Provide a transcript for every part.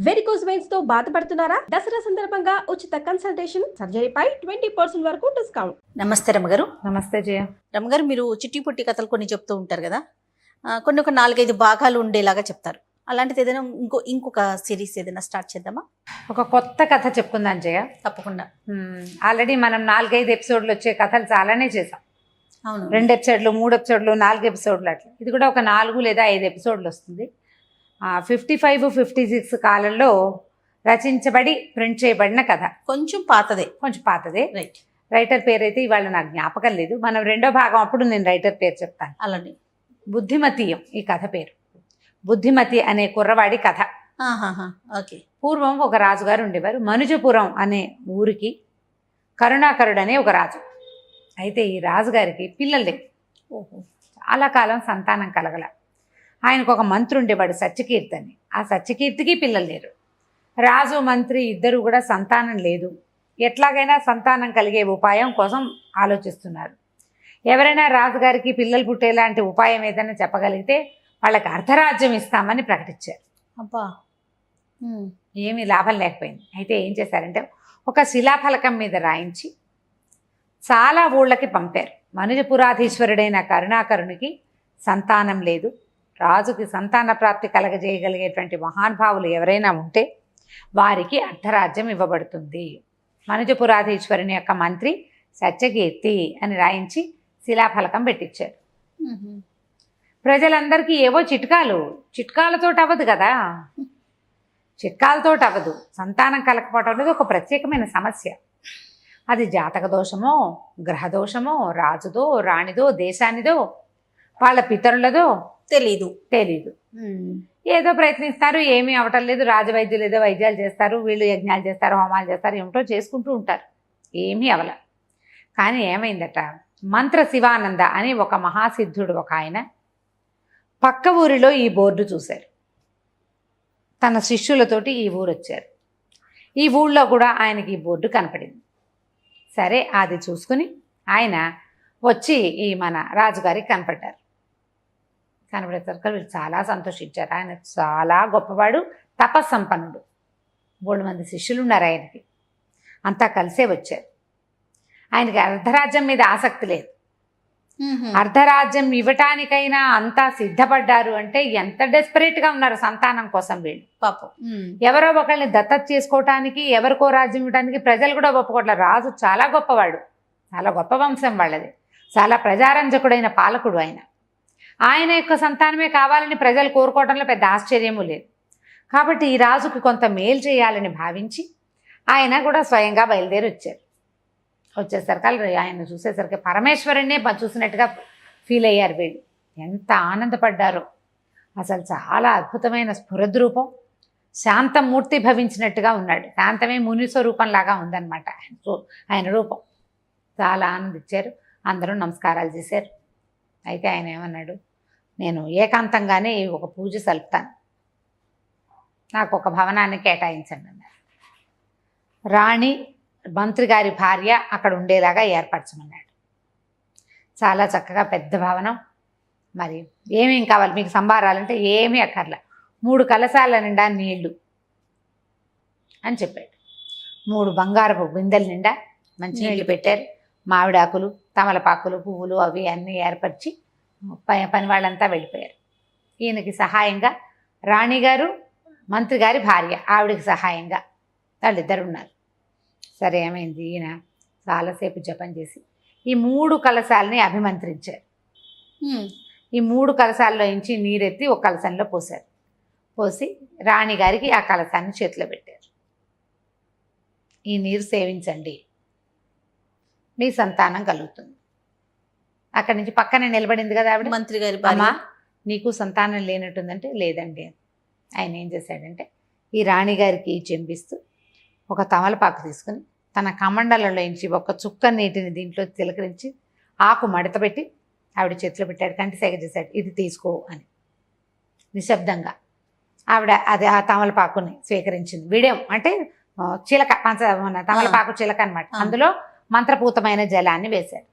Varicose veins తో బాధపడుతున్నారా? దసరా సందర్భంగా ఉచిత కన్సల్టేషన్, సర్జరీపై 20% వరకు డిస్కౌంట్. నమస్తే రమ్మగారు. నమస్తే జయ. రమ్మగారు, మీరు చిట్టి పొట్టి కథలు కొన్ని చెప్తూ ఉంటారు కదా, కొన్ని ఒక 4-5 భాగాలు ఉండేలాగా చెప్తారు. అలాంటిది ఏదైనా ఇంకొక సిరీస్ ఏదైనా స్టార్ట్ చేద్దామా? ఒక కొత్త కథ చెప్పుకుందాం జయ. తప్పకుండా. ఆల్రెడీ మనం 4-5 ఎపిసోడ్లు వచ్చే కథలు చాలానే చేసాం. అవును, 2 ఎపిసోడ్లు, 3 ఎపిసోడ్లు, 4 ఎపిసోడ్లు అట్లా. ఇది కూడా ఒక 4 లేదా 5 ఎపిసోడ్లు వస్తుంది. 55-56 కాలంలో రచించబడి ప్రింట్ చేయబడిన కథ. కొంచెం పాతదే. కొంచెం పాతదే. రైట్. రైటర్ పేరు అయితే ఇవాళ నాకు జ్ఞాపకం లేదు. మనం 2వ భాగం అప్పుడు నేను రైటర్ పేరు చెప్తాను. అలాంటి బుద్ధిమతీయం ఈ కథ పేరు. బుద్ధిమతి అనే కుర్రవాడి కథ. ఓకే. పూర్వం ఒక రాజుగారు ఉండేవారు. మనుజపురం అనే ఊరికి కరుణాకరుడు అనే ఒక రాజు. అయితే ఈ రాజుగారికి పిల్లలు లేవు. చాలా కాలం సంతానం కలగల. ఆయనకు ఒక మంత్రి ఉండేవాడు, సత్యకీర్తి అని. ఆ సత్యకీర్తికి పిల్లలు లేరు. రాజు మంత్రి ఇద్దరు కూడా సంతానం లేదు. ఎట్లాగైనా సంతానం కలిగే ఉపాయం కోసం ఆలోచిస్తున్నారు. ఎవరైనా రాజుగారికి పిల్లలు పుట్టేలాంటి ఉపాయం ఏదైనా చెప్పగలిగితే వాళ్ళకి అర్ధరాజ్యం ఇస్తామని ప్రకటించారు. అబ్బా, ఏమీ లాభం లేకపోయింది. అయితే ఏం చేశారంటే ఒక శిలాఫలకం మీద రాయించి చాలా ఊళ్ళకి పంపారు. మనుజపురాధీశ్వరుడైన కరుణాకరునికి సంతానం లేదు, రాజుకి సంతాన ప్రాప్తి కలగజేయగలిగేటువంటి మహానుభావులు ఎవరైనా ఉంటే వారికి అర్ధరాజ్యం ఇవ్వబడుతుంది. మనుజపురాధీశ్వరుని యొక్క మంత్రి సత్యకీర్తి అని రాయించి శిలాఫలకం పెట్టించారు. ప్రజలందరికీ ఏవో చిట్కాలతో అవ్వదు కదా. చిట్కాలతో అవ్వదు. సంతానం కలగకపోవడం అనేది ఒక ప్రత్యేకమైన సమస్య. అది జాతక దోషమో, గ్రహదోషమో, రాజుదో, రాణిదో, దేశానిదో, వాళ్ళ పితరులదో తెలీదు. ఏదో ప్రయత్నిస్తారు, ఏమీ అవటం లేదు. రాజవైద్యులు ఏదో వైద్యాలు చేస్తారు, వీళ్ళు యజ్ఞాలు చేస్తారు, హోమాలు చేస్తారు, ఏమిటో చేసుకుంటూ ఉంటారు. ఏమీ అవల. కానీ ఏమైందట, మంత్ర శివానంద అని ఒక మహాసిద్ధుడు ఒక ఆయన పక్క ఊరిలో ఈ బోర్డు చూశారు. తన శిష్యులతోటి ఈ ఊరు వచ్చారు. ఈ ఊళ్ళో కూడా ఆయనకి ఈ బోర్డు కనపడింది. సరే, అది చూసుకుని ఆయన వచ్చి ఈ మన రాజుగారికి కనపడ్డారు. కనపడేసరికి వీళ్ళు చాలా సంతోషించారు. ఆయన చాలా గొప్పవాడు, తపస్సంపన్నుడు. 3 మంది శిష్యులు ఉన్నారు ఆయనకి. అంతా కలిసే వచ్చారు. ఆయనకి అర్ధరాజ్యం మీద ఆసక్తి లేదు. అర్ధరాజ్యం ఇవ్వటానికైనా అంతా సిద్ధపడ్డారు అంటే ఎంత డెస్పరేట్గా ఉన్నారు సంతానం కోసం వీళ్ళు. పాపం. ఎవరో ఒకళ్ళని దత్తత చేసుకోవటానికి, ఎవరికో రాజ్యం ఇవ్వడానికి ప్రజలు కూడా ఒప్పుకోవట్లేదు. రాజు చాలా గొప్పవాడు, చాలా గొప్ప వంశం వాళ్ళది, చాలా ప్రజారంజకుడైన పాలకుడు ఆయన. ఆయన యొక్క సంతానమే కావాలని ప్రజలు కోరుకోవడంలో పెద్ద ఆశ్చర్యమూ లేదు. కాబట్టి ఈ రాజుకి కొంత మేలు చేయాలని భావించి ఆయన కూడా స్వయంగా బయలుదేరి వచ్చారు. వచ్చేసరికి ఆయన చూసేసరికి పరమేశ్వరుణ్ణే చూసినట్టుగా ఫీల్ అయ్యారు వీళ్ళు. ఎంత ఆనందపడ్డారో అసలు. చాలా అద్భుతమైన స్ఫురద్రూపం, శాంతమూర్తి భవించినట్టుగా ఉన్నాడు. శాంతమే ముని స్వరూపంలాగా ఉందన్నమాట ఆయన రూపం. చాలా ఆనందించారు. అందరూ నమస్కారాలు చేశారు. అయితే ఆయన ఏమన్నాడు, నేను ఏకాంతంగానే ఒక పూజ సలుపుతాను, నాకు ఒక భవనాన్ని కేటాయించండి అన్నారు. రాణి, మంత్రి గారి భార్య అక్కడ ఉండేలాగా ఏర్పరచమన్నాడు. చాలా చక్కగా పెద్ద భవనం. మరి ఏమేం కావాలి మీకు సంభారాలంటే ఏమీ అక్కర్లే, 3 కలశాల నిండా నీళ్లు అని చెప్పాడు. 3 బంగారపు బిందెల నిండా మంచి నీళ్లు పెట్టారు. మామిడాకులు, తమలపాకులు, పువ్వులు అవి అన్నీ ఏర్పరిచి పని వాళ్ళంతా వెళ్ళిపోయారు. ఈయనకి సహాయంగా రాణిగారు, మంత్రి గారి భార్య, ఆవిడకి సహాయంగా వాళ్ళిద్దరు ఉన్నారు. సరే, ఏమైంది, ఈయన చాలాసేపు జపం చేసి ఈ 3 కలశాలని అభిమంత్రించారు. ఈ 3 కలశాల్లో నుంచి నీరెత్తి ఒక కలశంలో పోశారు. పోసి రాణిగారికి ఆ కలశాన్ని చేతిలో పెట్టారు. ఈ నీరు సేవించండి, మీ సంతానం కలుగుతుంది. అక్కడి నుంచి పక్కనే నిలబడింది కదా ఆవిడ, మంత్రి గారి అమ్మ నీకు సంతానం లేనట్టుందంటే లేదండి. ఆయన ఏం చేశాడంటే ఈ రాణిగారికి చెంపిస్తూ ఒక తమలపాకు తీసుకుని తన కమండలంలోంచి ఒక చుక్క నీటిని దీంట్లో తిలకరించి ఆకు మడతపెట్టి ఆవిడ చేతిలో పెట్టాడు. కంటి సేగ చేశాడు, ఇది తీసుకో అని. నిశ్శబ్దంగా ఆవిడ అది ఆ తమలపాకుని స్వీకరించింది. విడేం అంటే చిలక, తమలపాకు చిలక అనమాట. అందులో మంత్రపూతమైన జలాన్ని వేశాడు.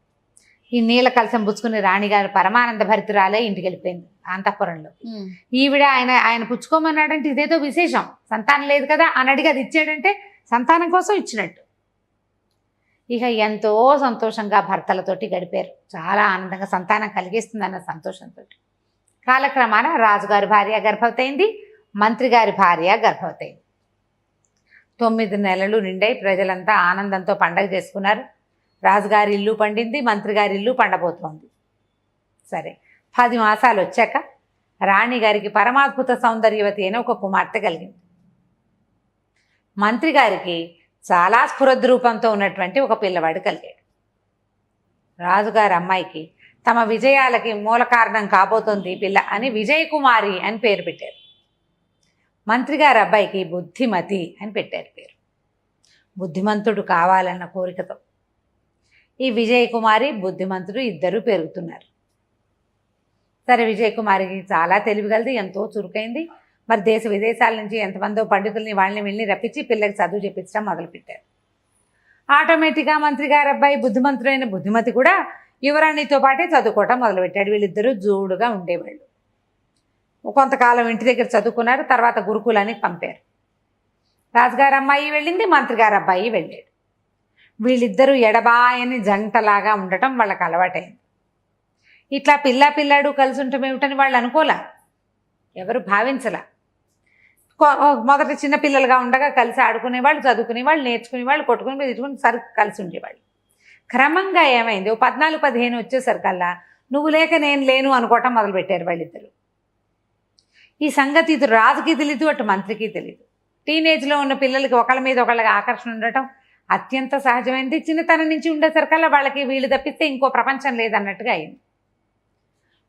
ఈ నీళ్ళ కలసం పుచ్చుకుని రాణిగారు పరమానంద భరితురాలే ఇంటికి వెళ్ళిపోయింది అంతఃపురంలో. ఈవిడ ఆయన పుచ్చుకోమన్నాడంటే ఇదేదో విశేషం, సంతానం లేదు కదా అని అడిగి అది ఇచ్చాడంటే సంతానం కోసం ఇచ్చినట్టు. ఇక ఎంతో సంతోషంగా భర్తలతోటి గడిపారు, చాలా ఆనందంగా, సంతానం కలిగిస్తుందన్న సంతోషంతో. కాలక్రమాన రాజుగారి భార్య గర్భవతి అయింది, మంత్రి గారి భార్య గర్భవతి అయింది. 9 నెలలు నిండాయి, ప్రజలంతా ఆనందంతో పండగ చేసుకున్నారు. రాజుగారి ఇల్లు పండింది, మంత్రి గారి ఇల్లు పండబోతోంది. సరే, 10 మాసాలు వచ్చాక రాణిగారికి పరమాద్భుత సౌందర్యవతి అయిన ఒక కుమార్తె కలిగింది. మంత్రి గారికి చాలా స్ఫురద్రూపంతో ఉన్నటువంటి ఒక పిల్లవాడు కలిగాడు. రాజుగారి అమ్మాయికి తమ విజయాలకి మూల కారణం కాబోతోంది ఈ పిల్ల అని విజయకుమారి అని పేరు పెట్టారు. మంత్రి గారి అబ్బాయికి బుద్ధిమతి అని పెట్టారు పేరు, బుద్ధిమంతుడు కావాలన్న కోరికతో. ఈ విజయకుమారి బుద్ధిమంతుడు ఇద్దరు పెరుగుతున్నారు. సరే, విజయకుమారికి చాలా తెలివిగలది, ఎంతో చురుకైంది. మరి దేశ విదేశాల నుంచి ఎంతమందో పండితుల్ని వాళ్ళని వీళ్ళని రప్పించి పిల్లకి చదువు చెప్పించడం మొదలుపెట్టారు. ఆటోమేటిక్గా మంత్రి గారి అబ్బాయి బుద్ధిమంతుడైన బుద్ధిమతి కూడా యువరాణితో పాటే చదువుకోవటం మొదలుపెట్టాడు. వీళ్ళిద్దరూ జోడుగా ఉండేవాళ్ళు. కొంతకాలం ఇంటి దగ్గర చదువుకున్నారు, తర్వాత గురుకులానికి పంపారు. రాజుగారి అమ్మాయి వెళ్ళింది, మంత్రి గారి అబ్బాయి వెళ్ళాడు. వీళ్ళిద్దరూ ఎడబాయని జంటలాగా ఉండటం వాళ్ళకి అలవాటైంది. ఇట్లా పిల్లాడు కలిసి ఉండటం ఏమిటని వాళ్ళు అనుకోలే, ఎవరు భావించలా. మొదట చిన్నపిల్లలుగా ఉండగా కలిసి ఆడుకునేవాళ్ళు, చదువుకునేవాళ్ళు, నేర్చుకునేవాళ్ళు, కొట్టుకుని తిట్టుకుని కలిసి ఉండేవాళ్ళు. క్రమంగా ఏమైంది, 14-15 వచ్చేసరికల్లా నువ్వు లేక నేను లేను అనుకోవటం మొదలుపెట్టారు వాళ్ళిద్దరు. ఈ సంగతి ఇటు రాజుకి తెలీదు, అటు మంత్రికి తెలీదు. టీనేజ్లో ఉన్న పిల్లలకి ఒకళ్ళ మీద ఒకళ్ళకి ఆకర్షణ ఉండటం అత్యంత సహజమైంది. చిన్నతనం నుంచి ఉండేసరికల్లా వాళ్ళకి వీళ్ళు తప్పిస్తే ఇంకో ప్రపంచం లేదన్నట్టుగా అయింది.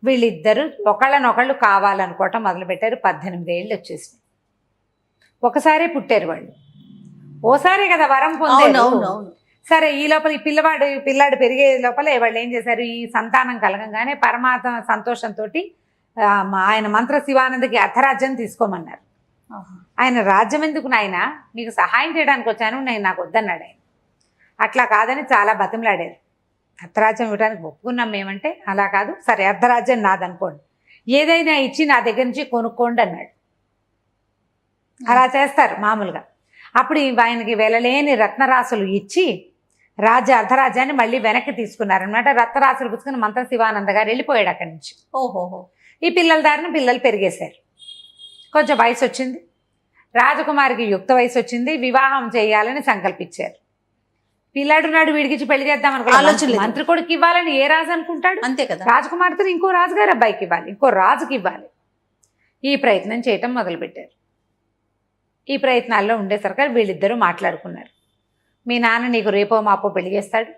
వీళ్ళిద్దరూ ఒకళ్ళనొకళ్ళు కావాలనుకోవటం మొదలుపెట్టారు. 18 ఏళ్ళు వచ్చేసినాయి. ఒకసారే పుట్టారు వాళ్ళు, ఓసారే కదా వరం పొందారు. సరే, ఈ లోపల ఈ పిల్లాడు పెరిగే లోపల వాళ్ళు ఏం చేశారు, ఈ సంతానం కలగంగానే పరమాత్మ సంతోషంతో ఆయన మంత్ర శివానందకి అర్ధరాజ్యం తీసుకోమన్నారు. ఆయన రాజ్యం ఎందుకు నాయన, మీకు సహాయం చేయడానికి వచ్చాను, నాకు వద్దన్నాడు ఆయన. అట్లా కాదని చాలా బతిమలాడారు. అర్ధరాజ్యం ఇవ్వడానికి ఒప్పుకున్నాం మేమంటే, అలా కాదు, సరే అర్ధరాజ్యం నాదనుకోండి, ఏదైనా ఇచ్చి నా దగ్గర నుంచి కొనుక్కోండి అన్నాడు. అలా చేస్తారు మామూలుగా. అప్పుడు ఆయనకి వెలలేని రత్నరాశులు ఇచ్చి అర్ధరాజ్యాన్ని మళ్ళీ వెనక్కి తీసుకున్నారనమాట. రత్నరాశులు పుచ్చుకుని మంత్ర శివానంద గారు వెళ్ళిపోయాడు అక్కడి నుంచి. ఓహోహో. ఈ పిల్లల దారిని పిల్లలు పెరిగేశారు. కొంచెం వయసు వచ్చింది, రాజకుమారికి యుక్త వయసు వచ్చింది, వివాహం చేయాలని సంకల్పించారు. పిల్లాడు నాడు వీడికిచ్చి పెళ్లి చేద్దాం అనుకున్నాను. మంత్రి కొడుకు ఇవ్వాలని ఏ రాజు అనుకుంటాడు? అంతే కదా. రాజకుమార్తెను ఇంకో రాజుగారి అబ్బాయికి ఇవ్వాలి, ఇంకో రాజుకి ఇవ్వాలి. ఈ ప్రయత్నం చేయటం మొదలుపెట్టారు. ఈ ప్రయత్నాల్లో ఉండేసరికి వీళ్ళిద్దరూ మాట్లాడుకున్నారు. మీ నాన్న నీకు రేపో మాపో పెళ్లి చేస్తాడు,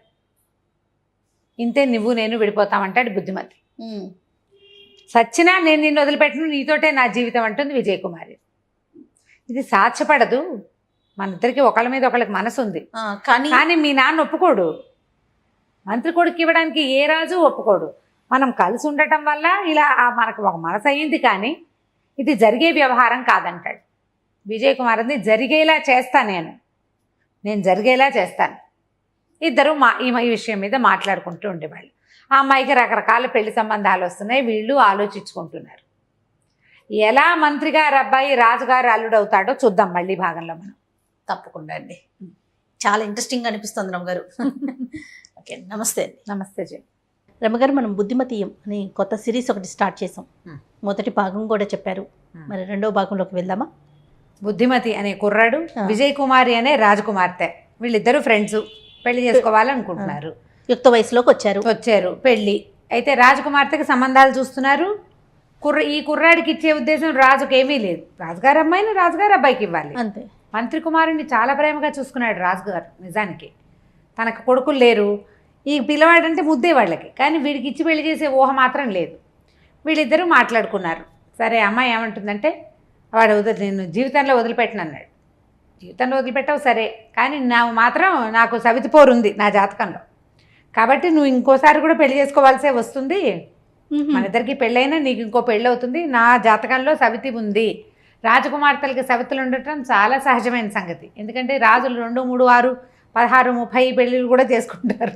ఇంతే నువ్వు నేను విడిపోతామంటాడు బుద్ధిమతి. సచ్చినా నేను నిన్ను వదిలిపెట్టను, నీతోటే నా జీవితం అంటుంది విజయకుమారి. ఇది సాధ్యపడదు, మన ఇద్దరికి ఒకళ్ళ మీద ఒకళ్ళకి మనసు ఉంది, కానీ మీ నాన్న ఒప్పుకోడు. మంత్రి కొడుకు ఇవ్వడానికి ఏ రాజు ఒప్పుకోడు. మనం కలిసి ఉండటం వల్ల ఇలా మనకు ఒక మనసు అయ్యింది, కానీ ఇది జరిగే వ్యవహారం కాదంటాడు. విజయకుమారిని జరిగేలా చేస్తా, నేను జరిగేలా చేస్తాను. ఇద్దరు ఈ విషయం మీద మాట్లాడుకుంటూ ఉండేవాళ్ళు. ఆ అమ్మాయికి రకరకాల పెళ్లి సంబంధాలు వస్తున్నాయి, వీళ్ళు ఆలోచించుకుంటున్నారు. ఎలా మంత్రి గారు అబ్బాయి రాజుగారు అల్లుడవుతాడో చూద్దాం మళ్ళీ భాగంలో మనం. తప్పకుండా అండి, చాలా ఇంట్రెస్టింగ్ అనిపిస్తుంది రమ్మగారు. ఓకే, నమస్తే అండి. నమస్తే జీ. రమ్మగారు, మనం బుద్ధిమతీయం అని కొత్త సిరీస్ ఒకటి స్టార్ట్ చేసాం. మొదటి భాగం కూడా చెప్పారు, మరి రెండో భాగంలోకి వెళ్దామా? బుద్ధిమతి అనే కుర్రాడు, విజయకుమారి అనే రాజకుమార్తె, వీళ్ళిద్దరూ ఫ్రెండ్స్, పెళ్లి చేసుకోవాలనుకుంటున్నారు. యుక్త వయసులోకి వచ్చారు. పెళ్లి అయితే రాజకుమార్తెకి సంబంధాలు చూస్తున్నారు. ఈ కుర్రాడికి ఇచ్చే ఉద్దేశం రాజుకి ఏమీ లేదు. రాజుగారి అమ్మాయిని రాజుగారి అబ్బాయికి ఇవ్వాలి అంతే. మంత్రి కుమారుని చాలా ప్రేమగా చూసుకున్నాడు రాజుగారు. నిజానికి తనకు కొడుకులు లేరు, ఈ పిల్లవాడంటే ముద్దే వాళ్ళకి, కానీ వీడికి ఇచ్చి పెళ్లి చేసే ఊహ మాత్రం లేదు. వీళ్ళిద్దరూ మాట్లాడుకున్నారు. సరే, అమ్మాయి ఏమంటుందంటే, వాడు నేను జీవితంలో వదిలిపెట్టను అన్నాడు. జీవితంలో వదిలిపెట్టావు సరే, కానీ నాకు సవితి పోరు ఉంది నా జాతకంలో, కాబట్టి నువ్వు ఇంకోసారి కూడా పెళ్లి చేసుకోవాల్సే వస్తుంది. మన ఇద్దరికి పెళ్ళైనా నీకు ఇంకో పెళ్ళి అవుతుంది. నా జాతకంలో సవితి ఉంది. రాజకుమార్తెలకి సవితులు ఉండటం చాలా సహజమైన సంగతి. ఎందుకంటే రాజులు 2, 3, 6 16-30 పెళ్ళిళ్ళు కూడా చేసుకుంటారు.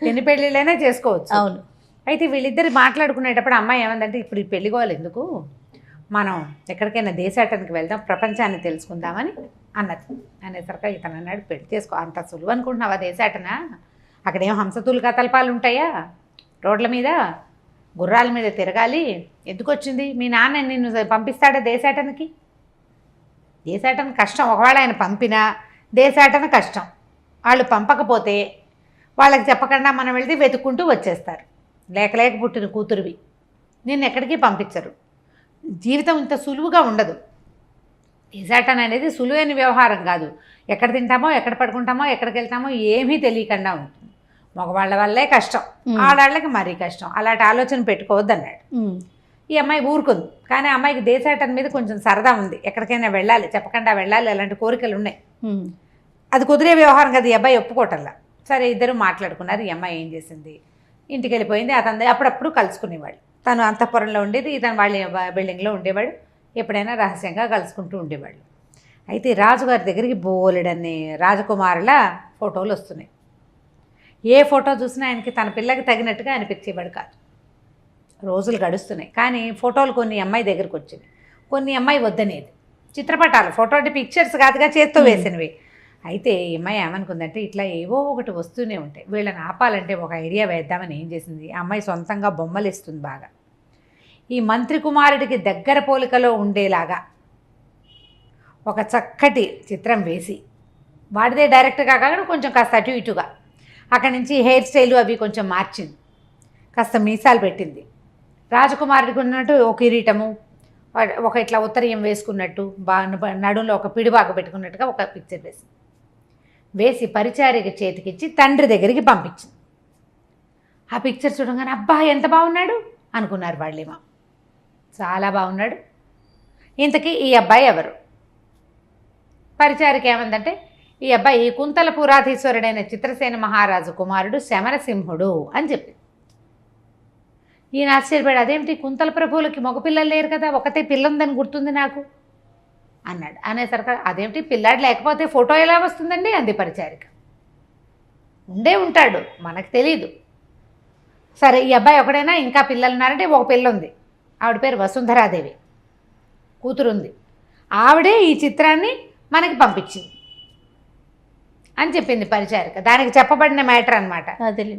ఎన్ని పెళ్ళిళ్ళైనా చేసుకోవచ్చు. అవును. అయితే వీళ్ళిద్దరు మాట్లాడుకునేటప్పుడు అమ్మాయి ఏమందంటే, ఇప్పుడు ఈ పెళ్ళిగోలు ఎందుకు, మనం ఎక్కడికైనా దేశాటనకి వెళ్దాం, ప్రపంచాన్ని తెలుసుకుందామని అన్నది. అనేసరికి ఇతను అన్నాడు, పెళ్లి చేసుకో, అంత సులువు అనుకుంటున్నావా దేశాటన? అక్కడేం హంసతులు కతల్పాలు ఉంటాయా, రోడ్ల మీద గుర్రాల మీద తిరగాలి, ఎందుకు వచ్చింది? మీ నాన్న నిన్ను పంపిస్తాడా దేశాటనకి? దేశాటన కష్టం. ఒకవేళ ఆయన పంపినా దేశాటన కష్టం. వాళ్ళు పంపకపోతే వాళ్ళకి చెప్పకుండా మనం వెళ్తే వెతుక్కుంటూ వచ్చేస్తారు. లేక పుట్టిన కూతురువి, నిన్ను ఎక్కడికి పంపించరు. జీవితం ఇంత సులువుగా ఉండదు. దేశాటన అనేది సులువైన వ్యవహారం కాదు. ఎక్కడ తింటామో, ఎక్కడ పడుకుంటామో, ఎక్కడికి వెళ్తామో ఏమీ తెలియకుండా ఉంటుంది. మగవాళ్ళ వల్లే కష్టం, ఆడాళ్ళకి మరీ కష్టం. అలాంటి ఆలోచన పెట్టుకోవద్దు అన్నాడు. ఈ అమ్మాయి ఊరుకుంది. కానీ ఆ అమ్మాయికి దేశాటన మీద కొంచెం సరదా ఉంది. ఎక్కడికైనా వెళ్ళాలి, చెప్పకుండా వెళ్ళాలి, అలాంటి కోరికలు ఉన్నాయి. అది కుదిరే వ్యవహారం కదా, ఈ అబ్బాయి ఒప్పుకోవటంలా. సరే, ఇద్దరు మాట్లాడుకున్నారు. ఈ అమ్మాయి ఏం చేసింది, ఇంటికి వెళ్ళిపోయింది. అతను అప్పుడప్పుడు కలుసుకునేవాడు. తను అంతఃపురంలో ఉండేది, ఇతను వాళ్ళ బిల్డింగ్లో ఉండేవాడు. ఎప్పుడైనా రహస్యంగా కలుసుకుంటూ ఉండేవాళ్ళు. అయితే రాజుగారి దగ్గరికి బోలెడన్ని రాజకుమారుల ఫోటోలు వస్తున్నాయి. ఏ ఫోటో చూసినా ఆయనకి తన పిల్లకి తగినట్టుగా అనిపించేవాడు కాదు. రోజులు గడుస్తున్నాయి. కానీ ఫోటోలు కొన్ని అమ్మాయి దగ్గరికి వచ్చింది, కొన్ని అమ్మాయి వద్దనేది. చిత్రపటాలు, ఫోటో అంటే పిక్చర్స్ కాదుగా, చేత్తో వేసినవి. అయితే ఈ అమ్మాయి ఏమనుకుందంటే, ఇట్లా ఏవో ఒకటి వస్తూనే ఉంటాయి, వీళ్ళని ఆపాలంటే ఒక ఐడియా వేద్దామని ఏం చేసింది, ఆ అమ్మాయి సొంతంగా బొమ్మలు ఇస్తుంది బాగా. ఈ మంత్రి కుమారుడికి దగ్గర పోలికలో ఉండేలాగా ఒక చక్కటి చిత్రం వేసి, వాడిదే డైరెక్ట్గా కాకుండా కొంచెం కాస్త అటు ఇటుగా, అక్కడి నుంచి హెయిర్ స్టైలు అవి కొంచెం మార్చింది, కాస్త మీసాలు పెట్టింది. రాజకుమారుడికి ఉన్నట్టు ఒక కిరీటము, ఒక ఇట్లా ఉత్తరీయం వేసుకున్నట్టు, నడుంలో ఒక పిడిబాక పెట్టుకున్నట్టుగా ఒక పిక్చర్ వేసి పరిచారిక చేతికిచ్చి తండ్రి దగ్గరికి పంపించింది. ఆ పిక్చర్ చూడగానే అబ్బా ఎంత బాగున్నాడు అనుకున్నారు వాళ్ళేమో. చాలా బాగున్నాడు. ఇంతకీ ఈ అబ్బాయి ఎవరు? పరిచారిక ఏమందంటే, ఈ అబ్బాయి కుంతల పురాధీశ్వరుడైన చిత్రసేన మహారాజు కుమారుడు శమరసింహుడు అని చెప్పింది. ఈయన ఆశ్చర్యపడి, అదేమిటి కుంతల ప్రభువులకి మగపిల్లలు లేరు కదా, ఒకతే పిల్ల ఉందని గుర్తుంది నాకు అన్నాడు. అనేసరికి, అదేమిటి పిల్లాడు లేకపోతే ఫోటో ఎలా వస్తుందండి అంది పరిచారిక. ఉండే ఉంటాడు, మనకు తెలీదు. సరే, ఈ అబ్బాయి ఒకడైనా ఇంకా పిల్లలు ఉన్నారంటే, ఒక పిల్ల ఉంది, ఆవిడ పేరు వసుంధరాదేవి, కూతురుంది. ఆవిడే ఈ చిత్రాన్ని మనకి పంపించింది అని చెప్పింది పరిచారిక. దానికి చెప్పబడిన మ్యాటర్ అనమాట.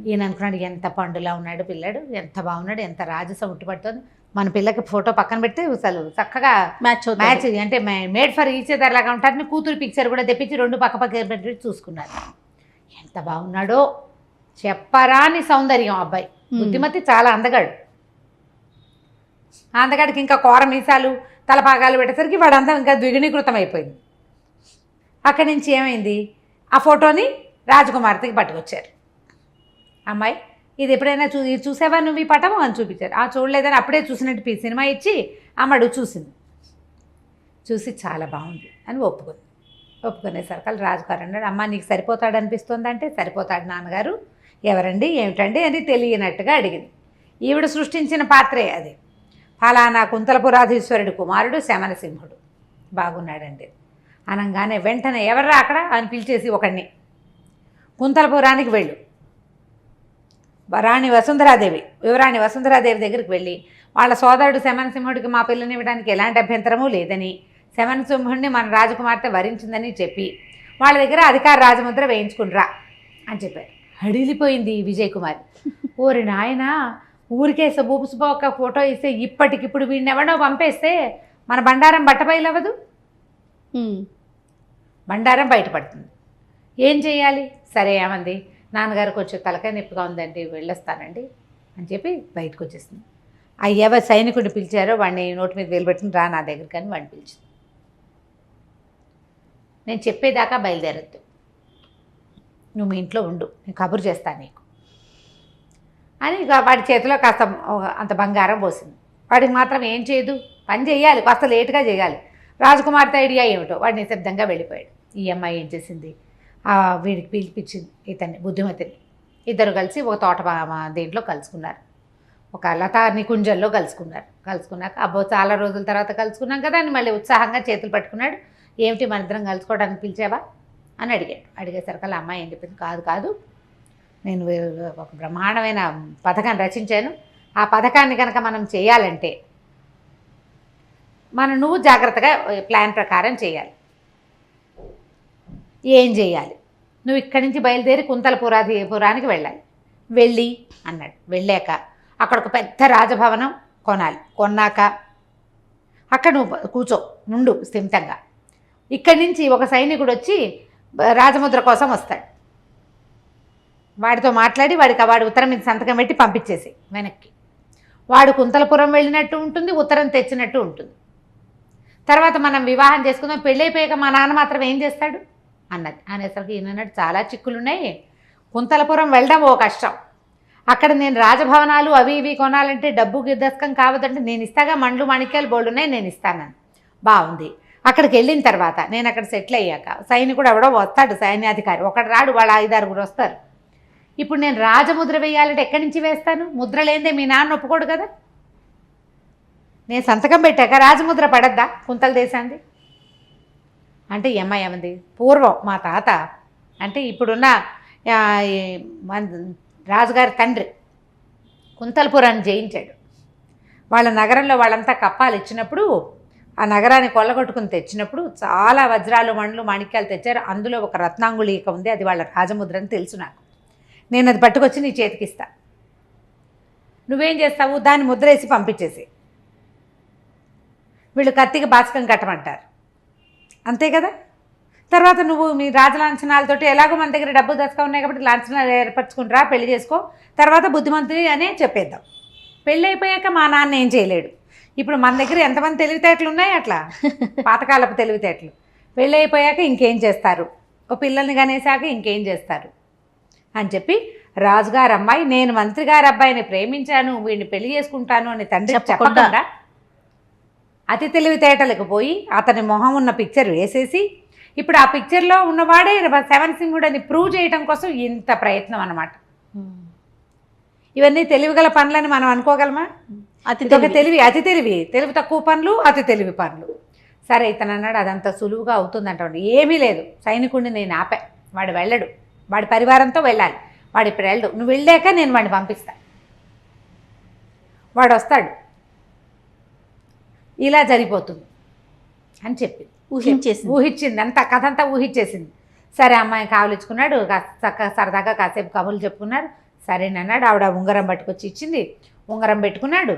ఈయన అనుకున్నాడు, ఎంత పండులా ఉన్నాడు పిల్లాడు, ఎంత బాగున్నాడు, ఎంత రాజసం ఉట్టిపడుతుంది, మన పిల్లకి ఫోటో పక్కన పెడితే అసలు చక్కగా మ్యాచ్ అంటే మేడ్ ఫర్ ఈచ్ అదర్ లాగా ఉంటారని కూతురు పిక్చర్ కూడా తెప్పించి 2 పక్క పెట్టి చూసుకున్నారు. ఎంత బాగున్నాడో, చెప్పరాని సౌందర్యం. అబ్బాయి బుద్ధిమతి, చాలా అందగాడు. అందగాడికి ఇంకా కోర మీసాలు, తలపాగాలు పెట్టేసరికి వాడు అందం ఇంకా ద్విగుణీకృతం అయిపోయింది. అక్కడి నుంచి ఏమైంది, ఆ ఫోటోని రాజకుమార్తెకి పట్టుకొచ్చారు. అమ్మాయి, ఇది ఎప్పుడైనా చూసావా నువ్వు ఈ పటము అని చూపించారు. ఆ చూడలేదని అప్పుడే చూసినట్టు సినిమా ఇచ్చి అమ్మడు చూసింది. చూసి చాలా బాగుంది అని ఒప్పుకునేసరికి రాజుగారు అన్నాడు, అమ్మ నీకు సరిపోతాడు అనిపిస్తుంది అంటే, సరిపోతాడు నాన్నగారు. ఎవరండి, ఏమిటండి అని తెలియనట్టుగా అడిగింది. ఈవిడ సృష్టించిన పాత్రే అది. ఫలానా కుంతలపురాధీశ్వరుడి కుమారుడు శమరసింహుడు బాగున్నాడండి అనగానే వెంటనే ఎవర్రా అక్కడ అని పిలిచేసి ఒకడిని, కుంతలపురానికి వెళ్ళు, రాణి వసుంధరాదేవి, యువరాణి వసుంధరాదేవి దగ్గరికి వెళ్ళి, వాళ్ళ సోదరుడు శమనసింహుడికి మా పిల్లని ఇవ్వడానికి ఎలాంటి అభ్యంతరమూ లేదని, శమనసింహుడిని మన రాజకుమార్తె వరించిందని చెప్పి వాళ్ళ దగ్గర అధికార రాజముద్ర వేయించుకునిరా అని చెప్పారు. హడిలిపోయింది విజయకుమారి. ఓరి నాయన, ఊరికే సుబుసుబో ఒక ఫోటో ఇస్తే ఇప్పటికిప్పుడు వీడిని ఎవడో పంపేస్తే మన బండారం బట్టబయలవ్వదు, బండారం బయటపడుతుంది. ఏం చేయాలి? సరే ఏమంది, నాన్నగారికి వచ్చే తలకాయ నొప్పిగా ఉందండి, వెళ్ళొస్తానండి అని చెప్పి బయటకు వచ్చేసింది. ఎవరు సైనికుడిని పిలిచారో వాడిని నోటి మీద వేలు పెట్టుకుని రా నా దగ్గరికి అని వాడిని పిలిచింది. నేను చెప్పేదాకా బయలుదేరద్దు, నువ్వు మీ ఇంట్లో ఉండు, నేను కబురు చేస్తాను నీకు అని వాడి చేతిలో కాస్త అంత బంగారం పోసింది. వాడికి మాత్రం ఏం చేయదు, పని చేయాలి, కాస్త లేటుగా చేయాలి. రాజకుమార్తె ఐడియా ఏమిటో వాడు నిశ్శబ్దంగా వెళ్ళిపోయాడు. ఈ అమ్మాయి ఏం చేసింది, వీడికి పిలిపించింది ఇతన్ని, బుద్ధిమతిని. ఇద్దరు కలిసి ఒక తోట దీంట్లో కలుసుకున్నారు, ఒక లతా నికుంజంలో కలుసుకున్నాక అబ్బో చాలా రోజుల తర్వాత కలుసుకున్నాం కదా అని మళ్ళీ ఉత్సాహంగా చేతులు పట్టుకున్నాడు. ఏమిటి మన ఇద్దరం కలుసుకోవడానికి పిలిచావా అని అడిగేసరికల్లా అమ్మాయి ఏం చెప్పింది, కాదు నేను ఒక బ్రహ్మాండమైన పథకాన్ని రచించాను. ఆ పథకాన్ని కనుక మనం చేయాలంటే నువ్వు జాగ్రత్తగా ప్లాన్ ప్రకారం చేయాలి. ఏం చేయాలి? నువ్వు ఇక్కడి నుంచి బయలుదేరి కుంతలపురానికి వెళ్ళి అన్నాడు. వెళ్ళాక అక్కడ ఒక పెద్ద రాజభవనం కొనాలి. కొన్నాక అక్కడ నువ్వు నుండు స్థిమితంగా. ఇక్కడి నుంచి ఒక సైనికుడు వచ్చి రాజముద్ర కోసం వస్తాడు. వాడితో మాట్లాడి వాడి ఉత్తరం మీద సంతకం పెట్టి పంపించేసి వెనక్కి. వాడు కుంతలపురం వెళ్ళినట్టు ఉంటుంది, ఉత్తరం తెచ్చినట్టు ఉంటుంది. తర్వాత మనం వివాహం చేసుకుందాం, పెళ్ళైపోయాక మా నాన్న మాత్రం ఏం చేస్తాడు అనేసరికి ఈయనన్నాడు, చాలా చిక్కులున్నాయి. కుంతలపురం వెళ్ళడం ఓ కష్టం. అక్కడ నేను రాజభవనాలు అవి ఇవి కొనాలంటే డబ్బు గిద్దస్కం కావద్దంటే నేను ఇస్తాగా, మండ్లు మాణిక్యాలు బోల్డున్నాయి, నేను ఇస్తానని. బాగుంది. అక్కడికి వెళ్ళిన తర్వాత నేను అక్కడ సెటిల్ అయ్యాక సైనికుడు ఎవడో వస్తాడు, సైన్యాధికారి ఒకడు రాడు, వాళ్ళు 5-6 వస్తారు. ఇప్పుడు నేను రాజముద్ర వేయాలంటే ఎక్కడి నుంచి వేస్తాను? ముద్ర లేదే మీ నాన్న ఒప్పుకోడు కదా. నేను సంతకం పెట్టాక రాజముద్ర పడద్దా కుంతల దేశాంది అంటే? ఏమంది, పూర్వం మా తాత అంటే ఇప్పుడున్న రాజుగారి తండ్రి కుంతలపురాన్ని జయించాడు. వాళ్ళ నగరంలో వాళ్ళంతా కప్పాలు ఇచ్చినప్పుడు ఆ నగరాన్ని కొల్లగొట్టుకుని తెచ్చినప్పుడు చాలా వజ్రాలు మండ్లు మాణిక్యాలు తెచ్చారు. అందులో ఒక రత్నాంగుళీక ఉంది, అది వాళ్ళ రాజముద్ర అని తెలుసు నాకు. నేను అది పట్టుకొచ్చి నీ చేతికిస్తా. నువ్వేం చేస్తావు? దాన్ని ముద్ర వేసి పంపించేసి. వీళ్ళు కత్తికి బాచకం కట్టమంటారు, అంతే కదా. తర్వాత నువ్వు మీ రాజలాంఛనాలతోటి ఎలాగో మన దగ్గర డబ్బు దశగా ఉన్నాయి కాబట్టి లాంఛనాలు ఏర్పరచుకుంటారా, పెళ్లి చేసుకో, తర్వాత బుద్ధిమంతుని అనే చెప్పేద్దాం. పెళ్ళి అయిపోయాక మా నాన్న ఏం చేయలేడు. ఇప్పుడు మన దగ్గర ఎంతమంది తెలివితేటలు ఉన్నాయి అట్లా, పాతకాలపు తెలివితేటలు. పెళ్ళి అయిపోయాక ఇంకేం చేస్తారు, ఓ పిల్లల్ని కనేసాక ఇంకేం చేస్తారు అని చెప్పి రాజుగారి అమ్మాయి, నేను మంత్రి గారి అబ్బాయిని ప్రేమించాను, వీడిని పెళ్లి చేసుకుంటాను అని తండ్రి చెప్పకుండా అతి తెలివితేటలకు పోయి అతని మొహం ఉన్న పిక్చర్ వేసేసి ఇప్పుడు ఆ పిక్చర్లో ఉన్నవాడే శవనసింహుడు అని ప్రూవ్ చేయడం కోసం ఇంత ప్రయత్నం అన్నమాట. ఇవన్నీ తెలివిగల పనులని మనం అనుకోగలమా? అతి తెలివి తక్కువ పనులు, అతి తెలివి పనులు. సరే ఇతను అన్నాడు, అదంతా సులువుగా అవుతుందంట. ఏమీ లేదు, సైనికుడిని నేను ఆపా, వాడు వెళ్ళడు, వాడి పరివారంతో వెళ్ళాలి, వాడు ఇప్పుడు వెళ్ళడు, నువ్వు వెళ్ళాక నేను వాడిని పంపిస్తా, వాడు వస్తాడు, ఇలా జరిగిపోతుంది అని చెప్పి ఊహించింది. అంతా కథ అంతా ఊహించేసింది. సరే అమ్మాయి కావలించుకున్నాడు, సరదాగా కాసేపు కబుర్లు చెప్పుకున్నాడు. సరేనన్నాడు. ఆవిడ ఉంగరం పట్టుకొచ్చి ఇచ్చింది, ఉంగరం పెట్టుకున్నాడు.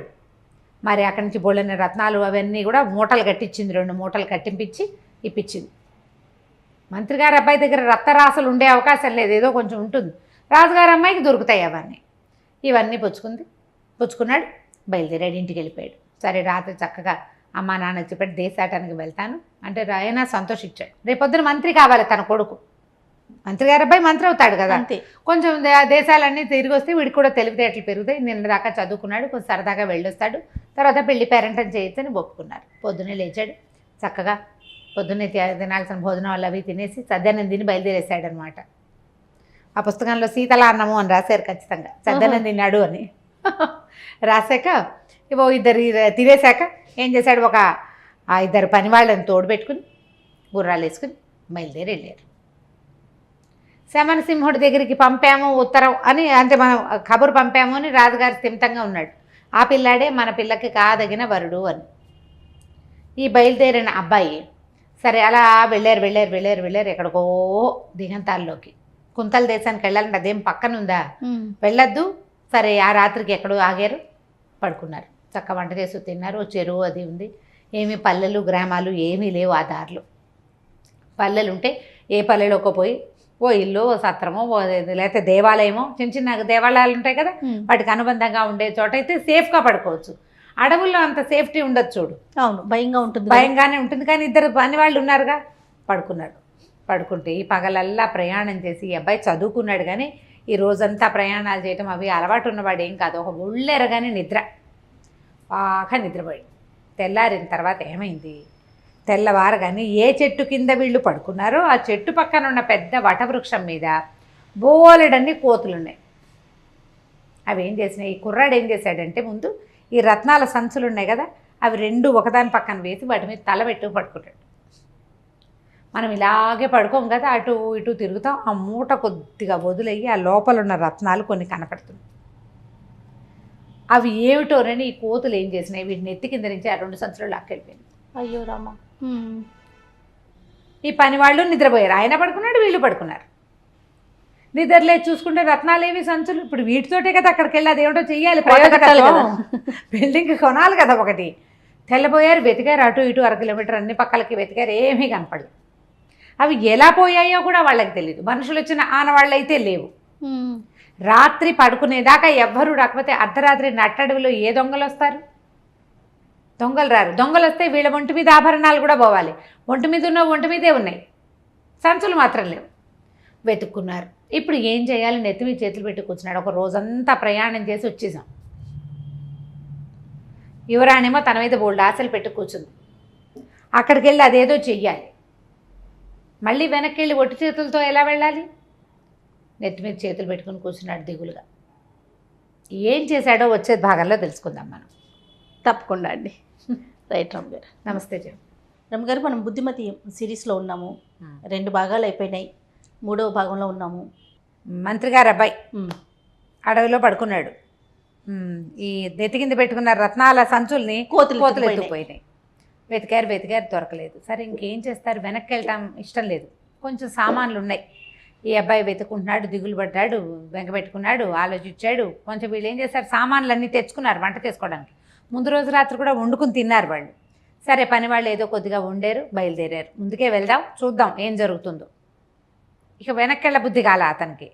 మరి అక్కడి నుంచి బోళ్ళని రత్నాలు అవన్నీ కూడా మూటలు కట్టించింది, 2 మూటలు కట్టింపించి ఇప్పించింది. మంత్రి గారి అబ్బాయి దగ్గర రక్తరాసులు ఉండే అవకాశం లేదు, ఏదో కొంచెం ఉంటుంది. రాజుగారి అమ్మాయికి దొరుకుతాయి అవన్నీ. ఇవన్నీ పుచ్చుకున్నాడు, బయలుదేరాడు, ఇంటికి వెళ్ళిపోయాడు. సరే రాత్రి చక్కగా అమ్మా నాన్న చెప్పాడు, దేశాటానికి వెళ్తాను అంటే ఆయన సంతోషించాడు. రేపొద్దున మంత్రి కావాలి తన కొడుకు, మంత్రి గారి అబ్బాయి మంత్రి అవుతాడు కదా, కొంచెం దేశాలన్నీ తిరిగి వస్తే వీడికి కూడా తెలివితేటలు పెరుగుతాయి. నిన్న దాకా చదువుకున్నాడు, కొంచెం సరదాగా వెళ్ళొస్తాడు, తర్వాత పెళ్లి పేరెంటం చేయొచ్చని ఒప్పుకున్నారు. పొద్దున్నే లేచాడు, చక్కగా పొద్దున్నే తినాల్సిన భోజనాలు అవి తినేసి సద్దన్నం తిని బయలుదేరేసాడు అనమాట. ఆ పుస్తకంలో శీతల అన్నము అని రాశారు, ఖచ్చితంగా సద్దన్నం తిన్నాడు అని రాశాక ఇవో 2 తినేశాక ఏం చేశాడు, ఒక 2 పని వాళ్ళని తోడు పెట్టుకుని గుర్రాలు వేసుకుని బయలుదేరి వెళ్ళారు. శమనసింహుడి దగ్గరికి పంపాము ఉత్తరం అని, అంటే మనం కబురు పంపాము అని రాజుగారు స్థిమితంగా ఉన్నాడు. ఆ పిల్లాడే మన పిల్లకి కాదగిన వరుడు అని. ఈ బయలుదేరిన అబ్బాయి సరే అలా వెళ్ళారు ఎక్కడికో దిగంతాల్లోకి. కుంతల దేశానికి వెళ్ళాలంటే అదేం పక్కన ఉందా, వెళ్ళొద్దు. సరే ఆ రాత్రికి ఎక్కడో ఆగారు, పడుకున్నారు. చక్క వంట చేసి తిన్నారు. చెరువు అది ఉంది, ఏమీ పల్లెలు గ్రామాలు ఏమీ లేవు ఆ దారిలో. పల్లెలు ఉంటే ఏ పల్లెలోకి పోయి ఓ ఇల్లు ఓ సత్రమో లేకపోతే దేవాలయమో, చిన్న దేవాలయాలు ఉంటాయి కదా, వాటికి అనుబంధంగా ఉండే చోట అయితే సేఫ్గా పడుకోవచ్చు. అడవుల్లో అంత సేఫ్టీ ఉండదు చూడు. అవును, భయంగానే ఉంటుంది. కానీ 2 పని వాళ్ళు ఉన్నారుగా, పడుకుంటే ఈ పగలల్లా ప్రయాణం చేసి ఈ అబ్బాయి చదువుకున్నాడు. కానీ ఈ రోజంతా ప్రయాణాలు చేయటం అవి అలవాటు ఉన్నవాడు ఏం కాదు. ఒక ఒళ్ళెరగానే బాగా నిద్రపోయాడు. తెల్లారిన తర్వాత ఏమైంది, తెల్లవారగానే ఏ చెట్టు కింద వీళ్ళు పడుకున్నారో ఆ చెట్టు పక్కన ఉన్న పెద్ద వటవృక్షం మీద బోలెడన్ని కోతులున్నాయి. అవి ఏం చేసినాయి, ఈ కుర్రాడు ఏం చేశాడంటే ముందు ఈ రత్నాల సంచులు ఉన్నాయి కదా, అవి 2 ఒకదాని పక్కన వేసి వాటి మీద తల పెట్టుకు పడుకుంటాడు. మనం ఇలాగే పడుకోం కదా, అటు ఇటు తిరుగుతాం. ఆ మూట కొద్దిగా వదిలేయి ఆ లోపల ఉన్న రత్నాలు కొన్ని కనపడుతున్నాయి. అవి ఏమిటోనని ఈ కోతులు ఏం చేసినాయి, వీటిని ఎత్తి కింద నుంచి ఆ 2 సంచులు లాక్కెళ్ళిపోయింది. అయ్యో రామా. ఈ పని వాళ్ళు నిద్రపోయారు. ఆయన పడుకున్నాడు, వీళ్ళు పడుకున్నారు. నిద్రలే చూసుకుంటే రత్నాలేవి సంచులు. ఇప్పుడు వీటితోటే కదా అక్కడికి వెళ్ళి అదేమిటో చెయ్యాలి, ప్రయోజకత్వం. బిల్డింగ్ కొనాలి కదా ఒకటి. తెల్లబోయారు, వెతికారు, అటు ఇటు 1 కిలోమీటర్ అన్ని పక్కలకి వెతికారు, ఏమీ కనపడలేదు. అవి ఎలా పోయాయో కూడా వాళ్ళకి తెలియదు. మనుషులు వచ్చిన ఆనవాళ్ళు అయితే లేవు. రాత్రి పడుకునేదాకా ఎవ్వరూ రాకపోతే అర్ధరాత్రి నట్టడవిలో ఏ దొంగలు వస్తారు? దొంగలు రారు. దొంగలు వస్తే వీళ్ళ ఒంటి మీద ఆభరణాలు కూడా పోవాలి. ఒంటి మీద ఉన్న ఒంటి మీదే ఉన్నాయి, సంచులు మాత్రం లేవు. వెతుక్కున్నారు. ఇప్పుడు ఏం చేయాలి, నెత్తి మీద చేతులు పెట్టి కూర్చున్నాడు. ఒక రోజంతా ప్రయాణం చేసి వచ్చేసాం. యువరాణేమో తన మీద బోల్డ్ ఆశలు పెట్టి కూర్చుంది. అక్కడికి వెళ్ళి అదేదో చెయ్యాలి. మళ్ళీ వెనక్కి వెళ్ళి ఒట్టి చేతులతో ఎలా వెళ్ళాలి? నెత్తి మీద చేతులు పెట్టుకుని కూర్చున్నాడు దిగులుగా. ఏం చేశాడో వచ్చే భాగంలో తెలుసుకుందాం మనం. తప్పకుండా అండి. రైట్ రమ్య గారు. నమస్తే జయం. రమ్య గారు, మనం బుద్ధిమతి సిరీస్లో ఉన్నాము. 2 భాగాలు అయిపోయినాయి, 3వ భాగంలో ఉన్నాము. మంత్రి గారు అబ్బాయి అడవిలో పడుకున్నాడు. ఈ నెత్తి కింద పెట్టుకున్న రత్నాల సంచుల్ని కోతులు ఎత్తుకుపోయినాయి. వెతికారు దొరకలేదు. సరే ఇంకేం చేస్తారు, వెనక్కి వెళ్ళటం ఇష్టం లేదు. కొంచెం సామాన్లు ఉన్నాయి. ఈ అబ్బాయి వెతుకుంటున్నాడు, దిగులు పడ్డాడు, వెంకబెట్టుకున్నాడు, ఆలోచించాడు. కొంచెం వీళ్ళు ఏం చేస్తారు, సామాన్లు అన్నీ తెచ్చుకున్నారు వంట చేసుకోవడానికి. ముందు రోజు రాత్రి కూడా వండుకుని తిన్నారు వాళ్ళు. సరే పని వాళ్ళు ఏదో కొద్దిగా వండారు, బయలుదేరారు. ముందుకే వెళ్దాం, చూద్దాం ఏం జరుగుతుందో. ఇక వెనక్కెళ్ళ బుద్ధి కాల అతనికి.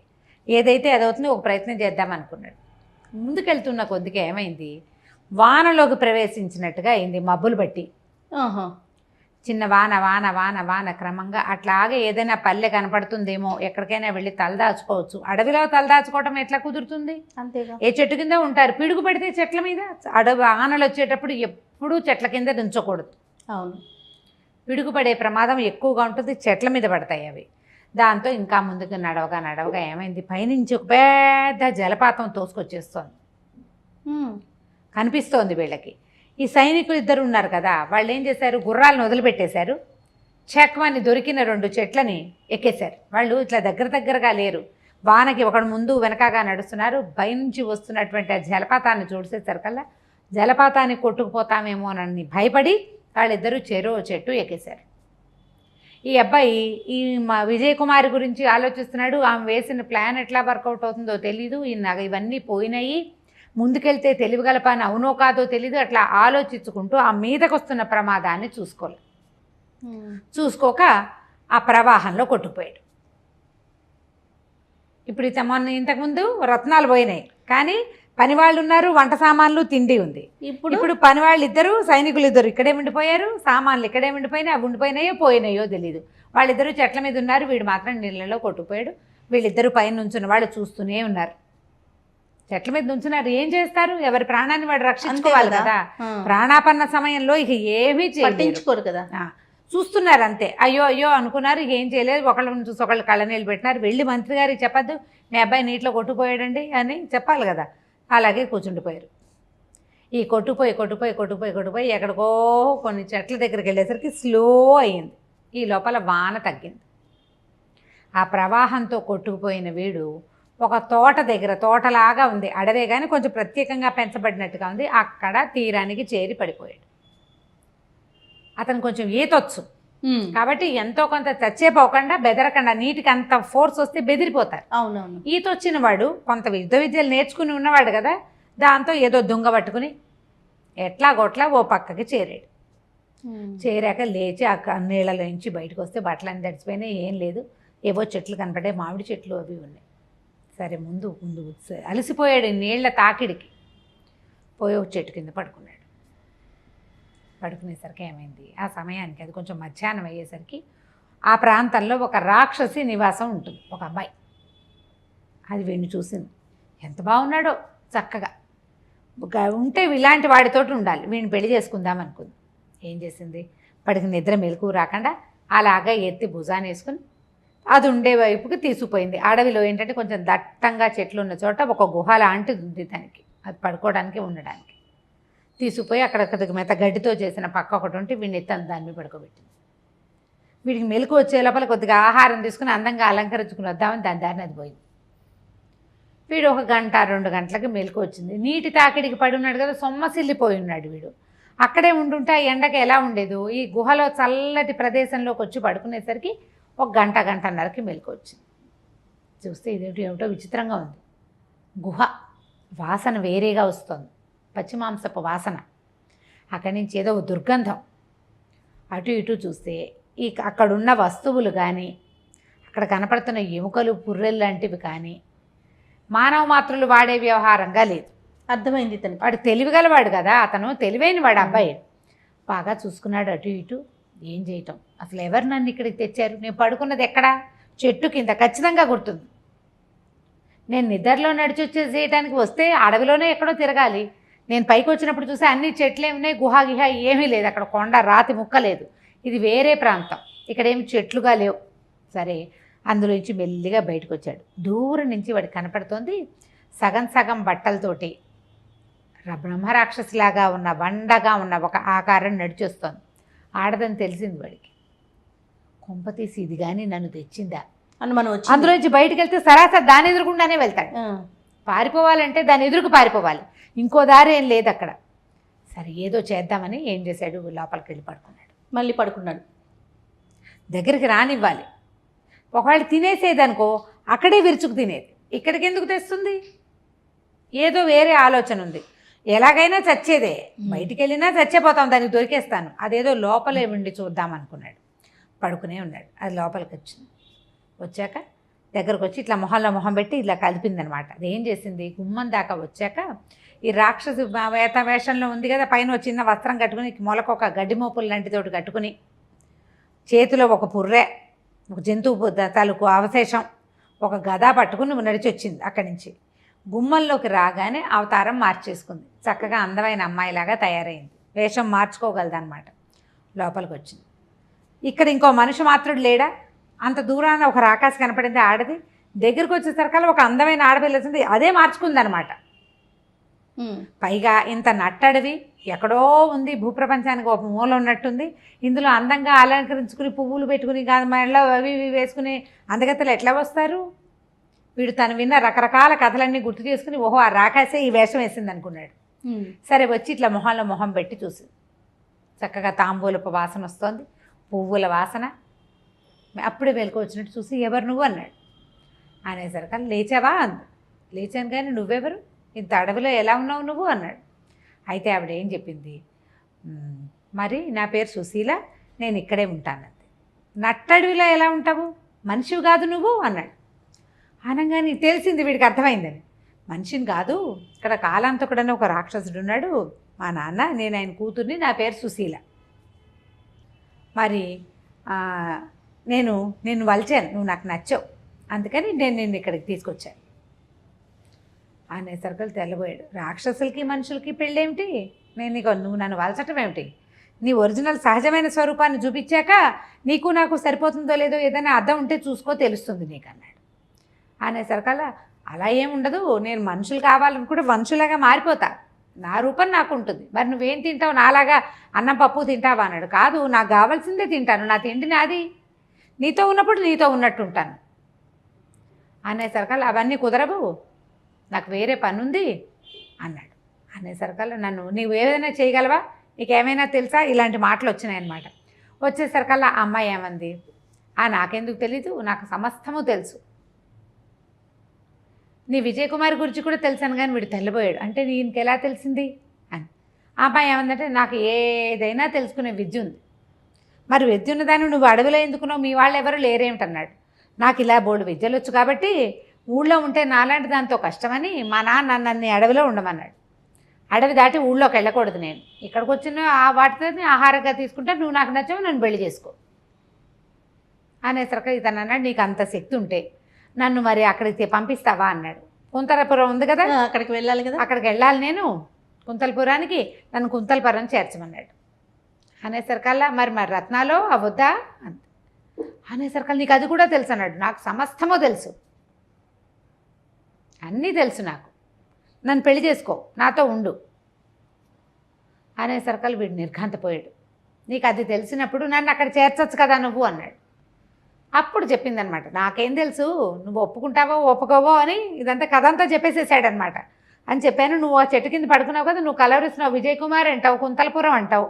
ఏదైతే అదవుతుందో ఒక ప్రయత్నం చేద్దాం అనుకున్నాడు. ముందుకెళ్తున్న కొద్దిగా ఏమైంది, వానలోకి ప్రవేశించినట్టుగా అయింది. మబ్బులు బట్టి చిన్న వాన వాన వాన వాన క్రమంగా అట్లాగే ఏదైనా పల్లె కనపడుతుందేమో, ఎక్కడికైనా వెళ్ళి తలదాచుకోవచ్చు. అడవిలో తలదాచుకోవటం ఎట్లా కుదురుతుంది? అంతేగా. ఏ చెట్టు కింద ఉంటారు. పిడుగు పడితే చెట్ల మీద. అడవి ఆనలు వచ్చేటప్పుడు ఎప్పుడూ చెట్ల కింద దించకూడదు. అవును, పిడుగు పడే ప్రమాదం ఎక్కువగా ఉంటుంది, చెట్ల మీద పడతాయి అవి. దాంతో ఇంకా ముందుకు నడవగా ఏమైంది, పైనుంచి ఒక పెద్ద జలపాతం తోసుకొచ్చేస్తోంది. కనిపిస్తోంది వీళ్ళకి. ఈ సైనికులు 2 ఉన్నారు కదా, వాళ్ళు ఏం చేశారు, గుర్రాలను వదిలిపెట్టేశారు. చెక్మని దొరికిన 2 చెట్లని ఎక్కేశారు. వాళ్ళు ఇట్లా దగ్గరగా లేరు. వానకి ఒకడు ముందు వెనకగా నడుస్తున్నారు. పైనుంచి వస్తున్నటువంటి ఆ జలపాతాన్ని చూసేసరికల్లా జలపాతాన్ని కొట్టుకుపోతామేమోనని భయపడి వాళ్ళిద్దరూ చెరో చెట్టు ఎక్కేశారు. ఈ అబ్బాయి ఈ విజయ్ కుమారి గురించి ఆలోచిస్తున్నాడు. ఆమె వేసిన ప్లాన్ ఎట్లా వర్కౌట్ అవుతుందో తెలీదు. ఇవన్నీ పోయినాయి, ముందుకెళ్తే తెలివిగల పని అవునో కాదో తెలీదు. అట్లా ఆలోచించుకుంటూ ఆ మీదకు వస్తున్న ప్రమాదాన్ని చూసుకోక ఆ ప్రవాహంలో కొట్టుకుపోయాడు. ఇప్పుడు ఇంతకుముందు రత్నాలు పోయినాయి, కానీ పనివాళ్ళు ఉన్నారు, వంట సామాన్లు, తిండి ఉంది. ఇప్పుడు పనివాళ్ళు 2, సైనికులు 2 ఇక్కడే ఉండిపోయారు. సామాన్లు ఇక్కడే ఉండిపోయినాయి. అవి ఉండిపోయినాయో పోయినాయో తెలీదు. వాళ్ళిద్దరూ చెట్ల మీద ఉన్నారు, వీడు మాత్రం నీళ్ళలో కొట్టుకుపోయాడు. వీళ్ళిద్దరూ పైన నుంచున్న వాళ్ళు చూస్తూనే ఉన్నారు. చెట్ల మీద నుంచున్నారు, ఏం చేస్తారు? ఎవరి ప్రాణాన్ని వాడు రక్షించుకోవాలి కదా. ప్రాణాపన్న సమయంలో ఇక ఏమీ పట్టించుకోరు కదా, చూస్తున్నారు అంతే. అయ్యో అయ్యో అనుకున్నారు. ఇక ఏం చేయలేదు. ఒకళ్ళని చూసి ఒకళ్ళు కళ్ళనీళ్ళు పెట్టినారు. వెళ్ళి మంత్రి గారికి చెప్పద్దు, మీ అబ్బాయి నీటిలో కొట్టుకుపోయాడండి అని చెప్పాలి కదా. అలాగే కూర్చుండిపోయారు. ఈ కొట్టుపోయి ఎక్కడికో కొన్ని చెట్ల దగ్గరికి వెళ్ళేసరికి స్లో అయ్యింది. ఈ లోపల వాన తగ్గింది. ఆ ప్రవాహంతో కొట్టుకుపోయిన వీడు ఒక తోట దగ్గర, తోటలాగా ఉంది, అడవే కానీ కొంచెం ప్రత్యేకంగా పెంచబడినట్టుగా ఉంది, అక్కడ తీరానికి చేరి పడిపోయాడు. అతను కొంచెం ఈతొచ్చు కాబట్టి ఎంతో కొంత చచ్చేపోకుండా బెదరకుండా, నీటికి అంత ఫోర్స్ వస్తే బెదిరిపోతారు. అవునవును. ఈత వచ్చిన వాడు కొంత యుద్ధ విద్యలు నేర్చుకుని ఉన్నవాడు కదా, దాంతో ఏదో దొంగ పట్టుకుని ఎట్లాగొట్లా ఓ పక్కకి చేరాడు. చేరాక లేచి ఆ నీళ్ళలో నుంచి బయటకు వస్తే బట్టలన్నీ తడిచిపోయినాయి, ఏం లేదు, ఏవో చెట్లు కనపడే, మామిడి చెట్లు అవి ఉన్నాయి. సరే ముందు అలసిపోయాడు నీళ్ల తాకిడికి. పోయి ఒక చెట్టు కింద పడుకున్నాడు. పడుకునేసరికి ఏమైంది, ఆ సమయానికి అది కొంచెం మధ్యాహ్నం అయ్యేసరికి ఆ ప్రాంతంలో ఒక రాక్షసి నివాసం ఉంటుంది, ఒక అమ్మాయి. అది వీడిని చూసింది. ఎంత బాగున్నాడో, చక్కగా ఉంటే ఇలాంటి వాడితోటి ఉండాలి, వీడిని పెళ్లి చేసుకుందాం అనుకుంది. ఏం చేసింది, పడికి నిద్ర మెలకు రాకుండా అలాగా ఎత్తి భుజాన్ని వేసుకుని అది ఉండే వైపుకి తీసుకుపోయింది. అడవిలో ఏంటంటే కొంచెం దట్టంగా చెట్లు ఉన్న చోట ఒక గుహ లాంటిది ఉంది దానికి, అది పడుకోవడానికి ఉండడానికి. తీసుకుపోయి అక్కడ మెత్త గడ్డితో చేసిన పక్క ఒకటి ఉంటే వీడిని ఎత్తి దాన్ని పడుకోబెట్టింది. వీడికి మెలకు వచ్చే లోపల కొద్దిగా ఆహారం తీసుకుని అందంగా అలంకరించుకుని వద్దామని దాని దారిని అది పోయింది. వీడు 1 గంట 2 గంటలకి మెలకు వచ్చింది. నీటి తాకిడికి పడి ఉన్నాడు కదా, సొమ్మసిల్లిపోయి ఉన్నాడు వీడు. అక్కడే ఉండుంటే ఆ ఎండకి ఎలా ఉండేదో, ఈ గుహలో చల్లటి ప్రదేశంలోకి వచ్చి పడుకునేసరికి 1 గంట గంటన్నరకి మెలకు వచ్చింది. చూస్తే ఇదేమిటి ఏమిటో విచిత్రంగా ఉంది. గుహ వాసన వేరేగా వస్తుంది, పచ్చిమాంసపు వాసన. అక్కడి నుంచి ఏదో దుర్గంధం. అటు ఇటు చూస్తే అక్కడున్న వస్తువులు కానీ, అక్కడ కనపడుతున్న ఎముకలు పుర్రెలు లాంటివి కానీ మానవ మాత్రులు వాడే వ్యవహారంగా లేదు. అర్థమైంది తనకి. వాడు తెలివిగలవాడు కదా, అతను తెలివైన వాడు అబ్బాయి. బాగా చూసుకున్నాడు అటు ఇటు. ఏం చేయటం, అసలు ఎవరు నన్ను ఇక్కడికి తెచ్చారు? నేను పడుకున్నది ఎక్కడా? చెట్టు కింద, ఖచ్చితంగా గుర్తుంది. నేను నిద్రలో నడిచి వచ్చేసేయటానికి వస్తే అడవిలోనే ఎక్కడో తిరగాలి. నేను పైకి వచ్చినప్పుడు చూస్తే అన్ని చెట్లే ఉన్నాయి, గుహ గిహ ఏమీ లేదు, అక్కడ కొండ రాతి ముక్క లేదు. ఇది వేరే ప్రాంతం, ఇక్కడేమి చెట్లుగా లేవు. సరే, అందులోంచి మెల్లిగా బయటకు వచ్చాడు. దూరం నుంచి వాడికి కనపడుతోంది సగం సగం బట్టలతోటి బ్రహ్మరాక్షసిలాగా ఉన్న బండగా ఉన్న ఒక ఆకారం నడిచొస్తోంది. ఆడదని తెలిసింది వాడికి. కొంపతీసి ఇది కానీ నన్ను తెచ్చిందా అని మనం వచ్చి అందులోంచి బయటకు వెళ్తే సరాసరి దాని ఎదురుకుండానే వెళ్తాడు. పారిపోవాలంటే దాని ఎదురుకు పారిపోవాలి, ఇంకో దారి ఏం లేదు అక్కడ. సరే, ఏదో చేద్దామని ఏం చేశాడు, లోపలికి వెళ్ళి పడుకున్నాడు. మళ్ళీ పడుకున్నాడు. దగ్గరికి రానివ్వాలి. ఒకవేళ తినేసేదనుకో అక్కడే విరుచుకు తినేది, ఇక్కడికి ఎందుకు తెస్తుంది? ఏదో వేరే ఆలోచన ఉంది. ఎలాగైనా చచ్చేదే, బయటికి వెళ్ళినా చచ్చిపోతాం, దానికి దొరికేస్తాను. అదేదో లోపలే ఉండి చూద్దాం అనుకున్నాడు. పడుకునే ఉన్నాడు. అది లోపలికి వచ్చింది. వచ్చాక దగ్గరకు వచ్చి ఇట్లా మొహంలో మొహం పెట్టి ఇలా కలిపిందనమాట. అది ఏం చేసింది, గుమ్మం దాకా వచ్చాక ఈ రాక్షసు వేషంలో ఉంది కదా, పైన ఒక చిన్న వస్త్రం కట్టుకుని, మొలకొక గడ్డి మోపులు లాంటితోటి కట్టుకుని, చేతిలో ఒక పుర్రె, ఒక జంతువు తాలూకు అవశేషం, ఒక గద పట్టుకుని నడిచి వచ్చింది. అక్కడి నుంచి గుమ్మంలోకి రాగానే అవతారం మార్చేసుకుంది. చక్కగా అందమైన అమ్మాయిలాగా తయారైంది. వేషం మార్చుకోగలదన్నమాట. లోపలికి వచ్చింది. ఇక్కడ ఇంకో మనిషి మాత్రుడు లేడా? అంత దూరాన ఒక రాకాసి కనపడింది, ఆడది. దగ్గరికి వచ్చేసరికల్లా ఒక అందమైన ఆడపిల్ల వచ్చింది, అదే మార్చుకుందనమాట. పైగా ఇంత నట్టడివి ఎక్కడో ఉంది, భూప్రపంచానికి ఒక మూల ఉన్నట్టుంది. ఇందులో అందంగా అలంకరించుకుని పువ్వులు పెట్టుకుని మెడలో అవి ఇవి వేసుకుని అందగత్తలు ఎట్లా వస్తారు? వీడు తను విన్న రకరకాల కథలన్నీ గుర్తు చేసుకుని, ఓహో ఆ రాకాసే ఈ వేషం వేసింది అనుకున్నాడు. సరే, వచ్చి ఇట్లా మొహంలో మొహం పెట్టి చూసి, చక్కగా తాంబూలపు వాసన వస్తోంది, పువ్వుల వాసన. అప్పుడే వెలుకు వచ్చినట్టు చూసి, ఎవరు నువ్వు అన్నాడు. అనేసరికి లేచావా అంది. లేచాను, కానీ నువ్వెవరు, ఇంత అడవిలో ఎలా ఉన్నావు నువ్వు అన్నాడు. అయితే ఆవిడ ఏం చెప్పింది, మరి నా పేరు సుశీల, నేను ఇక్కడే ఉంటానంది. నట్టడవిలో ఎలా ఉంటావు, మనిషివి కాదు నువ్వు అన్నాడు. అనగానే తెలిసింది వీడికి, అర్థమైందని. మనిషిని కాదు, ఇక్కడ కాలాంతకుడని ఒక రాక్షసుడు ఉన్నాడు, మా నాన్న, నేను ఆయన కూతుర్ని, నా పేరు సుశీల. మరి నేను వలిచాను, నువ్వు నాకు నచ్చావు, అందుకని నేను నిన్ను ఇక్కడికి తీసుకొచ్చాను అనేసరికి తెల్లబోయాడు. రాక్షసులకి మనుషులకి పెళ్ళేమిటి, నువ్వు నన్ను వలచటం ఏమిటి? నీ ఒరిజినల్ సహజమైన స్వరూపాన్ని చూపించాక నీకు నాకు సరిపోతుందో లేదో ఏదైనా అర్థం ఉంటే చూసుకో, తెలుస్తుంది నీకు అన్నాడు. అనేసరికల్లా అలా ఏముండదు, నేను మనుషులు కావాలనుకుంటే మనుషులాగా మారిపోతా, నా రూపం నాకు ఉంటుంది. మరి నువ్వేం తింటావు, నాలాగా అన్నం పప్పు తింటావా అన్నాడు. కాదు, నాకు కావాల్సిందే తింటాను, నా తిండి నాది, నీతో ఉన్నప్పుడు నీతో ఉన్నట్టు ఉంటాను అనేసరికల్లా అవన్నీ కుదరవు, నాకు వేరే పని ఉంది అన్నాడు. అనేసరికల్లా నీవు ఏదైనా చేయగలవా, నీకేమైనా తెలుసా, ఇలాంటి మాటలు వచ్చినాయన్నమాట. వచ్చేసరికల్లా ఆ అమ్మాయి ఏమంది, నాకెందుకు తెలీదు, నాకు సమస్తము తెలుసు, నీ విజయకుమారి గురించి కూడా తెలుసాను, కానీ వీడు తెల్లబోయాడు. అంటే నీకు ఎలా తెలిసింది అని. ఆ అమ్మాయి ఏమందంటే, నాకు ఏదైనా తెలుసుకునే విద్య ఉంది. మరి విద్య ఉన్నదాన్ని నువ్వు అడవిలో ఎందుకున్నావు, మీ వాళ్ళు ఎవరు లేరేమిటన్నాడు. నాకు ఇలా బోల్డు విద్యలు వచ్చు కాబట్టి ఊళ్ళో ఉంటే నాలాంటి దాంతో కష్టమని మా నాన్న నన్ను అడవిలో ఉండమన్నాడు. అడవి దాటి ఊళ్ళోకి వెళ్ళకూడదు, నేను ఇక్కడికి వచ్చిన వాటితో ఆహారంగా తీసుకుంటా, నువ్వు నాకు నచ్చావు, నన్ను పెళ్లి చేసుకో అనేసరికి ఇతను అన్నాడు, నీకు అంత శక్తి ఉంటే నన్ను మరి అక్కడికి పంపిస్తావా అన్నాడు. కుంతలపురం ఉంది కదా, అక్కడికి వెళ్ళాలి కదా, అక్కడికి వెళ్ళాలి నేను కుంతలపురానికి, నన్ను కుంతలపురం చేర్చమన్నాడు. అనేసరికల్లా మరి రత్నాలో అవద్దా అనేసరికల్లా నీకు అది కూడా తెలుసు అన్నాడు. నాకు సమస్తమో తెలుసు, అన్నీ తెలుసు, నాకు నన్ను పెళ్లి చేసుకో, నాతో ఉండు అనేసరికల్లా వీడు నిర్ఘాంతపోయాడు. నీకు అది తెలిసినప్పుడు నన్ను అక్కడ చేర్చొచ్చు కదా నువ్వు అన్నాడు. అప్పుడు చెప్పిందనమాట, నాకేం తెలుసు నువ్వు ఒప్పుకుంటావో ఒప్పుకోవో అని ఇదంతా కథ అంతా చెప్పేసేసాడనమాట. అని చెప్పాను, నువ్వు ఆ చెట్టు కింద పడుకున్నావు కదా, నువ్వు కలవరిస్తున్నావు, విజయ్ కుమార్ అంటావు, కుంతలపురం అంటావు,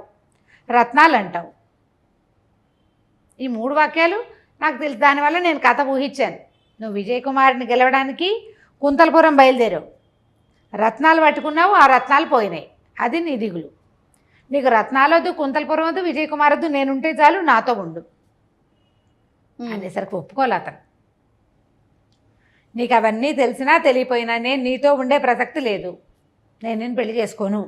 రత్నాలు అంటావు. ఈ 3 వాక్యాలు నాకు తెలుసు. దానివల్ల నేను కథ ఊహించాను. నువ్వు విజయ్ కుమార్ని గెలవడానికి కుంతలపురం బయలుదేరావు, రత్నాలు పట్టుకున్నావు, ఆ రత్నాలు పోయినాయి, అది నీ దిగులు. నీకు రత్నాలు వద్దు, కుంతలపురం వద్దు, విజయ్ కుమార్ వద్దు, నేనుంటే చాలు, నాతో ఉండు అనేసరికి ఒప్పుకోలే అతను. నీకు అవన్నీ తెలిసినా తెలియపోయినా నేను నీతో ఉండే ప్రసక్తి లేదు, నేను పెళ్లి చేసుకోను,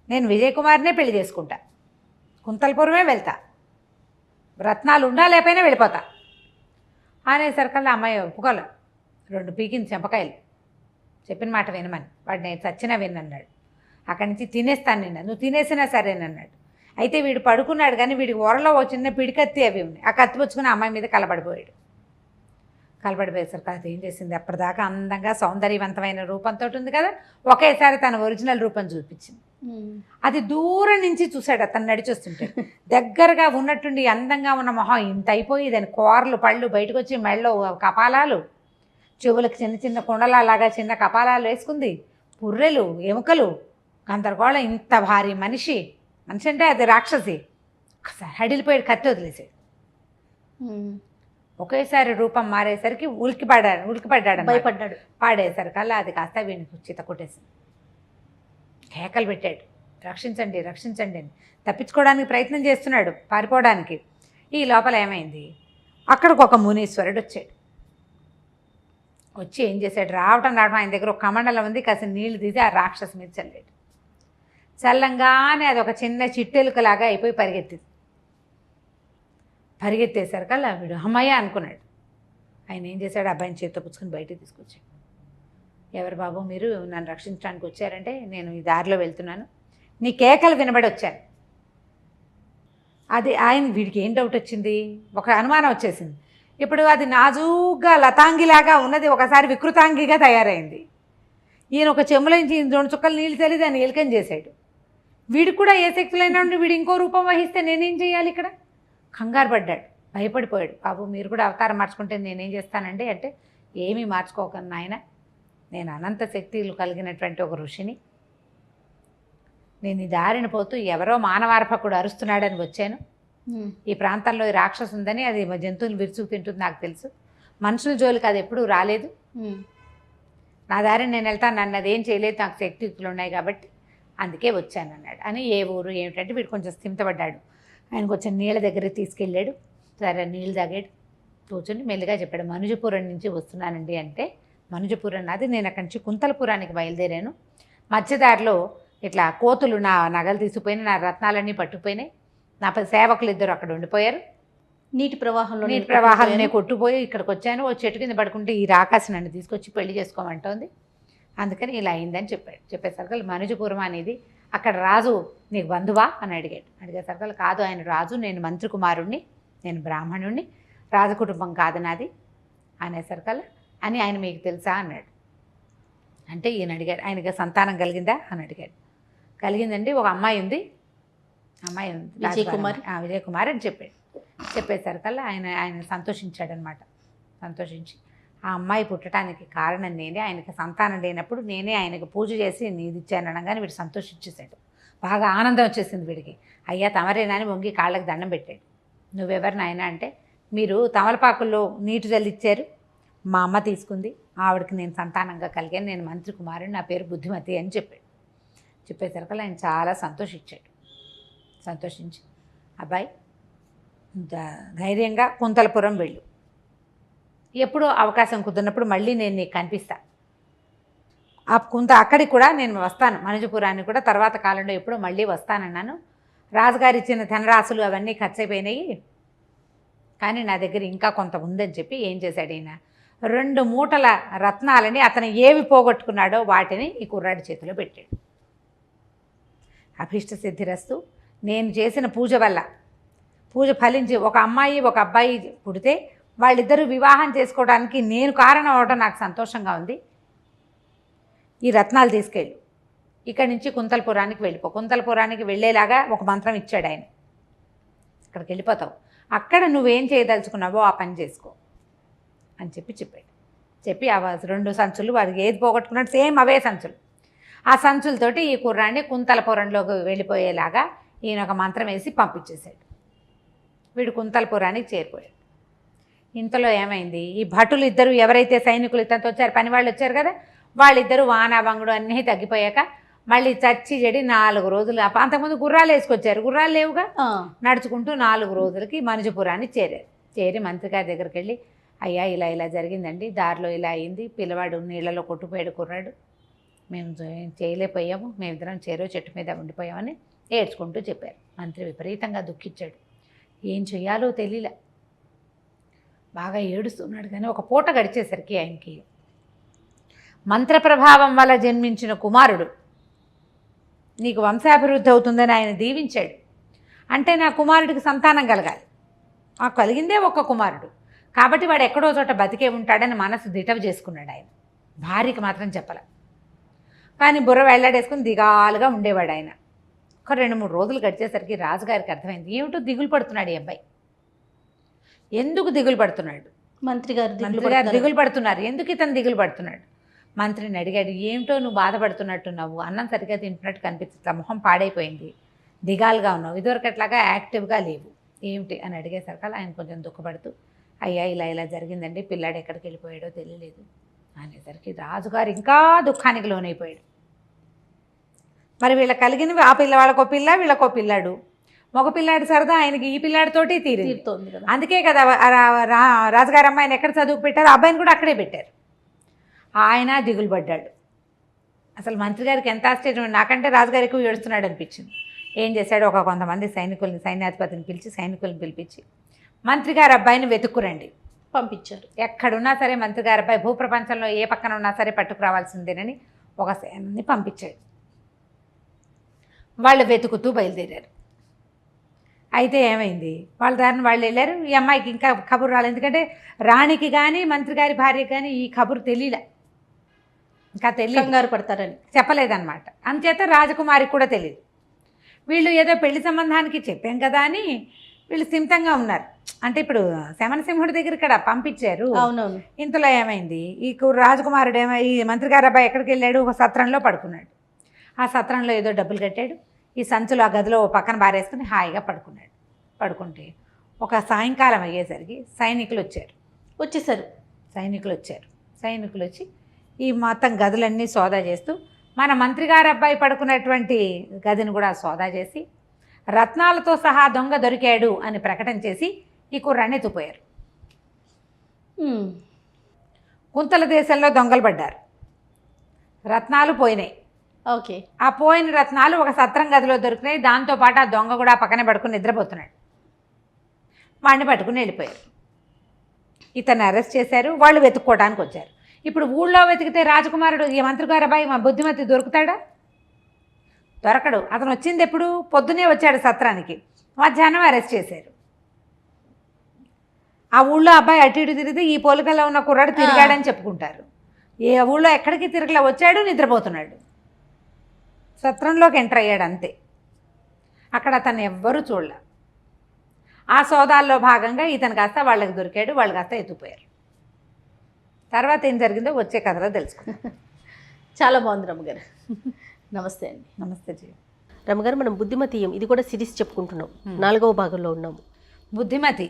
నేను విజయ్ కుమార్నే పెళ్లి చేసుకుంటా, కుంతలపురమే వెళ్తా, రత్నాలు ఉండా లేకపోయినా వెళ్ళిపోతా అనేసరికల్లా అమ్మాయి ఒప్పుకోలే. 2 పీకింది చెంపకాయలు, చెప్పిన మాట వినమని. వాడు నేను చచ్చినా విన్నన్నాడు. అక్కడి నుంచి తినేస్తాను నిన్న, నువ్వు తినేసినా సరేనన్నాడు. అయితే వీడు పడుకున్నాడు, కానీ వీడికి ఓరలో ఓ చిన్న పిడికత్తి అవి ఉన్నాయి. ఆ కత్తి పుచ్చుకుని అమ్మాయి మీద కలబడిపోయాడు. కలబడిపోయేసరికి అది ఏం చేసింది, అప్పటిదాకా అందంగా సౌందర్యవంతమైన రూపంతో ఉంది కదా, ఒకేసారి తన ఒరిజినల్ రూపం చూపించింది. అది దూరం నుంచి చూశాడు అతను నడిచొస్తుంటే. దగ్గరగా ఉన్నట్టుండి అందంగా ఉన్న మొహం ఇంత అయిపోయి దాని కూరలు పళ్ళు బయటకు వచ్చి మెళ్ళో కపాలాలు, చెవులకు చిన్న చిన్న కుండలాగా చిన్న కపాలాలు వేసుకుంది, పుర్రెలు ఎముకలు గందరగోళం. ఇంత భారీ మనిషి అంటే అది రాక్షసి. ఒకసారి హడిలిపోయాడు, కత్తి వదిలేసాడు. ఒకేసారి రూపం మారేసరికి ఉలికిపడ్డాడు, భయపడ్డాడు. పాడేసరికల్లా అది కాస్త వీనికి చిత కొట్టేసింది. కేకలు పెట్టాడు, రక్షించండి రక్షించండి అని. తప్పించుకోవడానికి ప్రయత్నం చేస్తున్నాడు, పారిపోవడానికి. ఈ లోపల ఏమైంది, అక్కడికి ఒక మునీశ్వరుడు వచ్చాడు. వచ్చి ఏం చేశాడు, రావటం ఆయన దగ్గర ఒక కమండలం ఉంది, కాస్త నీళ్లు తీసి ఆ రాక్షసు మీద చల్లాడు. చల్లంగానే అది ఒక చిన్న చిట్టెలుకలాగా అయిపోయి పరిగెత్తేసరికల్లా వీడు అమ్మయ్య అనుకున్నాడు. ఆయన ఏం చేశాడు, అబ్బాయిని చేతితో పుచ్చుకొని బయటికి తీసుకొచ్చాడు. ఎవరు బాబు మీరు, నన్ను రక్షించడానికి వచ్చారంటే నేను ఈ దారిలో వెళ్తున్నాను, నీ కేకలు వినబడి వచ్చాను. అది వీడికి ఏం డౌట్ వచ్చింది, ఒక అనుమానం వచ్చేసింది. ఇప్పుడు అది నాజూగ్గా లతాంగిలాగా ఉన్నది ఒకసారి వికృతాంగిగా తయారైంది. ఈయన ఒక చెంబులోంచి 2 చుక్కలు నీళ్ళు తల్లి దాన్ని ఎలుకం చేశాడు. వీడికి కూడా ఏ శక్తులైనా ఉండి వీడు ఇంకో రూపం వహిస్తే నేనేం చేయాలి ఇక్కడ? కంగారు పడ్డాడు, భయపడిపోయాడు. బాబు మీరు కూడా అవతారం మార్చుకుంటే నేనేం చేస్తానండి అంటే, ఏమీ మార్చుకోకండి నాయన, నేను అనంత శక్తులు కలిగినటువంటి ఒక ఋషిని, నేను ఈ దారిన పోతూ ఎవరో మానవార్భకుడు అరుస్తున్నాడని వచ్చాను. ఈ ప్రాంతంలో ఈ రాక్షసు ఉందని, అది జంతువులు విరుచుకు తింటుంది నాకు తెలుసు, మనుషుల జోలికి అది ఎప్పుడూ రాలేదు, నా దారిని నేను వెళ్తాను, నన్ను అదేం చేయలేదు, నాకు శక్తియుక్తులు ఉన్నాయి కాబట్టి అందుకే వచ్చాను అన్నాడు. అని ఏ ఊరు ఏమిటంటే వీడు కొంచెం స్థిమితపడ్డాడు. ఆయన కొంచెం నీళ్ళ దగ్గరికి తీసుకెళ్ళాడు. సరే నీళ్ళు తాగాడు, కూర్చొని మెల్లిగా చెప్పాడు, మనుజపురం నుంచి వస్తున్నానండి అంటే, మనుజపురం నాది, నేను అక్కడి నుంచి కుంతలపురానికి బయలుదేరాను, మధ్యదారిలో ఇట్లా కోతులు నా నగలు తీసుకుపోయినాయి, నా రత్నాలన్నీ పట్టుకుపోయినాయి, నా సేవకులు 2 అక్కడ ఉండిపోయారు, నీటి ప్రవాహంలో నేను కొట్టుపోయి ఇక్కడికి వచ్చాను, ఓ చెట్టు కింద పడుకుంటే ఈ రాకాసి నన్ను తీసుకొచ్చి పెళ్లి చేసుకోమంటోంది, అందుకని ఇలా అయిందని చెప్పాడు. చెప్పేసరికి మనుజపురం అనేది అక్కడ రాజు నీకు బంధువా అని అడిగేసరికి కాదు, ఆయన రాజు, నేను మంత్రి కుమారుణ్ణి, నేను బ్రాహ్మణుణ్ణి, రాజకుటుంబం కాదు నాది అనేసరికల్లా అని ఆయన మీకు తెలుసా అన్నాడు. అంటే ఈయన అడిగాడు, ఆయనకి సంతానం కలిగిందా అని అడిగాడు. కలిగిందండి, ఒక అమ్మాయి ఉంది, విజయ్ కుమార్ అని చెప్పాడు. చెప్పేసరికల్లా ఆయన సంతోషించాడనమాట. సంతోషించి ఆ అమ్మాయి పుట్టడానికి కారణం నేనే, ఆయనకి సంతానం లేనప్పుడు నేనే ఆయనకు పూజ చేసి నీది ఇచ్చాను అనగానే వీడు సంతోషించేశాడు. బాగా ఆనందం వచ్చేసింది వీడికి. అయ్యా తమరేనా అని వంగి కాళ్ళకి దండం పెట్టాడు. నువ్వెవరు నాయన అంటే, మీరు తమలపాకుల్లో నీటి జల్లిచ్చారు, మా అమ్మ తీసుకుంది, ఆవిడకి నేను సంతానంగా కలిగాను, నేను మంత్రి కుమారుని, నా పేరు బుద్ధిమతి అని చెప్పాడు. చెప్పేసరికి ఆయన చాలా సంతోషించాడు. సంతోషించి అబ్బాయి ధైర్యంగా కుంతలపురం వెళ్ళు, ఎప్పుడో అవకాశం కుదిరినప్పుడు మళ్ళీ నేను నీకు కనిపిస్తా, అక్కడికి కూడా నేను వస్తాను, మనుజపురానికి కూడా తర్వాత కాలంలో ఎప్పుడో మళ్ళీ వస్తానన్నాను, రాజుగారు ఇచ్చిన ధనరాశులు అవన్నీ ఖర్చు అయిపోయినాయి, కానీ నా దగ్గర ఇంకా కొంత ఉందని చెప్పి ఏం చేశాడు ఈయన, 2 మూటల రత్నాలని అతను ఏవి పోగొట్టుకున్నాడో వాటిని ఈ కుర్రాడి చేతిలో పెట్టాడు. అభీష్ట సిద్ధిరస్తు, నేను చేసిన పూజ వల్ల పూజ ఫలించి ఒక అమ్మాయి ఒక అబ్బాయి పుడితే వాళ్ళిద్దరూ వివాహం చేసుకోవడానికి నేను కారణం అవడం నాకు సంతోషంగా ఉంది, ఈ రత్నాలు తీసుకెళ్ళు, ఇక్కడి నుంచి కుంతలపురానికి వెళ్ళిపో, కుంతలపురానికి వెళ్ళేలాగా ఒక మంత్రం ఇచ్చాడు ఆయన. అక్కడికి వెళ్ళిపోతావు, అక్కడ నువ్వేం చేయదలుచుకున్నావో ఆ పని చేసుకో అని చెప్పాడు. చెప్పి ఆ 2 సంచులు వాడికి ఏది పోగొట్టుకున్నాడు సేమ్ అవే సంచులు. ఆ సంచులతోటి ఈ కుర్రాన్ని కుంతలపురంలోకి వెళ్ళిపోయేలాగా ఈయన ఒక మంత్రం వేసి పంపించేశాడు. వీడు కుంతలపురానికి చేరిపోయాడు. ఇంతలో ఏమైంది, ఈ భటులు ఇద్దరు ఎవరైతే సైనికులు ఇతనితో వచ్చారు, పని వాళ్ళు వచ్చారు కదా, వాళ్ళిద్దరూ వానాబంగుడు అన్నీ తగ్గిపోయాక మళ్ళీ చచ్చి చెడి 4 రోజులు, అంతకుముందు గుర్రాలు వేసుకొచ్చారు, గుర్రాలు లేవుగా, నడుచుకుంటూ 4 రోజులకి మనుజపురాన్ని చేరారు. చేరి మంత్రి గారి దగ్గరికి వెళ్ళి, అయ్యా ఇలా ఇలా జరిగిందండి, దారిలో ఇలా అయింది, పిల్లవాడు నీళ్ళలో కొట్టుపోయాడు కుర్రాడు, మేము చేయలేకపోయాము, మేమిద్దరం చేరో చెట్టు మీద ఉండిపోయామని ఏడ్చుకుంటూ చెప్పారు. మంత్రి విపరీతంగా దుఃఖించాడు, ఏం చెయ్యాలో తెలియలే, బాగా ఏడుస్తున్నాడు. కానీ ఒక పూట గడిచేసరికి ఆయనకి మంత్ర ప్రభావం వల్ల జన్మించిన కుమారుడు నీకు వంశాభివృద్ధి అవుతుందని ఆయన దీవించాడు. అంటే నా కుమారుడికి సంతానం కలగాలి, ఆ కలిగిందే ఒక్క కుమారుడు, కాబట్టి వాడు ఎక్కడో చోట బతికే ఉంటాడని మనసు దిటవు చేసుకున్నాడు ఆయన. భార్యకి మాత్రం చెప్పలే, కానీ బుర్ర వెళ్ళాడేసుకుని దిగాలుగా ఉండేవాడు ఆయన. ఒక 2-3 రోజులు గడిచేసరికి రాజుగారికి అర్థమైంది, ఏమిటో దిగులు పడుతున్నాడు ఈ అబ్బాయి. ఎందుకు దిగులు పడుతున్నాడు? మంత్రి గారు దిగులు పడుతున్నారు, ఎందుకు ఇతను దిగులు పడుతున్నాడు? మంత్రిని అడిగాడు, ఏమిటో నువ్వు బాధపడుతున్నట్టున్నావు, అన్నం సరిగ్గా తింటున్నట్టు కనిపిస్తుంది, మొహం పాడైపోయింది, దిగాలుగా ఉన్నావు, ఇదివరకట్లాగా యాక్టివ్గా లేవు, ఏమిటి అని అడిగేసరికి ఆయన కొంచెం దుఃఖపడుతూ, అయ్యా ఇలా ఇలా జరిగిందండి, పిల్లాడు ఎక్కడికి వెళ్ళిపోయాడో తెలియలేదు అనేసరికి రాజుగారు ఇంకా దుఃఖానికి లోనైపోయాడు. మరి వీళ్ళకి కలిగినవి ఆ వాళ్ళకో పిల్ల వీళ్ళకో పిల్లాడు, మగ పిల్లాడు సరదా ఆయనకి ఈ పిల్లాడితోటి తీరుతోంది కదా. అందుకే కదా రాజుగారు అమ్మాయిని ఎక్కడ చదువుకు పెట్టారు, అబ్బాయిని కూడా అక్కడే పెట్టారు. ఆయన దిగులు పడ్డాడు. అసలు మంత్రి గారికి ఎంత ఆశ్చర్యం, నాకంటే రాజుగారు ఎక్కువ ఏడుస్తున్నాడు అనిపించింది. ఏం చేశాడు, కొంతమంది సైన్యాధిపతిని పిలిచి సైనికులను పిలిపించి మంత్రి గారి అబ్బాయిని వెతుక్కురండి పంపించారు. ఎక్కడున్నా సరే మంత్రి గారి అబ్బాయి భూప్రపంచంలో ఏ పక్కన ఉన్నా సరే పట్టుకురావాల్సిందేనని ఒక సేనని పంపించాడు. వాళ్ళు వెతుకుతూ బయలుదేరారు. అయితే ఏమైంది, వాళ్ళ దారిని వాళ్ళు వెళ్ళారు. ఈ అమ్మాయికి ఇంకా కబురు రాలేదు, ఎందుకంటే రాణికి కానీ మంత్రి గారి భార్యకి కానీ ఈ కబురు తెలియలే, ఇంకా కంగారు పడతారని చెప్పలేదన్నమాట. అందుచేత రాజకుమారికి కూడా తెలియదు. వీళ్ళు ఏదో పెళ్లి సంబంధానికి చెప్పాం కదా అని వీళ్ళు స్థిమితంగా ఉన్నారు. అంటే ఇప్పుడు శమనసింహుడి దగ్గర ఇక్కడ పంపించారు. అవునవును. ఇంతలో ఏమైంది, ఈ రాజకుమారుడు ఈ మంత్రి గారి అబ్బాయి ఎక్కడికి వెళ్ళాడు, ఒక సత్రంలో పడుకున్నాడు. ఆ సత్రంలో ఏదో డబ్బులు కట్టాడు, ఈ సంచులు ఆ గదిలో పక్కన బారేసుకుని హాయిగా పడుకున్నాడు. పడుకుంటే ఒక సాయంకాలం అయ్యేసరికి సైనికులు వచ్చేసారు. సైనికులు వచ్చి ఈ మొత్తం గదులన్నీ సోదా చేస్తూ మన మంత్రి గారి అబ్బాయి పడుకున్నటువంటి గదిని కూడా సోదా చేసి రత్నాలతో సహా దొంగ దొరికాడు అని ప్రకటన చేసి ఈ కుర్రాన్ని ఎత్తుపోయారు. కుంతల దేశంలో దొంగలు పడ్డారు, రత్నాలు పోయినాయి. ఓకే. ఆ పోయిన రత్నాలు ఒక సత్రం గదిలో దొరికినాయి. దాంతోపాటు ఆ దొంగ కూడా పక్కనే పడుకుని నిద్రపోతున్నాడు. వాడిని పట్టుకుని వెళ్ళిపోయారు. ఇతన్ని అరెస్ట్ చేశారు. వాళ్ళు వెతుక్కోవడానికి వచ్చారు. ఇప్పుడు ఊళ్ళో వెతికితే రాజకుమారుడు ఈ మంత్రి గారి అబ్బాయి మా బుద్ధిమతి దొరుకుతాడా? దొరకడు. అతను వచ్చింది ఎప్పుడు? పొద్దునే వచ్చాడు సత్రానికి, మధ్యాహ్నం అరెస్ట్ చేశారు. ఆ ఊళ్ళో అబ్బాయి అటు ఇటు తిరిగితే ఈ పోలికల్లో ఉన్న కుర్రాడు తిరిగాడని చెప్పుకుంటారు. ఏ ఊళ్ళో ఎక్కడికి తిరగలా, వచ్చాడు, నిద్రపోతున్నాడు. సత్రంలోకి ఎంటర్ అయ్యాడు అంతే. అక్కడ అతన్ని ఎవ్వరూ చూడలే. ఆ సోదాల్లో భాగంగా ఇతను కాస్త వాళ్ళకి దొరికాడు, వాళ్ళు కాస్త ఎత్తుపోయారు. తర్వాత ఏం జరిగిందో వచ్చే కథలో తెలుసుకుందాం. చాలా బాగుంది రమ్మగారు. నమస్తే అండి. నమస్తే జీ. రమ్మగారు, మనం బుద్ధిమతీయం ఇది కూడా సిరీస్ చెప్పుకుంటున్నాం, 4వ భాగంలో ఉన్నాము. బుద్ధిమతి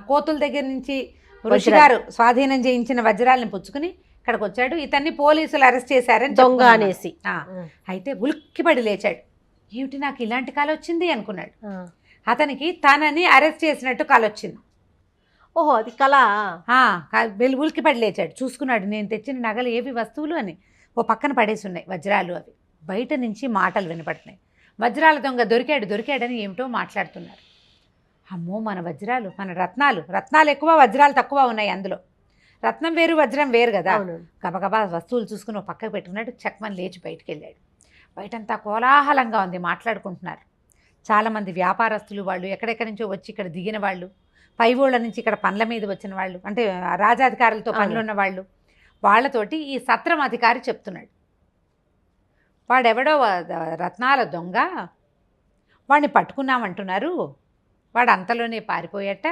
కోతుల దగ్గర నుంచి ఋషి గారు స్వాధీనం చేయించిన వజ్రాలను పుచ్చుకుని ఇక్కడికి వచ్చాడు. ఇతన్ని పోలీసులు అరెస్ట్ చేశారని దొంగ అనేసి. అయితే ఉలిక్కిపడి లేచాడు. ఏమిటి నాకు ఇలాంటి కళ వచ్చింది అనుకున్నాడు. అతనికి తనని అరెస్ట్ చేసినట్టు కళ వచ్చింది. ఓహో, అది కళ. ఉలిక్కిపడి లేచాడు. చూసుకున్నాడు, నేను తెచ్చిన నగలు ఏవి వస్తువులు అని ఓ పక్కన పడేసి ఉన్నాయి వజ్రాలు. అవి బయట నుంచి మాటలు వినపడుతున్నాయి. వజ్రాల దొంగ దొరికాడని ఏమిటో మాట్లాడుతున్నారు. అమ్మో, మన వజ్రాలు, మన రత్నాలు ఎక్కువ, వజ్రాలు తక్కువ ఉన్నాయి అందులో. రత్నం వేరు, వజ్రం వేరు కదా. గబగబా వస్తువులు చూసుకుని ఒక పక్కకు పెట్టుకున్నాడు. చక్మని లేచి బయటికి వెళ్ళాడు. బయటంతా కోలాహలంగా ఉంది, మాట్లాడుకుంటున్నారు. చాలామంది వ్యాపారస్తులు, వాళ్ళు ఎక్కడెక్కడి నుంచో వచ్చి ఇక్కడ దిగిన వాళ్ళు, పై ఊళ్ళ నుంచి ఇక్కడ పనుల మీద వచ్చిన వాళ్ళు, అంటే రాజాధికారులతో పనులున్న వాళ్ళు, వాళ్ళతోటి ఈ సత్రం అధికారి చెప్తున్నాడు. వాడెవడో రత్నాల దొంగ, వాడిని పట్టుకున్నామంటున్నారు, వాడు అంతలోనే పారిపోయాట,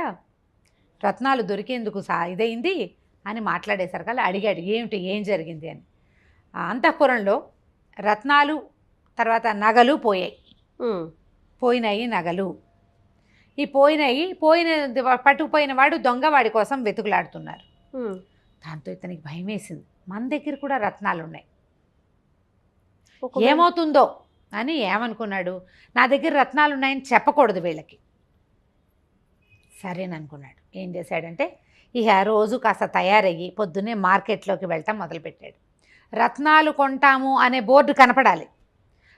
రత్నాలు దొరికేందుకు ఇదైంది అని మాట్లాడేసరికి అడిగాడు ఏమిటి ఏం జరిగింది అని. ఆ అంతఃపురంలో రత్నాలు తర్వాత నగలు పోయినాయి నగలు. ఈ పట్టుకుపోయిన వాడు దొంగ వాడి కోసం వెతుకులాడుతున్నారు. దాంతో ఇతనికి భయం వేసింది, మన దగ్గర కూడా రత్నాలు ఉన్నాయి, ఏమవుతుందో అని ఏమనుకున్నాడు, నా దగ్గర రత్నాలు ఉన్నాయని చెప్పకూడదు వీళ్ళకి. సరేననుకున్నాడు. ఏం చేశాడంటే ఇక రోజు కాస్త తయారయ్యి పొద్దున్నే మార్కెట్లోకి వెళ్ళటం మొదలుపెట్టాడు. రత్నాలు కొంటాము అనే బోర్డు కనపడాలి,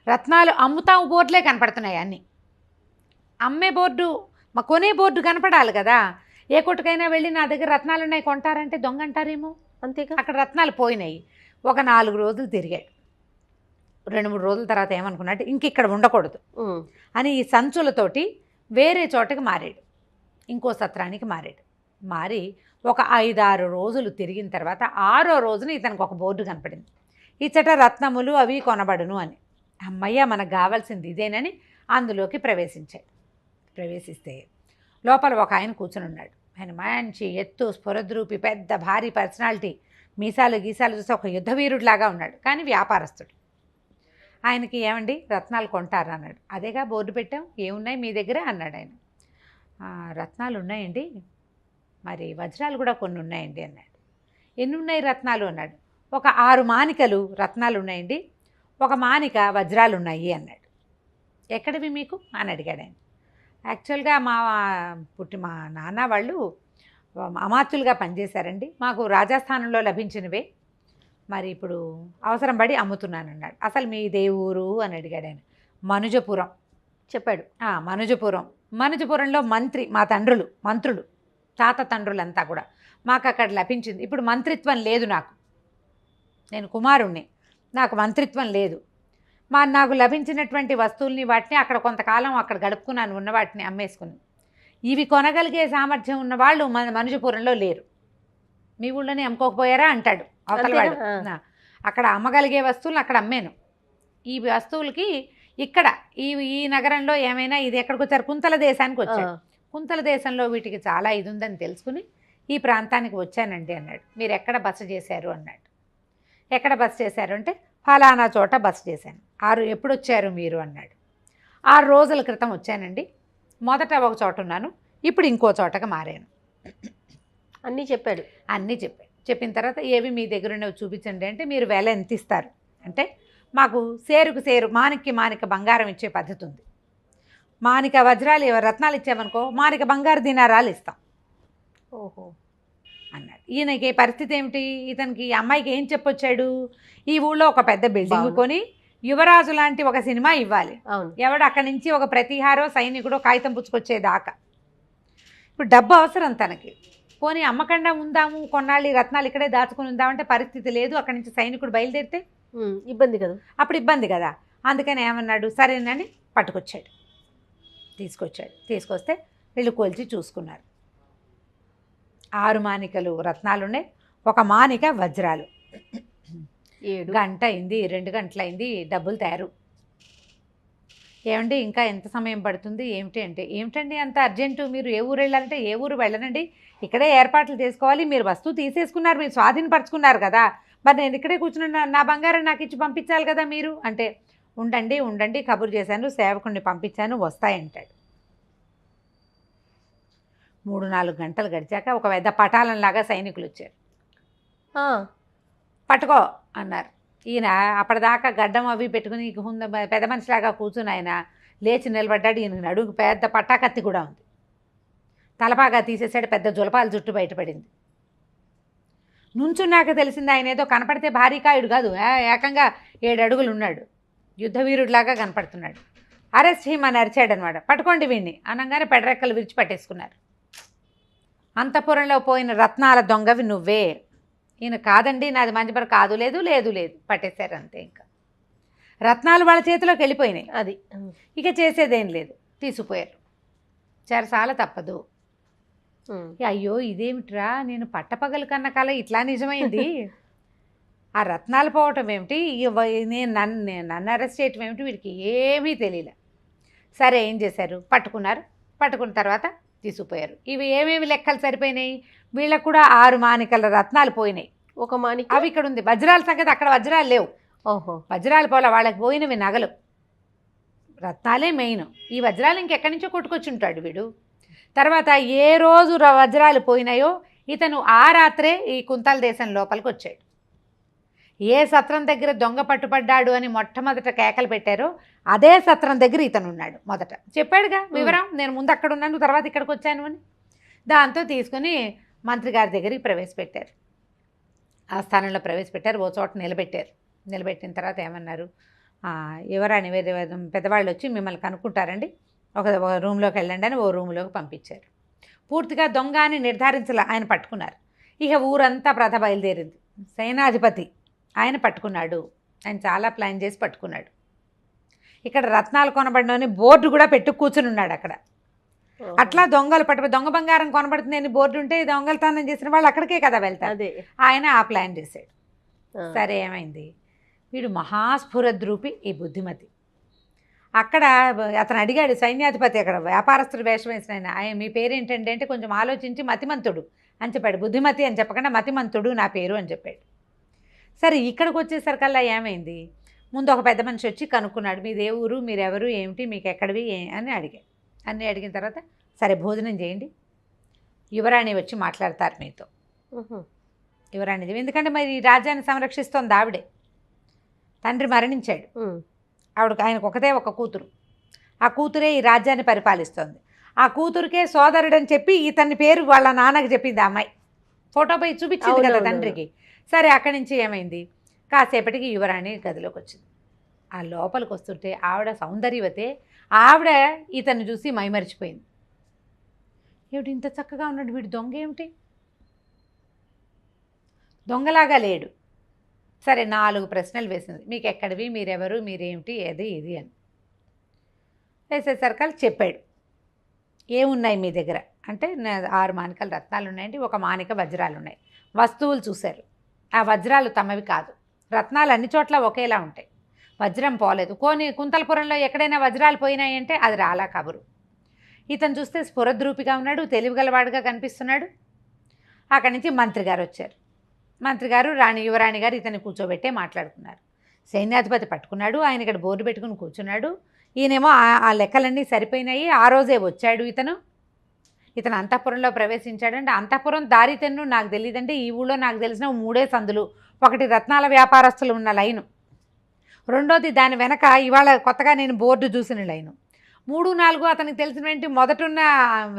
రత్నాలు అమ్ముతాము బోర్డులే కనపడుతున్నాయి అన్నీ. అమ్మే బోర్డు కొనే బోర్డు కనపడాలి కదా. ఏ కొట్టుకైనా వెళ్ళి నా దగ్గర రత్నాలు ఉన్నాయి కొంటారంటే దొంగ అంటారేమో, అంతేగా. అక్కడ రత్నాలు పోయినాయి. ఒక 4 రోజులు తిరిగాడు. 2-3 రోజుల తర్వాత ఏమనుకున్నాడు, ఇంక ఇక్కడ ఉండకూడదు అని ఈ సంచులతోటి వేరే చోటకి మారాడు, ఇంకో సత్రానికి మారాడు. మారి ఒక 5-6 రోజులు తిరిగిన తర్వాత 6వ రోజున ఇతనికి ఒక బోర్డు కనపడింది, ఇచ్చట రత్నములు అవి కొనబడును అని. అమ్మయ్య మనకు కావాల్సింది ఇదేనని అందులోకి ప్రవేశించాడు. ప్రవేశిస్తే లోపల ఒక ఆయన కూర్చుని ఉన్నాడు. ఆయన మంచి ఎత్తు స్ఫురద్రూపి పెద్ద భారీ పర్సనాలిటీ, మీసాలు గీసాలు చూస్తే ఒక యుద్ధవీరుడిలాగా ఉన్నాడు, కానీ వ్యాపారస్తుడు. ఆయనకి ఏమండి రత్నాలు కొంటారా అన్నాడు. అదేగా బోర్డు పెట్టాం, ఏమున్నాయి మీ దగ్గర అన్నాడు ఆయన. రత్నాలు ఉన్నాయండి, మరి వజ్రాలు కూడా కొన్ని ఉన్నాయండి అన్నాడు. ఎన్ని ఉన్నాయి రత్నాలు అన్నాడు. ఒక 6 మానికలు రత్నాలు ఉన్నాయండి, ఒక మానిక వజ్రాలు ఉన్నాయి అన్నాడు. ఎక్కడివి మీకు అని అడిగాడు ఆయన. యాక్చువల్గా మా నాన్న వాళ్ళు అమాత్యులుగా పనిచేశారండి, మాకు రాజస్థానంలో లభించినవే, మరి ఇప్పుడు అవసరం పడి అమ్ముతున్నాను అన్నాడు. అసలు మీ ఊరు అని అడిగాడు ఆయన. మనుజపురం చెప్పాడు. మనుజపురంలో మా మంత్రులు తాత తండ్రులంతా కూడా మాకు అక్కడ లభించింది. ఇప్పుడు మంత్రిత్వం లేదు, నేను కుమారుణ్ణి, నాకు మంత్రిత్వం లేదు. నాకు లభించినటువంటి వస్తువుల్ని వాటిని అక్కడ కొంతకాలం అక్కడ గడుపుకున్నాను, ఉన్న వాటిని అమ్మేసుకుని. ఇవి కొనగలిగే సామర్థ్యం ఉన్న వాళ్ళు మనుజపురంలో లేరు, మీ ఊళ్ళోనే అమ్ముకోకపోయారా అంటాడు అవతలవాడు. అక్కడ అమ్మగలిగే వస్తువులను అక్కడ అమ్మాను, ఈ వస్తువులకి ఇక్కడ ఈ నగరంలో ఏమైనా ఇది ఎక్కడికి వచ్చారు, కుంతల దేశానికి వచ్చాడు. కుంతల దేశంలో వీటికి చాలా ఇది ఉందని తెలుసుకుని ఈ ప్రాంతానికి వచ్చానండి అన్నాడు. మీరు ఎక్కడ బస చేశారు అన్నాడు. ఎక్కడ బస చేశారు అంటే ఫలానా చోట బస చేశాను. ఎప్పుడు వచ్చారు మీరు అన్నాడు. 6 రోజుల క్రితం వచ్చానండి, మొదట ఒక చోట ఉన్నాను, ఇప్పుడు ఇంకో చోటకి మారాను. అన్నీ చెప్పాడు. చెప్పిన తర్వాత ఏవి మీ దగ్గర ఉన్నవి చూపించండి అంటే, మీరు వెల ఎంత ఇస్తారు అంటే, మాకు సేరుకు సేరు మానిక బంగారం ఇచ్చే పద్ధతి ఉంది, మానిక వజ్రాలు రత్నాలు ఇచ్చామనుకో మానిక బంగారు దినారాలు ఇస్తాం. ఓహో అన్నాడు. ఈయనకి పరిస్థితి ఏమిటి, ఇతనికి అమ్మాయికి ఏం చెప్పొచ్చాడు, ఈ ఊళ్ళో ఒక పెద్ద బిల్డింగ్ కొని యువరాజు లాంటి ఒక సినిమా ఇవ్వాలి, ఎవడు అక్కడి నుంచి ఒక ప్రతిహారో సైనికుడో కాగితం పుచ్చుకొచ్చేదాకా. ఇప్పుడు డబ్బు అవసరం తనకి, పోనీ అమ్మకుండా ఉందాము కొన్నాళ్ళు రత్నాలు ఇక్కడే దాచుకుని ఉందామంటే పరిస్థితి లేదు, అక్కడి నుంచి సైనికుడు బయలుదేరితే ఇబ్బంది కదా, అప్పుడు ఇబ్బంది కదా. అందుకని ఏమన్నాడు, సరేనని పట్టుకొచ్చాడు, తీసుకొస్తే వీళ్ళు కొలిచి చూసుకున్నారు. 6 మానికలు రత్నాలున్నాయి, ఒక మానిక వజ్రాలు. 7 గంట అయింది, 2 గంటలైంది, డబ్బులు తయారు. ఏమండి ఇంకా ఎంత సమయం పడుతుంది ఏమిటి అంటే, ఏమిటండి అంత అర్జెంటు, మీరు ఏ ఊరు వెళ్ళాలంటే ఏ ఊరు వెళ్ళనండి, ఇక్కడే ఏర్పాట్లు చేసుకోవాలి, మీరు వస్తువు తీసేసుకున్నారు, మీరు స్వాధీనపరచుకున్నారు కదా, మరి నేను ఇక్కడే కూర్చున్నా, నా బంగారం నాకు ఇచ్చి పంపించాలి కదా మీరు అంటే, ఉండండి కబురు చేశాను, సేవకుడిని పంపించాను, వస్తాయంటాడు. 3-4 గంటలు గడిచాక ఒక పెద్ద పటాలంలాగా సైనికులు వచ్చారు. పట్టుకో అన్నారు. ఈయన అప్పటిదాకా గడ్డం అవి పెట్టుకుని పెద్ద మనిషిలాగా కూర్చుని ఆయన లేచి నిలబడ్డాడు. ఈయన నడుగు పెద్ద పట్టాకత్తి కూడా ఉంది, తలపాగా తీసేసాడు, పెద్ద జులపాల జుట్టు బయటపడింది. నుంచున్నాక తెలిసింది ఆయన ఏదో కనపడితే భారీ కాయుడు కాదు, ఏకంగా 7 అడుగులు ఉన్నాడు, యుద్ధవీరుడిలాగా కనపడుతున్నాడు. అరెస్ట్ హిమని అరిచాడనమాట. పట్టుకోండి వీడిని అనగానే పెడరెక్కలు విరిచి పట్టేసుకున్నారు. అంతఃపురంలో పోయిన రత్నాల దొంగవి నువ్వే. ఈయన కాదండి నాది మంచిపర కాదు, లేదు పట్టేశారు అంతే. ఇంకా రత్నాలు వాళ్ళ చేతిలోకి వెళ్ళిపోయినాయి, అది ఇక చేసేదేం లేదు, తీసుకుపోయారు. చెరసాల తప్పదు. అయ్యో ఇదేమిట్రా, నేను పట్టపగలు కన్న కల ఇట్లా నిజమైంది. ఆ రత్నాలు పోవటం ఏమిటి, నన్ను అరెస్ట్ చేయటం ఏమిటి, వీడికి ఏమీ తెలియలే. సరే ఏం చేశారు, పట్టుకున్నారు. పట్టుకున్న తర్వాత తీసుకుపోయారు. ఇవి ఏమేమి లెక్కలు సరిపోయినాయి, వీళ్ళకు కూడా 6 మానికల రత్నాలు పోయినాయి. ఒక మాణిక్యం అవి ఇక్కడ ఉంది. వజ్రాల సంగతి అక్కడ వజ్రాలు లేవు. ఓహో వజ్రాలు పోలా, వాళ్ళకి పోయినవి నగలు, రత్నాలే మెయిన్. ఈ వజ్రాలు ఇంకెక్కడి నుంచో కొట్టుకొచ్చి ఉంటాడు వీడు. తర్వాత ఏ రోజు వజ్రాలు పోయినాయో ఇతను ఆ రాత్రే ఈ కుంతల దేశం లోపలికి వచ్చాడు. ఏ సత్రం దగ్గర దొంగ పట్టుపడ్డాడు అని మొట్టమొదట కేకలు పెట్టారో అదే సత్రం దగ్గర ఇతను ఉన్నాడు. మొదట చెప్పాడుగా వివరం, నేను ముందు అక్కడ ఉన్నాను తర్వాత ఇక్కడికి వచ్చాను అని. దాంతో తీసుకుని మంత్రి గారి దగ్గరికి ప్రవేశపెట్టారు. ఆ స్థానంలో ప్రవేశపెట్టారు. ఓ చోట నిలబెట్టారు. నిలబెట్టిన తర్వాత ఏమన్నారు, ఎవరని వేరే పెద్దవాళ్ళు వచ్చి మిమ్మల్ని కనుక్కుంటారండి, ఒక రూమ్లోకి వెళ్ళండి అని ఓ రూమ్లోకి పంపించారు. పూర్తిగా దొంగ అని నిర్ధారించాల ఆయన పట్టుకున్నారు. ఇక ఊరంతా ప్రథ బయలుదేరింది. సేనాధిపతి ఆయన పట్టుకున్నాడు. ఆయన చాలా ప్లాన్ చేసి పట్టుకున్నాడు. ఇక్కడ రత్నాలు కొనబడినని బోర్డు కూడా పెట్టు కూర్చుని ఉన్నాడు అక్కడ. అట్లా దొంగలు దొంగ బంగారం కొనబడుతుందని బోర్డు ఉంటే దొంగలతనం చేసిన వాళ్ళు అక్కడికే కదా వెళ్తారు. ఆయన ఆ ప్లాన్ చేశాడు. సరే ఏమైంది, వీడు మహాస్ఫురద్రూపి ఈ బుద్ధిమతి. అక్కడ అతను అడిగాడు సైన్యాధిపతి, అక్కడ వ్యాపారస్తుడు వేషం వేసిన ఆయన మీ పేరేంటండి అంటే కొంచెం ఆలోచించి మతిమంతుడు అని చెప్పాడు. బుద్ధిమతి అని చెప్పకుండా మతిమంతుడు నా పేరు అని చెప్పాడు. సరే ఇక్కడికి వచ్చేసరికల్లా ఏమైంది, ముందు ఒక పెద్ద మనిషి వచ్చి కనుక్కున్నాడు, మీది ఏ ఊరు, మీరెవరు, ఏమిటి, మీకు ఎక్కడివి అని అడిగాడు. అన్నీ అడిగిన తర్వాత సరే భోజనం చేయండి, యువరాణి వచ్చి మాట్లాడతారు మీతో. యువరాణి, ఎందుకంటే మరి ఈ రాజ్యాన్ని సంరక్షిస్తోంది ఆవిడే. తండ్రి మరణించాడు, ఆయనకు ఒకటే ఒక కూతురు. ఆ కూతురే ఈ రాజ్యాన్ని పరిపాలిస్తోంది. ఆ కూతురికే సోదరుడు అని చెప్పి ఇతని పేరు వాళ్ళ నాన్నకి చెప్పింది ఆ అమ్మాయి. ఫోటోపై చూపించింది కదా తండ్రికి. సరే అక్కడి నుంచి ఏమైంది, కాసేపటికి యువరాణి గదిలోకి వచ్చింది. ఆ లోపలికి వస్తుంటే ఆవిడ సౌందర్యవతే, ఆవిడ ఇతన్ని చూసి మైమరిచిపోయింది. ఏమిటి ఇంత చక్కగా ఉన్నాడు వీడు, దొంగ ఏమిటి, దొంగలాగా లేడు. సరే 4 ప్రశ్నలు వేసింది. మీకు ఎక్కడివి, మీరెవరు, మీరేమిటి, ఏది ఇది అని వేసేసరికి చెప్పాడు. ఏమున్నాయి మీ దగ్గర అంటే 6 మానికల రత్నాలు ఉన్నాయండి, 1 మానిక వజ్రాలు ఉన్నాయి. వస్తువులు చూశారు, ఆ వజ్రాలు తమవి కాదు. రత్నాలు అన్ని చోట్ల ఒకేలా ఉంటాయి, వజ్రం పోలేదు. కుంతలపురంలో ఎక్కడైనా వజ్రాలు పోయినాయంటే అది రాలా కబురు. ఇతను చూస్తే స్ఫురద్రూపిగా ఉన్నాడు, తెలివిగలవాడుగా కనిపిస్తున్నాడు. అక్కడి నుంచి మంత్రి గారు వచ్చారు. మంత్రి గారు యువరాణి గారు ఇతన్ని కూర్చోబెట్టే మాట్లాడుకున్నారు. సైన్యాధిపతి పట్టుకున్నాడు, ఆయన ఇక్కడ బోర్డు పెట్టుకుని కూర్చున్నాడు. ఈయనేమో ఆ లెక్కలన్నీ సరిపోయినాయి. ఆ రోజే వచ్చాడు ఇతను అంతఃపురంలో ప్రవేశించాడంటే అంతఃపురం దారి తెన్ను నాకు తెలియదంటే ఈ ఊళ్ళో నాకు తెలిసిన 3 సందులు. ఒకటి రత్నాల వ్యాపారస్తులు ఉన్న లైను, రెండోది దాని వెనక ఇవాళ కొత్తగా నేను బోర్డు చూసిన లైను, 3, 4 అతనికి తెలిసినటువంటి మొదటున్న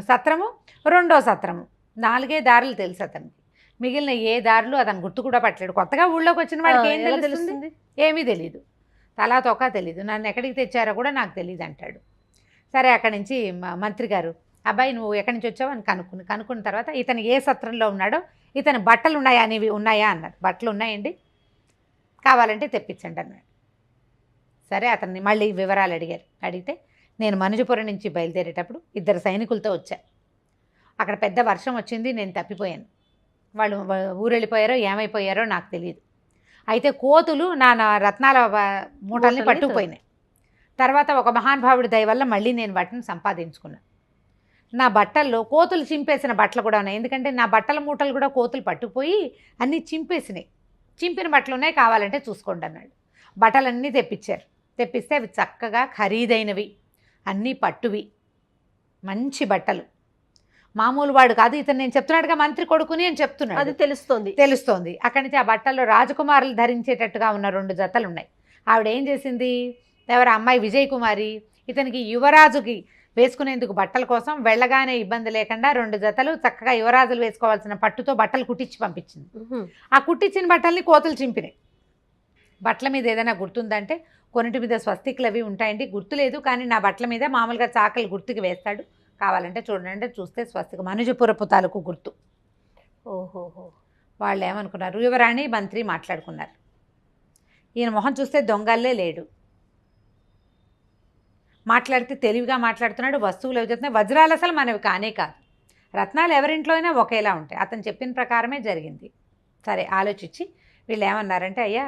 సత్రము, రెండో సత్రము, 4 దారులు తెలుసు అతనికి. మిగిలిన ఏ దారులు అతను గుర్తు కూడా పట్టలేడు. కొత్తగా ఊళ్ళోకి వచ్చిన వాడికి ఏం తెలుస్తుంది, ఏమీ తెలీదు, తలా తోక తెలీదు. నన్ను ఎక్కడికి తెచ్చారో కూడా నాకు తెలియదు అంటాడు. సరే అక్కడి నుంచి మంత్రి గారు, అబ్బాయి నువ్వు ఎక్కడి నుంచి వచ్చావు అని కనుక్కున్న తర్వాత ఇతను ఏ సత్రంలో ఉన్నాడో, ఇతని బట్టలు ఉన్నాయా అనేవి ఉన్నాయా అన్నారు. బట్టలు ఉన్నాయండి, కావాలంటే తెప్పించండి అన్నాడు. సరే అతన్ని మళ్ళీ వివరాలు అడిగితే నేను మనుజపురం నుంచి బయలుదేరేటప్పుడు 2 సైనికులతో వచ్చా. అక్కడ పెద్ద వర్షం వచ్చింది, నేను తప్పిపోయాను. వాళ్ళు ఊరెళ్ళిపోయారో ఏమైపోయారో నాకు తెలియదు. అయితే కోతులు నా రత్నాల మూటల్ని పట్టుకుపోయినాయి. తర్వాత ఒక మహానుభావుడి దయ వల్ల మళ్ళీ నేను వాటిని సంపాదించుకున్నాను. నా బట్టల్లో కోతులు చింపేసిన బట్టలు కూడా ఉన్నాయి, ఎందుకంటే నా బట్టల మూటలు కూడా కోతులు పట్టుకుపోయి అన్నీ చింపేసినాయి. చింపిన బట్టలు ఉన్నాయి, కావాలంటే చూసుకోండి అన్నాడు. బట్టలన్నీ తెప్పిస్తే అవి చక్కగా ఖరీదైనవి, అన్నీ పట్టువి, మంచి బట్టలు. మామూలు వాడు కాదు ఇతను. నేను చెప్తున్నాడుగా మంత్రి కొడుకుని అని చెప్తున్నాడు, అది తెలుస్తోంది. అక్కడి నుంచి ఆ బట్టల్లో రాజకుమారులు ధరించేటట్టుగా ఉన్న 2 జతలు ఉన్నాయి. ఆవిడ ఏం చేసింది, ఎవరు అమ్మాయి విజయ్ కుమారి ఇతనికి యువరాజుకి వేసుకునేందుకు బట్టల కోసం వెళ్ళగానే ఇబ్బంది లేకుండా 2 జతలు చక్కగా యువరాజులు వేసుకోవాల్సిన పట్టుతో బట్టలు కుట్టించి పంపించింది. ఆ కుట్టించిన బట్టల్ని కోతులు చింపినాయి. బట్టల మీద ఏదైనా గుర్తుందంటే కొన్నిటి మీద స్వస్తికులు అవి ఉంటాయండి, గుర్తులేదు, కానీ నా బట్టల మీద మామూలుగా చాకలి గుర్తుకి వేస్తాడు, కావాలంటే చూడండి అంటే చూస్తే స్వస్తిక మనుజపురపు తాలూకు గుర్తు. ఓహోహో. వాళ్ళు ఏమనుకున్నారు, యువరాణి మంత్రి మాట్లాడుకున్నారు. ఈయన మొహం చూస్తే దొంగల్లే లేడు, మాట్లాడితే తెలివిగా మాట్లాడుతున్నాడు, వస్తువులు అవి చెప్తున్నాయి. వజ్రాలు అసలు మనవి కానే కాదు, రత్నాలు ఎవరింట్లో అయినా ఒకేలా ఉంటాయి. అతను చెప్పిన ప్రకారమే జరిగింది. సరే ఆలోచించి వీళ్ళు ఏమన్నారంటే, అయ్యా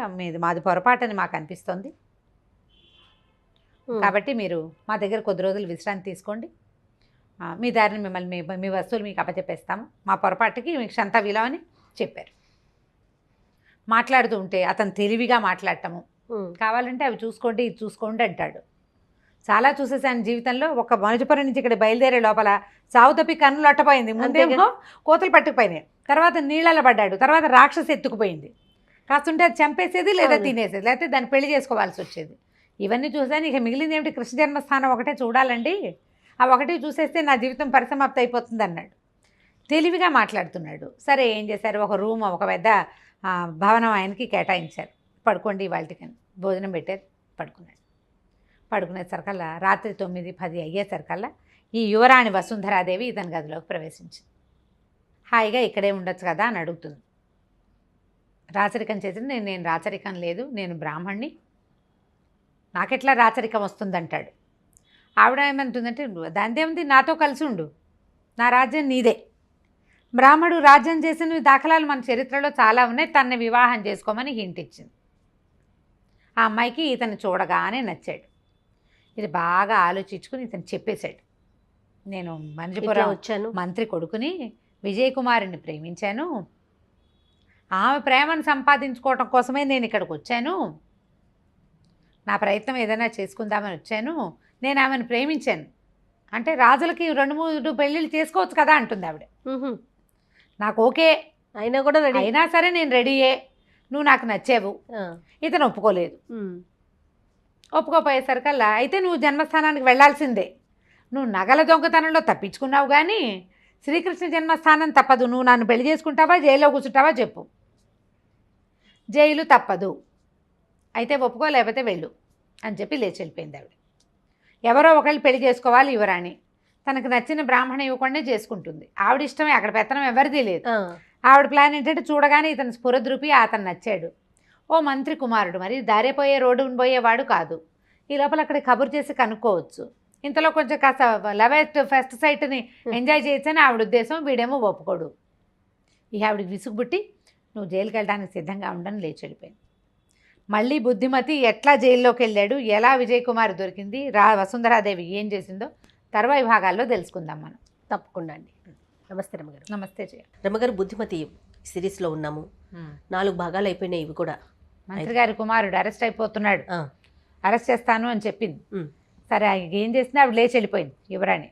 మాది పొరపాటని మాకు అనిపిస్తోంది, కాబట్టి మీరు మా దగ్గర కొద్ది రోజులు విశ్రాంతి తీసుకోండి, మీ దారిని మిమ్మల్ని మీ వస్తువులు మీకు అప్పచెప్పేస్తాము, మా పొరపాటుకి మీకు క్షంత విలువ అని చెప్పారు. మాట్లాడుతూ ఉంటే అతను తెలివిగా మాట్లాడటము, కావాలంటే అవి చూసుకోండి ఇది చూసుకోండి అంటాడు. చాలా చూసేసాను జీవితంలో. ఒక మనుజపురం నుంచి ఇక్కడ బయలుదేరే లోపల సావు తప్పి కన్నులు అట్టపోయింది, ముందేమో కోతలు పట్టుకుపోయినాయి, తర్వాత నీళ్ళలో పడ్డాడు, తర్వాత రాక్షసి ఎత్తుకుపోయింది, కాస్తుంటే అది చంపేసేది లేదా తినేసేది, లేకపోతే దాన్ని పెళ్లి చేసుకోవాల్సి వచ్చేది. ఇవన్నీ చూసాను. ఇక మిగిలింది ఏమిటి, కృష్ణ జన్మస్థానం ఒకటే చూడాలండి, ఆ ఒకటి చూసేస్తే నా జీవితం పరిసమాప్తి అయిపోతుంది అన్నాడు. తెలివిగా మాట్లాడుతున్నాడు. సరే ఏం చేశారు, ఒక రూమ్ ఒక పెద్ద భవనం ఆయనకి కేటాయించారు. పడుకోండి వాళ్ళకని భోజనం పెట్టారు. పడుకునేసరికల్లా రాత్రి 9-10 అయ్యేసరికల్లా ఈ యువరాణి వసుంధరాదేవి ఇతని గదిలోకి ప్రవేశించింది. హాయిగా ఇక్కడే ఉండొచ్చు కదా అని అడుగుతుంది. రాచరికం చేసింది. నేను రాచరికం లేదు, నేను బ్రాహ్మణ్ణి, నాకెట్లా రాచరికం వస్తుందంటాడు. ఆవిడ ఏమంటుందంటే, దానిదేముంది, నాతో కలిసి ఉండు, నా రాజ్యం నీదే. బ్రాహ్మడు రాజ్యం చేసిన దాఖలాలు మన చరిత్రలో చాలా ఉన్నాయి, తనని వివాహం చేసుకోమని హింట్ ఇచ్చింది. ఆ అమ్మాయికి ఇతను చూడగానే నచ్చాడు. ఇది బాగా ఆలోచించుకుని ఇతను చెప్పేశాడు, నేను మంజుపురం వచ్చాను, మంత్రి కొడుకుని విజయకుమారుని ప్రేమించాను, ఆమె ప్రేమను సంపాదించుకోవటం కోసమే నేను ఇక్కడికి వచ్చాను, నా ప్రయత్నం ఏదైనా చేసుకుందామని వచ్చాను, నేను ఆమెను ప్రేమించాను అంటే రాజులకి 2-3 పెళ్ళిళ్ళు చేసుకోవచ్చు కదా అంటుంది ఆవిడ. నాకు ఓకే అయినా కూడా రెడీ, అయినా సరే నేను రెడీయే, నువ్వు నాకు నచ్చావు. ఇతను ఒప్పుకోలేదు. ఒప్పుకోపోయేసరికల్లా, అయితే నువ్వు జన్మస్థానానికి వెళ్ళాల్సిందే, నువ్వు నగల దొంగతనంలో తప్పించుకున్నావు కానీ శ్రీకృష్ణ జన్మస్థానం తప్పదు, నువ్వు నన్ను పెళ్లి చేసుకుంటావా జైల్లో కూర్చుంటావా చెప్పు. జైలు తప్పదు, అయితే ఒప్పుకో లేకపోతే వెళ్ళు అని చెప్పి లేచి వెళ్ళిపోయింది ఆవిడ. ఎవరో ఒకళ్ళు పెళ్లి చేసుకోవాలి యువరాణి, తనకు నచ్చిన బ్రాహ్మణ యువకుడినే చేసుకుంటుంది. ఆవిడ ఇష్టమే, అక్కడ పెత్తనం ఎవరిది లేదు. ఆవిడ ప్లాన్ ఏంటంటే చూడగానే ఇతను స్ఫురద్రూపి, అతను నచ్చాడు, ఓ మంత్రి కుమారుడు, మరి దారిపోయే రోడ్డును పోయేవాడు కాదు, ఈ లోపల అక్కడ కబురు చేసి కనుక్కోవచ్చు, ఇంతలో కొంచెం కాస్త ఫస్ట్ సైట్ని ఎంజాయ్ చేయొచ్చని ఆవిడ ఉద్దేశం. వీడేమో ఒప్పుకోడు. ఇక ఆవిడకి విసుగుబుట్టి, నువ్వు జైలుకి వెళ్ళడానికి సిద్ధంగా ఉండని లేచి వెళ్ళిపోయింది. మళ్ళీ బుద్ధిమతి ఎట్లా జైల్లోకి వెళ్ళాడు, ఎలా విజయ్ కుమార్ దొరికింది, వసుంధరాదేవి ఏం చేసిందో తర్వాయి భాగాల్లో తెలుసుకుందాం మనం. తప్పకుండా అండి. నమస్తే రమగారు. నమస్తే జయ. రమగారు, బుద్ధిమతి సిరీస్లో ఉన్నాము, 4 భాగాలు అయిపోయినాయి. ఇవి కూడా మంత్రి గారి కుమారుడు అరెస్ట్ అయిపోతున్నాడు, అరెస్ట్ చేస్తాను అని చెప్పింది. సరే ఏం చేసినా ఆవిడ లేచి వెళ్ళిపోయింది యువరాణి.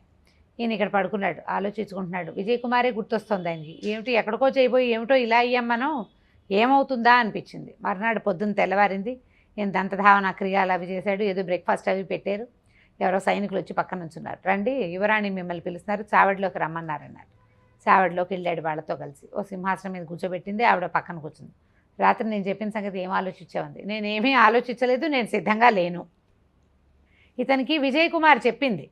ఈయన ఇక్కడ పడుకున్నాడు, ఆలోచించుకుంటున్నాడు. విజయ్ కుమారే గుర్తొస్తుంది ఆయనకి. ఏమిటి ఎక్కడికో చేయబోయి ఏమిటో ఇలా అయ్యాం మనం, ఏమవుతుందా అనిపించింది. మర్నాడు పొద్దున్న తెల్లవారింది. ఈయన దంతధావన క్రియాలు అవి చేశాడు, ఏదో బ్రేక్ఫాస్ట్ అవి పెట్టారు. ఎవరో సైనికులు వచ్చి పక్కన ఉంచున్నారు. రండి యువరాణి మిమ్మల్ని పిలుస్తున్నారు, చావడిలోకి రమ్మన్నారన్నారు. చావడిలోకి వెళ్ళాడు వాళ్ళతో కలిసి. ఓ సింహాసనం మీద కూర్చోబెట్టింది, ఆవిడ పక్కన కూర్చుంది. రాత్రి నేను చెప్పిన సంగతి ఏం ఆలోచించామంది. నేనేమీ ఆలోచించలేదు, నేను సిద్ధంగా లేను. ఇతనికి విజయ్ కుమార్ చెప్పింది,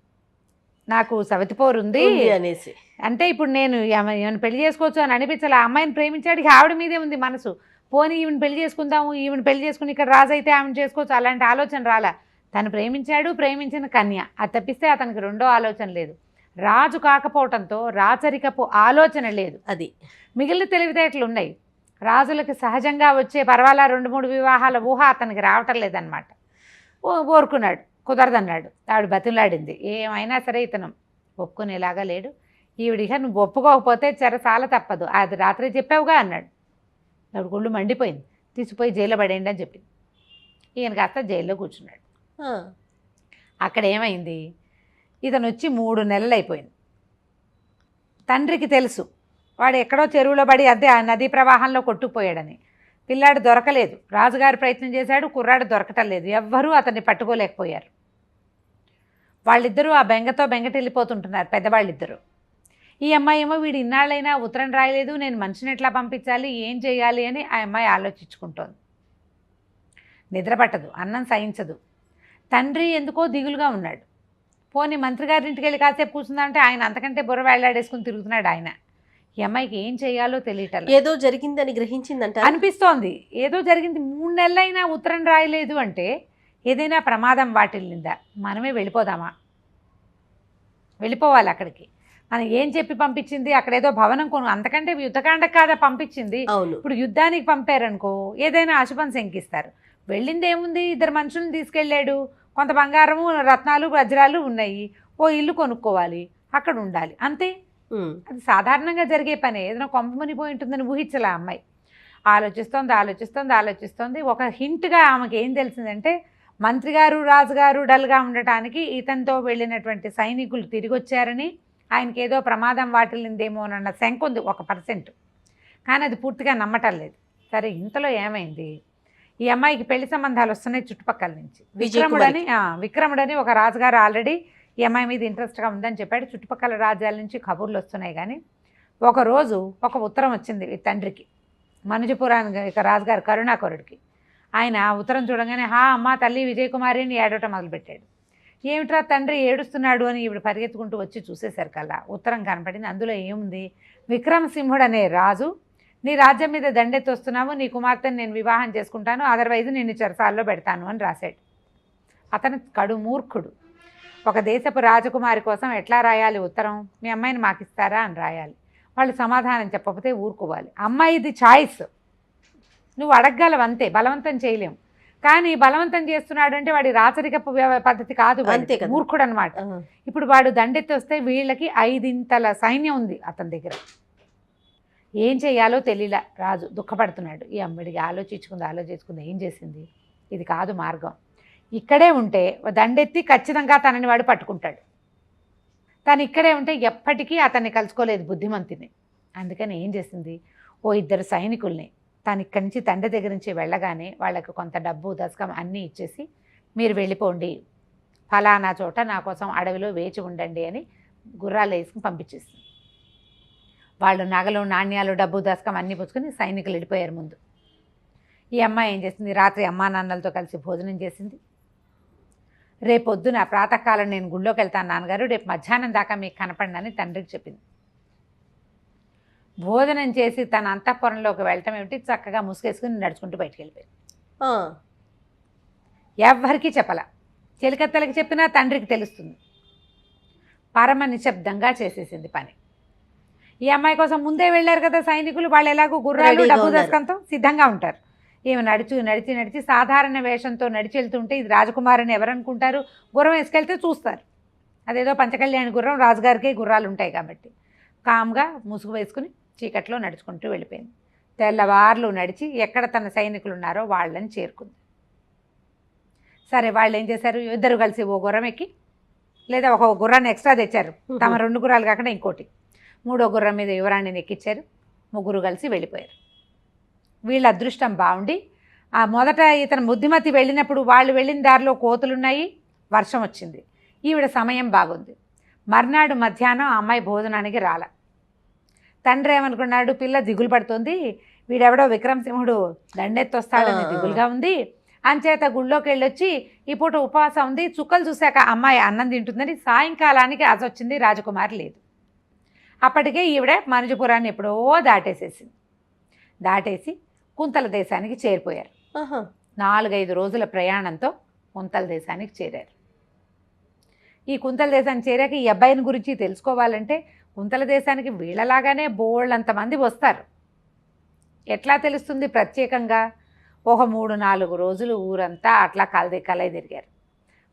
నాకు సవతిపోరుంది అనేసి. అంటే ఇప్పుడు నేను ఏమైనా పెళ్లి చేసుకోవచ్చు అని అనిపించాలి. ఆ అమ్మాయిని ప్రేమించాడు, ఇక ఆవిడ మీదే ఉంది మనసు. పోనీ ఈవిని పెళ్లి చేసుకుందాము, ఈవిని పెళ్లి చేసుకుని ఇక్కడ రాజు అయితే ఆమెను చేసుకోవచ్చు, అలాంటి ఆలోచన రాలా. తను ప్రేమించాడు, ప్రేమించిన కన్య, అది తప్పిస్తే అతనికి రెండో ఆలోచన లేదు. రాజు కాకపోవటంతో రాచరికపు ఆలోచన లేదు. అది మిగిలిన తెలివితేటలు ఉన్నాయి. రాజులకి సహజంగా వచ్చే పర్వాలా 2-3 వివాహాల ఊహ అతనికి రావటం లేదనమాట. ఓరుకున్నాడు, కుదరదన్నాడు. ఆవిడ బతిలాడింది, ఏమైనా సరే ఇతను ఒప్పుకునేలాగా లేడు. ఈవిడిగా నువ్వు ఒప్పుకోకపోతే చెరసాల తప్పదు, అది రాత్రి చెప్పావుగా అన్నాడు. ఆవిడ గుళ్ళు మండిపోయింది. తీసిపోయి జైల్లో పడేయండి అని చెప్పింది. ఈయన కాస్త జైల్లో కూర్చున్నాడు. అక్కడ ఏమైంది, ఇతను వచ్చి 3 నెలలు అయిపోయింది. తండ్రికి తెలుసు వాడు ఎక్కడో చెరువులో పడి అదే నదీ ప్రవాహంలో కొట్టుకుపోయాడని. పిల్లాడు దొరకలేదు. రాజుగారు ప్రయత్నం చేశాడు, కుర్రాడు దొరకటం లేదు. ఎవ్వరూ అతన్ని పట్టుకోలేకపోయారు. వాళ్ళిద్దరూ ఆ బెంగతో బెంగటిల్లిపోతుంటున్నారు, పెద్దవాళ్ళిద్దరూ. ఈ అమ్మాయి ఏమో వీడు ఇన్నాళ్ళైనా ఉత్తరం రాయలేదు, నేను మనిషిని ఎట్లా పంపించాలి, ఏం చేయాలి అని ఆ అమ్మాయి ఆలోచించుకుంటోంది. నిద్ర పట్టదు, అన్నం సహించదు. తండ్రి ఎందుకో దిగులుగా ఉన్నాడు. పోనీ మంత్రి గారింటికి వెళ్ళి కాసేపు కూర్చుందామంటే ఆయన అంతకంటే బుర్ర వేళ్లాడేసుకుని తిరుగుతున్నాడు ఆయన. ఈ అమ్మాయికి ఏం చేయాలో తెలియటం. ఏదో జరిగిందని గ్రహించిందంట అనిపిస్తోంది. ఏదో జరిగింది. 3 నెలలైనా ఉత్తరం రాయలేదు అంటే ఏదైనా ప్రమాదం వాటిల్లిందా? మనమే వెళ్ళిపోదామా? వెళ్ళిపోవాలి అక్కడికి. అని ఏం చెప్పి పంపించింది? అక్కడ ఏదో భవనం కొను, అంతకంటే యుద్ధకాండ కాదా పంపించింది. అవును. ఇప్పుడు యుద్ధానికి పంపారనుకో ఏదైనా అశుభం శంకిస్తారు. వెళ్ళింది ఏముంది, 2 మనుషులను తీసుకెళ్ళాడు, కొంత బంగారము రత్నాలు వజ్రాలు ఉన్నాయి, ఓ ఇల్లు కొనుక్కోవాలి, అక్కడ ఉండాలి, అంతే. అది సాధారణంగా జరిగే పని. ఏదైనా కొంపమునిపోయి ఉంటుందని ఊహించలే అమ్మాయి. ఆలోచిస్తోంది. ఒక హింట్గా ఆమెకి ఏం తెలిసిందంటే మంత్రి గారు రాజుగారు డల్గా ఉండటానికి ఇతనితో వెళ్ళినటువంటి సైనికులు తిరిగి వచ్చారని, ఆయనకి ఏదో ప్రమాదం వాటిల్లిందేమోనన్న శంక ఉంది 1%. కానీ అది పూర్తిగా నమ్మటం లేదు. సరే, ఇంతలో ఏమైంది, ఈ అమ్మాయికి పెళ్లి సంబంధాలు వస్తున్నాయి చుట్టుపక్కల నుంచి. విక్రముడని ఒక రాజుగారు ఆల్రెడీ ఈ అమ్మాయి మీద ఇంట్రెస్ట్గా ఉందని చెప్పాడు. చుట్టుపక్కల రాజ్యాల నుంచి కబుర్లు వస్తున్నాయి. కానీ ఒకరోజు ఒక ఉత్తరం వచ్చింది ఈ తండ్రికి, మనుజపురానికి రాజుగారు కరుణాకరుడికి. ఆయన ఉత్తరం చూడగానే అమ్మ తల్లి విజయకుమారి అని ఏడవటం మొదలుపెట్టాడు. ఏమిట్రా తండ్రి ఏడుస్తున్నాడు అని ఈవిడ పరిగెత్తుకుంటూ వచ్చి చూసేసరికల్లా ఉత్తరం కనపడింది. అందులో ఏముంది, విక్రమసింహుడు అనే రాజు నీ రాజ్యం మీద దండెత్తి వస్తున్నావు, నీ కుమార్తెను నేను వివాహం చేసుకుంటాను, అదర్వైజ్ నిన్ను చెరసాల్లో పెడతాను అని రాశాడు. అతను కడు మూర్ఖుడు. ఒక దేశపు రాజకుమారి కోసం ఎట్లా రాయాలి ఉత్తరం? మీ అమ్మాయిని మాకు ఇస్తారా అని రాయాలి. వాళ్ళు సమాధానం చెప్పకపోతే ఊరుకోవాలి. అమ్మాయిది ఛాయిస్, నువ్వు అడగగలవంతే, బలవంతం చేయలేము. కానీ బలవంతం చేస్తున్నాడు అంటే వాడి రాచరికపు పద్ధతి కాదు, మూర్ఖుడు అనమాట. ఇప్పుడు వాడు దండెత్తి వస్తే వీళ్ళకి 5 సైన్యం ఉంది అతని దగ్గర. ఏం చేయాలో తెలియలా. రాజు దుఃఖపడుతున్నాడు. ఈ అమ్మడికి ఆలోచించుకుంది ఏం చేసింది, ఇది కాదు మార్గం. ఇక్కడే ఉంటే దండెత్తి ఖచ్చితంగా తనని వాడు పట్టుకుంటాడు. తను ఇక్కడే ఉంటే ఎప్పటికీ అతన్ని కలుసుకోలేదు బుద్ధిమంతుని. అందుకని ఏం చేసింది, ఓ 2 సైనికుల్ని తను ఇక్కడి నుంచి తండ్రి దగ్గర నుంచి వెళ్ళగానే వాళ్ళకు కొంత డబ్బు దశకం అన్నీ ఇచ్చేసి మీరు వెళ్ళిపోండి, ఫలానా చోట నా కోసం అడవిలో వేచి ఉండండి అని గుర్రాలు వేసుకుని పంపించేసింది. వాళ్ళు నగలు నాణ్యాలు డబ్బు దశకం అన్నీ పుచ్చుకొని సైనికులు వెళ్ళిపోయారు ముందు. ఈ అమ్మాయి ఏం చేసింది, రాత్రి అమ్మా నాన్నలతో కలిసి భోజనం చేసింది. రేపొద్దున ప్రాతకాలం నేను గుళ్ళోకి వెళ్తాను నాన్నగారు, రేపు మధ్యాహ్నం దాకా మీకు కనపడినని తండ్రికి చెప్పింది. భోజనం చేసి తన అంతఃపురంలోకి వెళ్ళటం ఏమిటి, చక్కగా ముసుగేసుకుని నడుచుకుంటూ బయటికి వెళ్ళిపోయింది. ఎవ్వరికీ చెప్పాల. చెలికత్తెలకి చెప్పినా తండ్రికి తెలుస్తుంది. పరమ నిశ్శబ్దంగా చేసేసింది పని. ఈ అమ్మాయి కోసం ముందే వెళ్ళారు కదా సైనికులు, వాళ్ళు ఎలాగో గుర్రాలు డబ్బు దశకంతో సిద్ధంగా ఉంటారు. ఏమి నడిచి సాధారణ వేషంతో నడిచి వెళ్తుంటే ఇది రాజకుమారిని ఎవరనుకుంటారు, గుర్రం వేసుకెళ్తే చూస్తారు. అదేదో పంచకళ్యాణి గుర్రం, రాజుగారికే గుర్రాలు ఉంటాయి కాబట్టి. కామ్గా ముసుగు వేసుకుని చీకట్లో నడుచుకుంటూ వెళ్ళిపోయింది. తెల్లవార్లు నడిచి ఎక్కడ తన సైనికులు ఉన్నారో వాళ్ళని చేరుకుంది. సరే, వాళ్ళు ఏం చేశారు, 2 కలిసి ఓ గుర్రం ఎక్కి, లేదా ఒక గుర్రాన్ని ఎక్స్ట్రా తెచ్చారు, తమ 2 గుర్రాలు కాకుండా ఇంకోటి, 3వ గుర్రం మీద యువరాణిని ఎక్కించారు. 3 కలిసి వెళ్ళిపోయారు. వీళ్ళ అదృష్టం బాగుండి మొదట ఇతను బుద్ధిమతి వెళ్ళినప్పుడు వాళ్ళు వెళ్ళిన దారిలో కోతులున్నాయి, వర్షం వచ్చింది. ఈవిడ సమయం బాగుంది. మర్నాడు మధ్యాహ్నం ఆ అమ్మాయి భోజనానికి రాల. తండ్రి ఏమనుకున్నాడు, పిల్ల దిగులు పడుతుంది, వీడెవడో విక్రమసింహుడు దండెత్తొస్తాడని దిగులుగా ఉంది, అంచేత గుళ్ళోకి వెళ్ళొచ్చి ఈ పూట ఉపవాసం ఉంది, చుక్కలు చూశాక అమ్మాయి అన్నం తింటుందని సాయంకాలానికి అసొచ్చింది. రాజకుమారి లేదు. అప్పటికే ఈవిడ మనుజపురాన్ని ఎప్పుడో దాటేసి కుంతల దేశానికి చేరిపోయారు. 4-5 రోజుల ప్రయాణంతో కుంతల దేశానికి చేరారు. ఈ కుంతల దేశానికి చేరాక ఈ అబ్బాయిని గురించి తెలుసుకోవాలంటే కుంతల దేశానికి వీళ్ళలాగానే బోళ్ళంతమంది వస్తారు. ఎట్లా తెలుస్తుంది, ప్రత్యేకంగా ఒక 3-4 రోజులు ఊరంతా అట్లా కలయి తిరిగారు.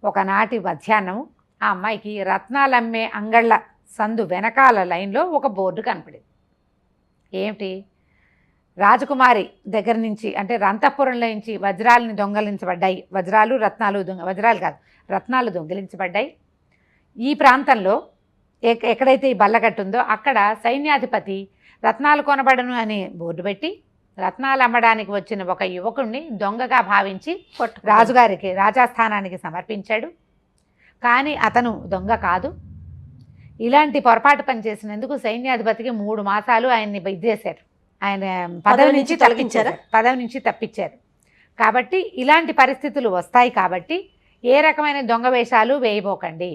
ఒకనాటి మధ్యాహ్నం ఆ అమ్మాయికి రత్నాలమ్మే అంగళ్ళ సందు వెనకాల లైన్లో ఒక బోర్డు కనపడింది. ఏమిటి, రాజకుమారి దగ్గర నుంచి అంటే అంతఃపురంలో నుంచి వజ్రాలను దొంగలించబడ్డాయి, రత్నాలు దొంగిలించబడ్డాయి. ఈ ప్రాంతంలో ఎక్కడైతే ఈ బల్లగట్టుందో అక్కడ సైన్యాధిపతి రత్నాలు కొనబడను అని బోర్డు పెట్టి రత్నాలు అమ్మడానికి వచ్చిన ఒక యువకుడిని దొంగగా భావించి రాజుగారికి రాజాస్థానానికి సమర్పించాడు. కానీ అతను దొంగ కాదు. ఇలాంటి పొరపాటు పని చేసినందుకు సైన్యాధిపతికి 3 మాసాలు ఆయన్ని ఇద్దేశారు, ఆయన పదవి నుంచి తప్పించారు. కాబట్టి ఇలాంటి పరిస్థితులు వస్తాయి కాబట్టి ఏ రకమైన దొంగ వేషాలు వేయబోకండి.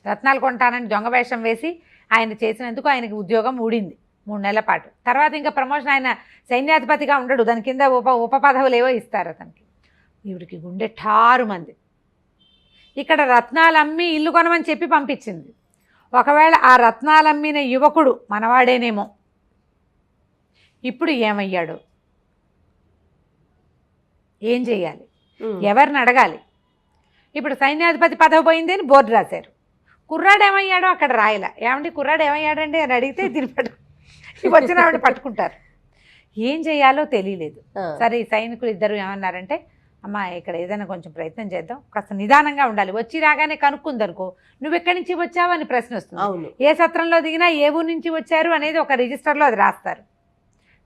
రత్నాలు కొంటానని దొంగ వేషం వేసి ఆయన చేసినందుకు ఆయనకి ఉద్యోగం ఊడింది 3 నెలల పాటు. తర్వాత ఇంకా ప్రమోషన్, ఆయన సైన్యాధిపతిగా ఉండడు, దాని కింద ఉప పదవులు ఏవో ఇస్తారు అతనికి. ఈవిడికి గుండె ఠారు మంది. ఇక్కడ రత్నాలు అమ్మి ఇల్లు కొనమని చెప్పి పంపించింది. ఒకవేళ ఆ రత్నాలమ్మిన యువకుడు మనవాడేనేమో, ఇప్పుడు ఏమయ్యాడు, ఏం చేయాలి, ఎవరిని అడగాలి? ఇప్పుడు సైన్యాధిపతి పదవి పోయింది అని బోర్డు రాశారు. కుర్రాడు ఏమయ్యాడో అక్కడ రాయలా. ఏమండి కుర్రాడు ఏమయ్యాడండి అని అడిగితే తిరిపడు వచ్చిన ఆవిడ పట్టుకుంటారు. ఏం చేయాలో తెలియలేదు. సరే ఈ సైనికులు ఇద్దరు ఏమన్నారంటే, అమ్మా ఇక్కడ ఏదైనా కొంచెం ప్రయత్నం చేద్దాం, కాస్త నిదానంగా ఉండాలి, వచ్చి రాగానే కనుక్కుందనుకో నువ్వు ఎక్కడి నుంచి వచ్చావు అని ప్రశ్న వస్తుంది. ఏ సత్రంలో దిగినా ఏ ఊరు నుంచి వచ్చారు అనేది ఒక రిజిస్టర్లో అది రాస్తారు,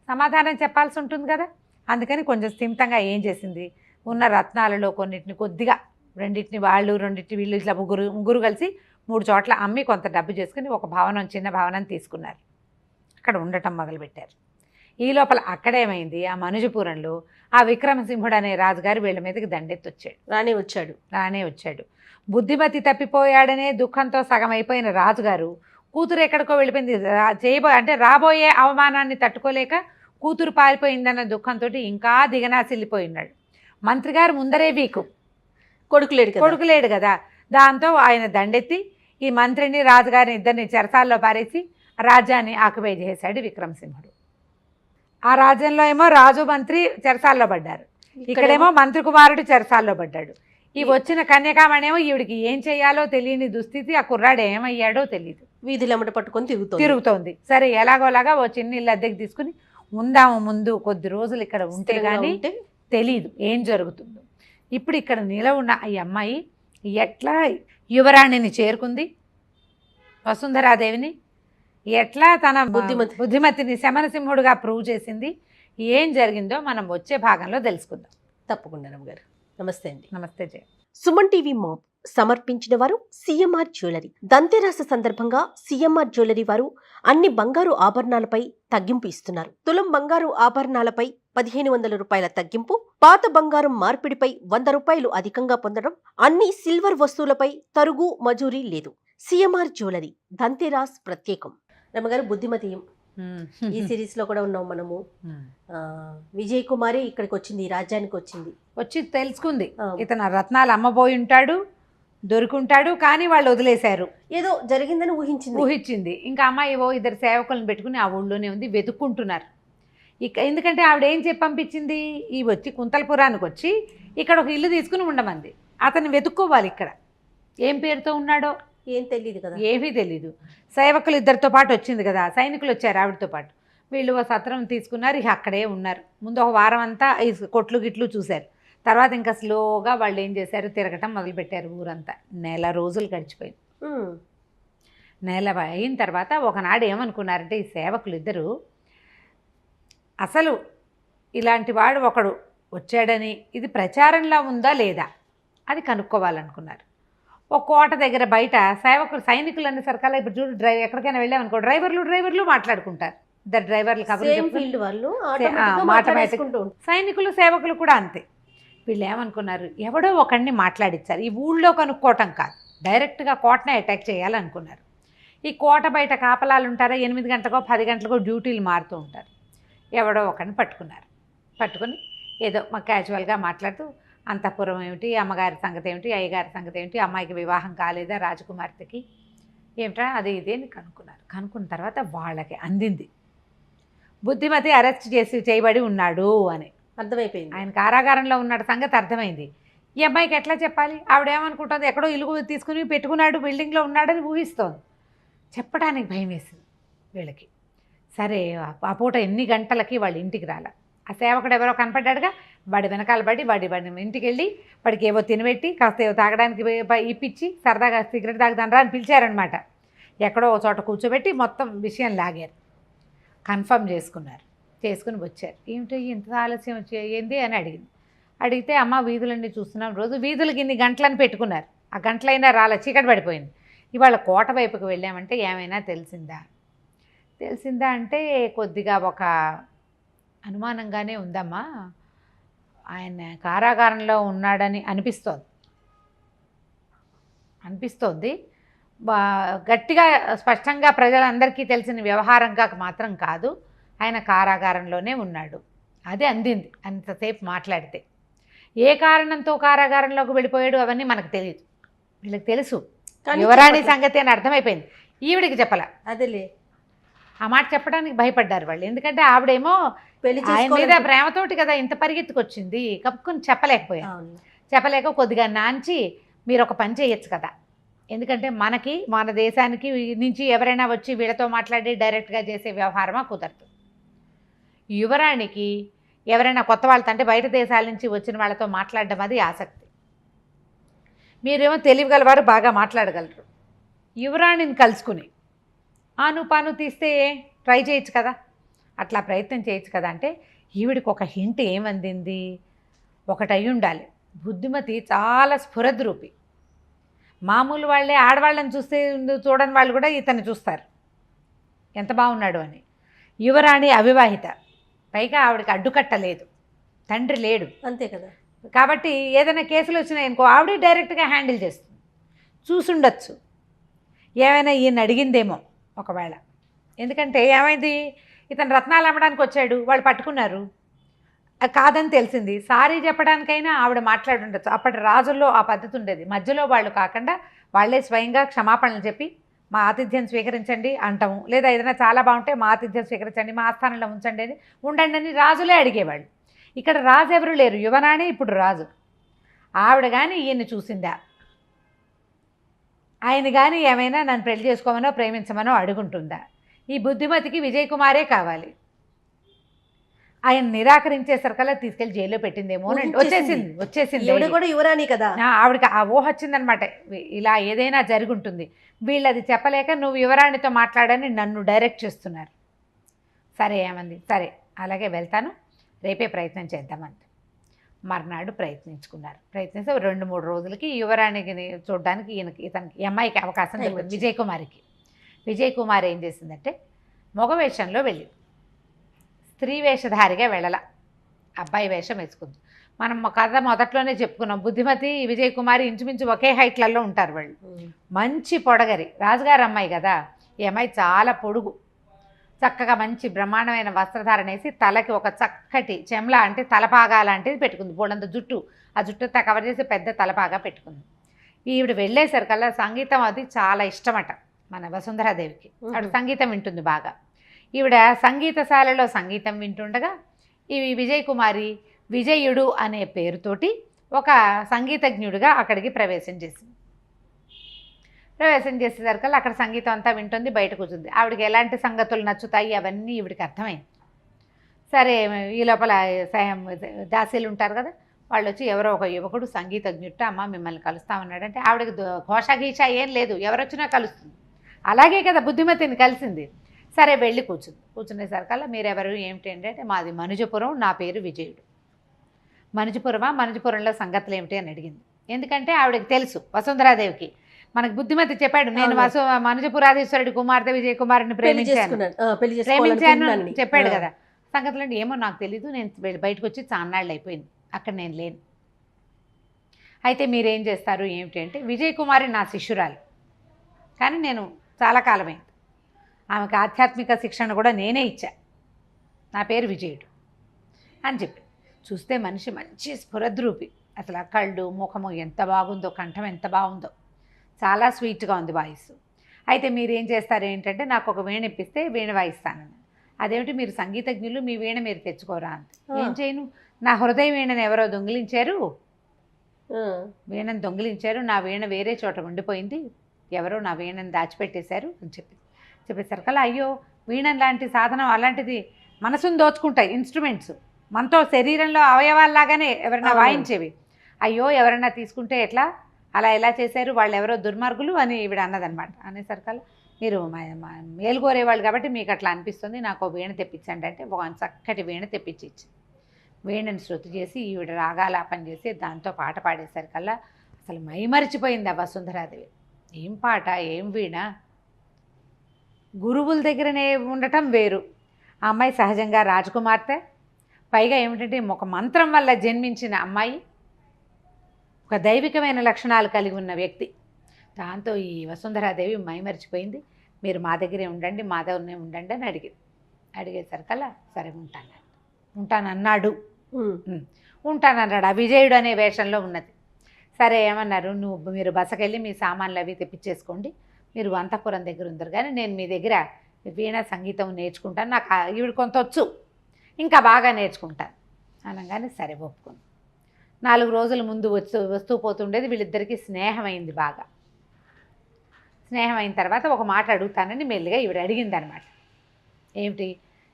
సమాధానం చెప్పాల్సి ఉంటుంది కదా. అందుకని కొంచెం స్థిమితంగా ఏం చేసింది, ఉన్న రత్నాలలో కొన్నిటిని కొద్దిగా, రెండింటిని వాళ్ళు రెండింటిని వీళ్ళు, ఇట్లా ముగ్గురు కలిసి 3 చోట్ల అమ్మి కొంత డబ్బు చేసుకుని ఒక భవనం, చిన్న భవనం తీసుకున్నారు. అక్కడ ఉండటం మొదలుపెట్టారు. ఈ లోపల అక్కడేమైంది, ఆ మనుజపురంలో ఆ విక్రమసింహుడు అనే రాజుగారు వీళ్ళ మీదకి దండెత్తొచ్చాడు. రానే వచ్చాడు. బుద్ధిమతి తప్పిపోయాడనే దుఃఖంతో సగం అయిపోయిన రాజుగారు కూతురు ఎక్కడికో వెళ్ళిపోయింది, అంటే రాబోయే అవమానాన్ని తట్టుకోలేక కూతురు పారిపోయిందన్న దుఃఖంతో ఇంకా దిగనాసిల్లిపోయినాడు. మంత్రి గారు ముందరే వీకు, కొడుకులేడు కదా. దాంతో ఆయన దండెత్తి ఈ మంత్రిని రాజుగారిని ఇద్దరిని చెరసాల్లో పారేసి రాజ్యాన్ని ఆక్యుపై చేశాడు విక్రమసింహుడు. ఆ రాజ్యంలో ఏమో రాజు మంత్రి చెరసాల్లో పడ్డారు, ఇక్కడేమో మంత్రి కుమారుడు చెరసాల్లో పడ్డాడు. ఈ వచ్చిన కన్యకామణేమో ఈవిడికి ఏం చేయాలో తెలియని దుస్థితి, ఆ కుర్రాడు ఏమయ్యాడో తెలియదు, వీధులమ్మట పట్టుకొని తిరుగుతోంది. సరే ఎలాగోలాగా ఓ చిన్న ఇల్లు అద్దెకి తీసుకుని ఉందాము, ముందు కొద్ది రోజులు ఇక్కడ ఉంటే కానీ తెలీదు ఏం జరుగుతుందో. ఇప్పుడు ఇక్కడ నిలవున్న ఈ అమ్మాయి ఎట్లా యువరాణిని చేరుకుంది, వసుంధరాదేవిని ఎట్లా తన బుద్ధిమతిని శమనసింహుడుగా ప్రూవ్ చేసింది, ఏం జరిగిందో మనం వచ్చే భాగంలో తెలుసుకుందాం. తప్పకుండా రమ్మగారు. నమస్తే అండి. నమస్తే జయ. సుమన్ టీవీ మాప్ సమర్పించిన వారు సిఎంఆర్ జ్యువెలరీ. దంతెరాశ సందర్భంగా సిఎంఆర్ జ్యువెలరీ వారు అన్ని బంగారు ఆభరణాలపై తగ్గింపు ఇస్తున్నారు. తులం బంగారు ఆభరణాలపై 1500 రూపాయల తగ్గింపు, పాత బంగారం మార్పిడిపై 100 రూపాయలు అధికంగా పొందడం, అన్ని సిల్వర్ వస్తువులపై తరుగు మజూరీ లేదు. సిఎంఆర్ జ్యువెలరీ, దంతెరాస్ ప్రత్యేకం. రమ్మగారు, బుద్ధిమతి ఈ సిరీస్ లో కూడా ఉన్నాం మనము. విజయ్ కుమారి ఇక్కడికి వచ్చింది, ఈ రాజ్యానికి వచ్చి తెలుసుకుంది ఇతను రత్నాలు అమ్మబోయి ఉంటాడు, దొరుకుంటాడు, కానీ వాళ్ళు వదిలేశారు, ఏదో జరిగిందని ఊహించింది. ఇంకా అమ్మాయి ఇద్దరు సేవకులను పెట్టుకుని ఆ ఊళ్ళోనే ఉంది, వెతుక్కుంటున్నారు. ఎందుకంటే ఆవిడ ఏం చెప్పి పంపించింది, ఈ వచ్చి కుంతలపురానికి వచ్చి ఇక్కడ ఒక ఇల్లు తీసుకుని ఉండమంది. అతన్ని వెతుక్కోవాలి, ఇక్కడ ఏం పేరుతో ఉన్నాడో ఏం తెలియదు కదా, ఏమీ తెలీదు. సేవకులు ఇద్దరితో పాటు వచ్చింది కదా, సైనికులు వచ్చారు ఆవిడతో పాటు. వీళ్ళు ఒక సత్రం తీసుకున్నారు, ఇక అక్కడే ఉన్నారు. ముందు ఒక వారం అంతా ఈ కొట్లు గిట్లు చూశారు. తర్వాత ఇంకా స్లోగా వాళ్ళు ఏం చేశారు, తిరగటం మొదలుపెట్టారు ఊరంతా. 1 నెల రోజులు గడిచిపోయింది. 1 నెల అయిన తర్వాత ఒకనాడు ఏమనుకున్నారంటే ఈ సేవకులు ఇద్దరు, అసలు ఇలాంటి వాడు ఒకడు వచ్చాడని ఇది ప్రచారంలో ఉందా లేదా అది కనుక్కోవాలనుకున్నారు. ఒక కోట దగ్గర బయట సైనికులు అన్ని సరకాల, ఇప్పుడు చూడు ఎక్కడికైనా వెళ్ళామనుకో డ్రైవర్లు మాట్లాడుకుంటారు. ఇద్దరు డ్రైవర్లు సైనికులు సేవకులు కూడా అంతే. వీళ్ళు ఏమనుకున్నారు, ఎవడో ఒకడిని మాట్లాడించారు, ఈ ఊళ్ళో కనుక్కోవటం కాదు, డైరెక్ట్గా కోటనే అటాక్ చేయాలనుకున్నారు. ఈ కోట బయట కాపలాలు ఉంటారా, 8 గంటలకో 10 గంటలకో డ్యూటీలు మారుతూ ఉంటారు. ఎవడో ఒకడిని పట్టుకుని ఏదో మా క్యాజువల్గా మాట్లాడుతూ అంతఃపురం ఏమిటి, అమ్మగారి సంగతి ఏమిటి, అయ్యగారి సంగతి ఏమిటి, అమ్మాయికి వివాహం కాలేదా రాజకుమార్తెకి ఏమిట్రా అది ఇదే అని కనుక్కున్న తర్వాత వాళ్ళకి అందింది బుద్ధిమతి అరెస్ట్ చేయబడి ఉన్నాడు అని అర్థమైపోయింది. ఆయన కారాగారంలో ఉన్నాడు సంగతి అర్థమైంది. ఈ అమ్మాయికి ఎట్లా చెప్పాలి, ఆవిడేమనుకుంటుంది, ఎక్కడో ఇల్లు తీసుకుని పెట్టుకున్నాడు, బిల్డింగ్లో ఉన్నాడని ఊహిస్తోంది. చెప్పడానికి భయం వేసింది వీళ్ళకి. సరే ఆ పూట ఎన్ని గంటలకి వాళ్ళ ఇంటికి రాల. ఆ సేవకుడు ఎవరో కనపడ్డాడుగా, వాడి వెనకాల పడి వాడి ఇంటికి వెళ్ళి వాడికి ఏవో తినబెట్టి కాస్త ఏవో తాగడానికి ఇప్పించి సరదాగా సిగరెట్ తాగుతానరా అని పిలిచారనమాట. ఎక్కడో ఒక చోట కూర్చోబెట్టి మొత్తం విషయం లాగారు, కన్ఫర్మ్ చేసుకుని వచ్చారు. ఏమిటో ఇంత ఆలస్యం ఏంది అని అడిగితే అమ్మ వీధులన్నీ చూస్తున్నాం, రోజు వీధులకి ఇన్ని గంటలని పెట్టుకున్నారు, ఆ గంటలైనా రాలే, చీకటి పడిపోయింది. ఇవాళ కోట వైపుకి వెళ్ళామంటే ఏమైనా తెలిసిందా అంటే కొద్దిగా ఒక అనుమానంగానే ఉందమ్మా, ఆయన కారాగారంలో ఉన్నాడని అనిపిస్తోంది. గట్టిగా స్పష్టంగా ప్రజలందరికీ తెలిసిన వ్యవహారంగా మాత్రం కాదు, ఆయన కారాగారంలోనే ఉన్నాడు. అదే అందింది అంతసేపు మాట్లాడితే. ఏ కారణంతో కారాగారంలోకి వెళ్ళిపోయాడు అవన్నీ మనకు తెలియదు, వీళ్ళకి తెలుసు యువరాణి సంగతి అని అర్థమైపోయింది. ఈవిడికి చెప్పాల. అదేలే, ఆ మాట చెప్పడానికి భయపడ్డారు వాళ్ళు. ఎందుకంటే ఆవిడేమో పెళ్లి ఆయన మీద చేసుకోవాలి. ప్రేమతోటి కదా ఇంత పరిగెత్తుకొచ్చింది, కప్పుకొని చెప్పలేకపోయారు. అవును. చెప్పలేక కొద్దిగా నాంచి మీరు ఒక పని చేయొచ్చు కదా, ఎందుకంటే మనకి మన దేశానికి నుంచి ఎవరైనా వచ్చి వీళ్ళతో మాట్లాడి డైరెక్ట్గా చేసే వ్యవహారమా కుదరదు. యువరాణికి ఎవరైనా కొత్త వాళ్ళతో అంటే బయట దేశాల నుంచి వచ్చిన వాళ్ళతో మాట్లాడడం అది ఆసక్తి. మీరేమో తెలియగలవారు, బాగా మాట్లాడగలరు. యువరాణిని కలుసుకుని ఆను పాను తీస్తే ట్రై చేయొచ్చు కదా, అట్లా ప్రయత్నం చేయొచ్చు కదా. అంటే ఈవిడికి ఒక హింట్ ఏమందింది, ఒకటి అయి ఉండాలి, బుద్ధిమతి చాలా స్ఫురద్రూపి. మామూలు వాళ్ళే ఆడవాళ్ళని చూస్తే చూడని వాళ్ళు కూడా ఇతన్ని చూస్తారు ఎంత బాగున్నాడు అని. యువరాణి అవివాహిత, పైగా ఆవిడకి అడ్డుకట్ట లేదు, తండ్రి లేడు, అంతే కదా. కాబట్టి ఏదైనా కేసులు వచ్చినాయనుకో ఆవిడే డైరెక్ట్గా హ్యాండిల్ చేస్తుంది. చూసుండొచ్చు ఏమైనా ఈయన అడిగిందేమో ఒకవేళ. ఎందుకంటే ఏమైంది, ఇతను రత్నాలు అమ్మడానికి వచ్చాడు, వాళ్ళు పట్టుకున్నారు, అది కాదని తెలిసింది. సారీ చెప్పడానికైనా ఆవిడ మాట్లాడి ఉండొచ్చు. అప్పటి రాజుల్లో ఆ పద్ధతి ఉండేది, మధ్యలో వాళ్ళు కాకుండా వాళ్ళే స్వయంగా క్షమాపణలు చెప్పి మా ఆతిథ్యం స్వీకరించండి అంటాము, లేదా ఏదైనా చాలా బాగుంటే మా ఆతిథ్యం స్వీకరించండి, మా ఆస్థానంలో ఉంచండి అని ఉండండి అని రాజులే అడిగేవాళ్ళు. ఇక్కడ రాజు ఎవరు లేరు, యువరాణి ఇప్పుడు రాజు. ఆవిడ కానీ ఈయన్ని చూసిందా, ఆయన కానీ ఏమైనా నన్ను పెళ్లి చేసుకోమనో ప్రేమించమనో అడుగుంటుందా? ఈ బుద్ధిమతికి విజయ్ కుమారే కావాలి. ఆయన నిరాకరించేసరికల్లా తీసుకెళ్లి జైల్లో పెట్టిందేమో అని వచ్చేసింది. ఈవిడ కూడా యువరాణి కదా. ఆవిడకి ఆ ఊహ వచ్చిందనమాట, ఇలా ఏదైనా జరుగుంటుంది. వీళ్ళది చెప్పలేక నువ్వు యువరాణితో మాట్లాడని నన్ను డైరెక్ట్ చేస్తున్నారు. సరే ఏమంది, సరే అలాగే వెళ్తాను, రేపే ప్రయత్నం చేద్దామంట. మర్నాడు ప్రయత్నించుకున్నారు. ప్రయత్నిస్తే 2-3 రోజులకి యువరాణికి చూడడానికి ఇతనికి ఈ అమ్మాయికి అవకాశం దొరికింది, విజయ్ కుమారికి. విజయ్ కుమార్ ఏం చేసిందంటే మగ వేషంలో వెళ్ళింది, స్త్రీ వేషధారిగా వెళ్ళాల, అబ్బాయి వేషం వేసుకుంది. మనం కథ మొదట్లోనే చెప్పుకున్నాం, బుద్ధిమతి విజయ్ కుమారి ఇంచుమించు ఒకే హైట్లలో ఉంటారు వాళ్ళు. మంచి పొడగరి, రాజుగారు అమ్మాయి కదా, ఈ అమ్మాయి చాలా పొడుగు, చక్కగా మంచి బ్రహ్మాండమైన వస్త్రధారణ వేసి తలకి ఒక చక్కటి చెమ్లా అంటే తలపాగా లాంటిది పెట్టుకుంది, బోళ్ళంత జుట్టు, ఆ జుట్టుతో కవర్ చేసి పెద్ద తలపాగా పెట్టుకుంది. ఈవిడ వెళ్ళేసరికల్లా సంగీతం అది చాలా ఇష్టమట మన వసుంధరాదేవికి. ఆవిడ సంగీతం వింటుంది బాగా. ఈవిడ సంగీతశాలలో సంగీతం వింటుండగా ఈ విజయ్ కుమారి విజయుడు అనే పేరుతోటి ఒక సంగీతజ్ఞుడిగా అక్కడికి ప్రవేశం చేసింది. ప్రవేశం చేసేసరికల్లా అక్కడ సంగీతం అంతా వింటుంది, బయట కూర్చుంది. ఆవిడకి ఎలాంటి సంగతులు నచ్చుతాయి అవన్నీ ఈవిడికి అర్థమైంది. సరే ఈ లోపల దాసీలు ఉంటారు కదా, వాళ్ళు వచ్చి ఎవరో ఒక యువకుడు సంగీతజ్ఞుట్ట అమ్మ మిమ్మల్ని కలుస్తామన్నాడంటే ఆవిడకి ఘోషగీష ఏం లేదు, ఎవరొచ్చినా కలుస్తుంది. అలాగే కదా బుద్ధిమతిని కలిసింది. సరే వెళ్ళి కూర్చునేసరికల్లా మీరెవరు ఏమిటి అంటే మాది మనుజపురం, నా పేరు విజయుడు. మనుజపురమా, మనుజపురంలో సంగతులు ఏమిటి అని అడిగింది. ఎందుకంటే ఆవిడకి తెలుసు వసుంధరాదేవికి, మనకు బుద్ధిమతి చెప్పాడు, నేను మనుజపురాధీశ్వరుడి కుమార్తె విజయ కుమారుని ప్రేమించాను చెప్పాడు కదా. సంగతులు అంటే ఏమో నాకు తెలీదు, నేను బయటకు వచ్చి చాన్నాళ్ళు అయిపోయింది, అక్కడ నేను లేను. అయితే మీరేం చేస్తారు ఏమిటి అంటే విజయ్ కుమారి నా శిష్యురాలు, కానీ నేను చాలా కాలమైంది, ఆమెకు ఆధ్యాత్మిక శిక్షణ కూడా నేనే ఇచ్చా, నా పేరు విజయుడు అని చెప్పి. చూస్తే మనిషి మంచి స్ఫురద్రూపి, అసలు ఆ కళ్ళు ముఖము ఎంత బాగుందో, కంఠం ఎంత బాగుందో, చాలా స్వీట్గా ఉంది వాయిస్. అయితే మీరు ఏం చేస్తారు ఏంటంటే నాకు ఒక వీణ ఇప్పిస్తే వీణ వాయిస్తానని. అదేమిటి మీరు సంగీతజ్ఞులు, మీ వీణ మీరు తెచ్చుకోరా అంత. ఏం చేయను, నా హృదయ వీణను ఎవరో దొంగిలించారు, వీణను దొంగిలించారు, నా వీణ వేరే చోట ఉండిపోయింది, ఎవరో నా వీణను దాచిపెట్టేశారు అని చెప్పేసరికల్లా అయ్యో వీణ లాంటి సాధనం అలాంటిది మనసును దోచుకుంటాయి ఇన్స్ట్రుమెంట్స్, మనతో శరీరంలో అవయవాల్లాగానే ఎవరైనా వాయించేవి, అయ్యో ఎవరైనా తీసుకుంటే ఎట్లా, అలా ఎలా చేశారు, వాళ్ళు ఎవరో దుర్మార్గులు అని ఈవిడ అన్నదనమాట. అనేసరికల్లా మీరు మేలుకోరేవాళ్ళు కాబట్టి మీకు అట్లా అనిపిస్తుంది, నాకు వీణ తెప్పించండి అంటే ఒక చక్కటి వీణ తెప్పించి ఇచ్చింది. వీణను శృతి చేసి ఈవిడ రాగాలాపన చేసి దాంతో పాట పాడేసరికల్లా అసలు మైమరిచిపోయింది ఆ వసుంధరాదేవి. ఏం పాట, ఏం వీణ, గురువుల దగ్గరనే ఉండటం వేరు. ఆ అమ్మాయి సహజంగా రాజకుమార్తె, పైగా ఏమిటంటే ఒక మంత్రం వల్ల జన్మించిన అమ్మాయి, ఒక దైవికమైన లక్షణాలు కలిగి ఉన్న వ్యక్తి. దాంతో ఈ వసుంధరాదేవి మైమరిచిపోయింది. మీరు మా దగ్గరే ఉండండి, మా దగ్గరనే ఉండండి అని అడిగేసరికల్లా సరే ఉంటానన్నాడు. ఉంటానన్నాడు, ఆ విజయుడు అనే వేషంలో ఉన్నది. సరే ఏమన్నారు, మీరు బసకెళ్ళి మీ సామాన్లు అవి తెప్పించేసుకోండి, మీరు అంతఃపురం దగ్గర ఉందరు కానీ నేను మీ దగ్గర వీణ సంగీతం నేర్చుకుంటాను, నాకు ఈవిడ కొంత వచ్చు, ఇంకా బాగా నేర్చుకుంటాను అనగానే సరే ఒప్పుకుంది. 4 రోజుల ముందు వస్తూ పోతుండేది. వీళ్ళిద్దరికీ స్నేహమైంది. బాగా స్నేహమైన తర్వాత ఒక మాట అడుగుతానని మెల్లిగా ఈవిడ అడిగింది అనమాట. ఏమిటి,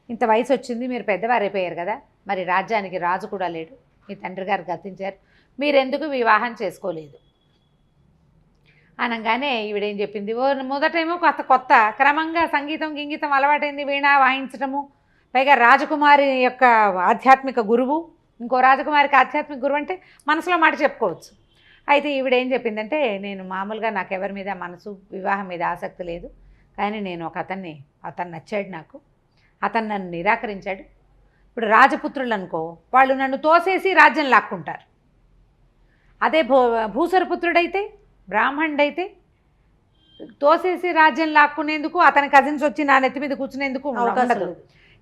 ఇంత వయసు వచ్చింది, మీరు పెద్దవారైపోయారు కదా, మరి రాజ్యానికి రాజు కూడా లేడు, మీ తండ్రి గారు గతించారు, మీరెందుకు వివాహం చేసుకోలేదు అనగానే ఈవిడేం చెప్పింది, మొదటేమో కొత్త క్రమంగా సంగీతం గింగీతం అలవాటైంది, వీణ వాయించడము, పైగా రాజకుమారి యొక్క ఆధ్యాత్మిక గురువు, ఇంకో రాజకుమారికి ఆధ్యాత్మిక గురువు అంటే మనసులో మాట చెప్పుకోవచ్చు. అయితే ఈవిడేం చెప్పిందంటే, నేను మామూలుగా నాకు ఎవరి మీద మనసు వివాహం మీద ఆసక్తి లేదు, కానీ నేను ఒక అతను నచ్చాడు నాకు, అతను నన్ను నిరాకరించాడు. ఇప్పుడు రాజపుత్రులు అనుకో, వాళ్ళు నన్ను తోసేసి రాజ్యం లాక్కుంటారు. అదే భూసరపుత్రుడైతే, బ్రాహ్మణుడైతే తోసేసి రాజ్యం లాక్కునేందుకు అతని కజిన్స్ వచ్చి నా నెత్తి మీద కూర్చునేందుకు ఉండదు.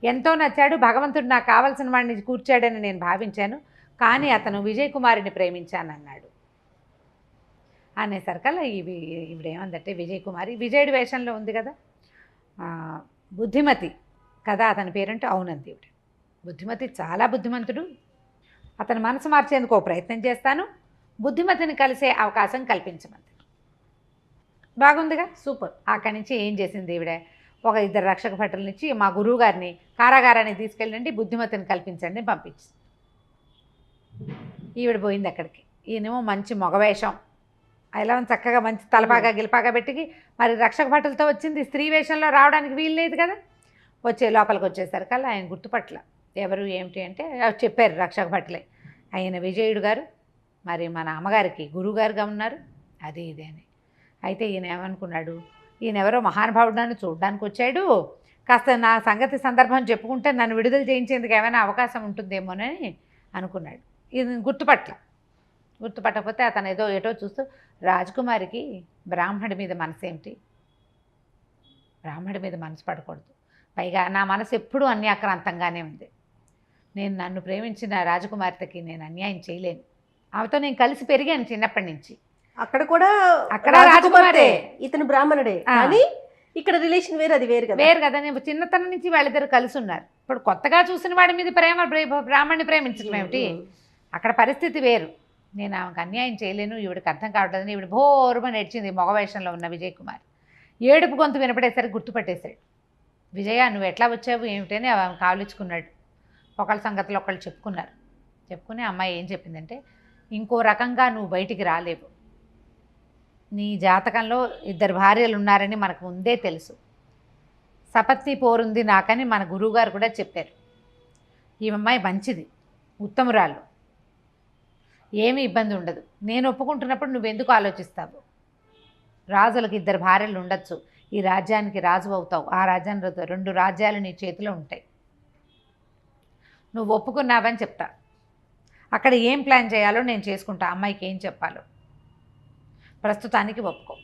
ఎంతో నచ్చాడు, భగవంతుడు నాకు కావాల్సిన వాడిని కూర్చాడని నేను భావించాను, కానీ అతను విజయ్ కుమారిని ప్రేమించానన్నాడు. అనేసరికల్లా ఇవిడేమందంటే, విజయ్ కుమారి విజయుడి వేషంలో ఉంది కదా, బుద్ధిమతి కదా అతని పేరంటే, అవునంది ఇవిడ. బుద్ధిమతి చాలా బుద్ధిమంతుడు, అతని మనసు మార్చేందుకు ప్రయత్నం చేస్తాను, బుద్ధిమతిని కలిసే అవకాశం కల్పించమంది. బాగుందిగా, సూపర్. అక్కడి నుంచి ఏం చేసింది ఈవిడ, ఒక 2 రక్షక భటులనిచ్చి మా గురువు గారిని కారాగారానికి తీసుకెళ్ళండి, బుద్ధిమతిని కల్పించండి పంపించి. ఈవిడ పోయింది అక్కడికి. ఈయనేమో మంచి మగవేషం, ఇలా చక్కగా మంచి తలపాగా గిలపాగా పెట్టి, మరి రక్షక భటులతో వచ్చింది, స్త్రీ వేషంలో రావడానికి వీలు లేదు కదా. లోపలికి వచ్చేసరికల్లా ఆయన గుర్తుపట్ల, ఎవరు ఏమిటి అంటే చెప్పారు రక్షక భటులే, ఆయన విజయుడు గారు, మరి మన అమ్మగారికి గురువుగారుగా ఉన్నారు, అది ఇదే అని. అయితే ఈయన ఏమనుకున్నాడు, ఈయన ఎవరో మహానుభావుడు నన్ను చూడడానికి వచ్చాడు, కాస్త నా సంగతి సందర్భం చెప్పుకుంటే నన్ను విడుదల చేయించేందుకు ఏమైనా అవకాశం ఉంటుందేమోనని అనుకున్నాడు. ఈయన గుర్తుపట్టకపోతే అతను ఏటో చూస్తూ, రాజకుమారికి బ్రాహ్మడి మీద మనసు ఏమిటి, బ్రాహ్మడి మీద మనసు పడకూడదు, పైగా నా మనసు ఎప్పుడూ అన్యాక్రాంతంగానే ఉంది, నన్ను ప్రేమించిన రాజకుమార్తెకి నేను అన్యాయం చేయలేను, ఆమెతో నేను కలిసి పెరిగాను చిన్నప్పటి నుంచి. అక్కడ రాజకుమారే, ఇతను బ్రాహ్మణుడే, కానీ ఇక్కడ రిలేషన్ వేరు, అది వేరు కదా. నేను చిన్నతనం నుంచి వాళ్ళిద్దరు కలిసి ఉన్నారు. ఇప్పుడు కొత్తగా చూసిన వాడి మీద బ్రాహ్మణ్ణి ప్రేమించడం ఏమిటి, అక్కడ పరిస్థితి వేరు. నేను ఆమెకు అన్యాయం చేయలేను, ఈవిడికి అర్థం కావట్లేదని ఈవిడ భోరుమని ఏడ్చింది. మగవేషంలో ఉన్న విజయ్ కుమార్ ఏడుపు గొంతు వినపడేసరికి గుర్తుపట్టేశాడు. విజయ, నువ్వు ఎట్లా వచ్చావు ఏమిటని ఆమె కావలించుకున్నాడు. ఒకళ్ళ సంగతిలో ఒకళ్ళు చెప్పుకుని అమ్మాయి ఏం చెప్పిందంటే, ఇంకో రకంగా నువ్వు బయటికి రాలేవు, నీ జాతకంలో 2 భార్యలు ఉన్నారని మనకు ముందే తెలుసు, సపత్ని పోరుంది నాకని మన గురువుగారు కూడా చెప్పారు. ఈ అమ్మాయి మంచిది, ఉత్తమురాలు, ఏమీ ఇబ్బంది ఉండదు, నేను ఒప్పుకుంటున్నప్పుడు నువ్వెందుకు ఆలోచిస్తావు, రాజులకు 2 భార్యలు ఉండొచ్చు, ఈ రాజ్యానికి రాజు అవుతావు, ఆ రాజ్యానికి 2 రాజ్యాలు నీ చేతిలో ఉంటాయి, నువ్వు ఒప్పుకున్నావని చెప్తా, అక్కడ ఏం ప్లాన్ చేయాలో నేను చేసుకుంటా, అమ్మాయికి ఏం చెప్పాలో, ప్రస్తుతానికి ఒప్పుకో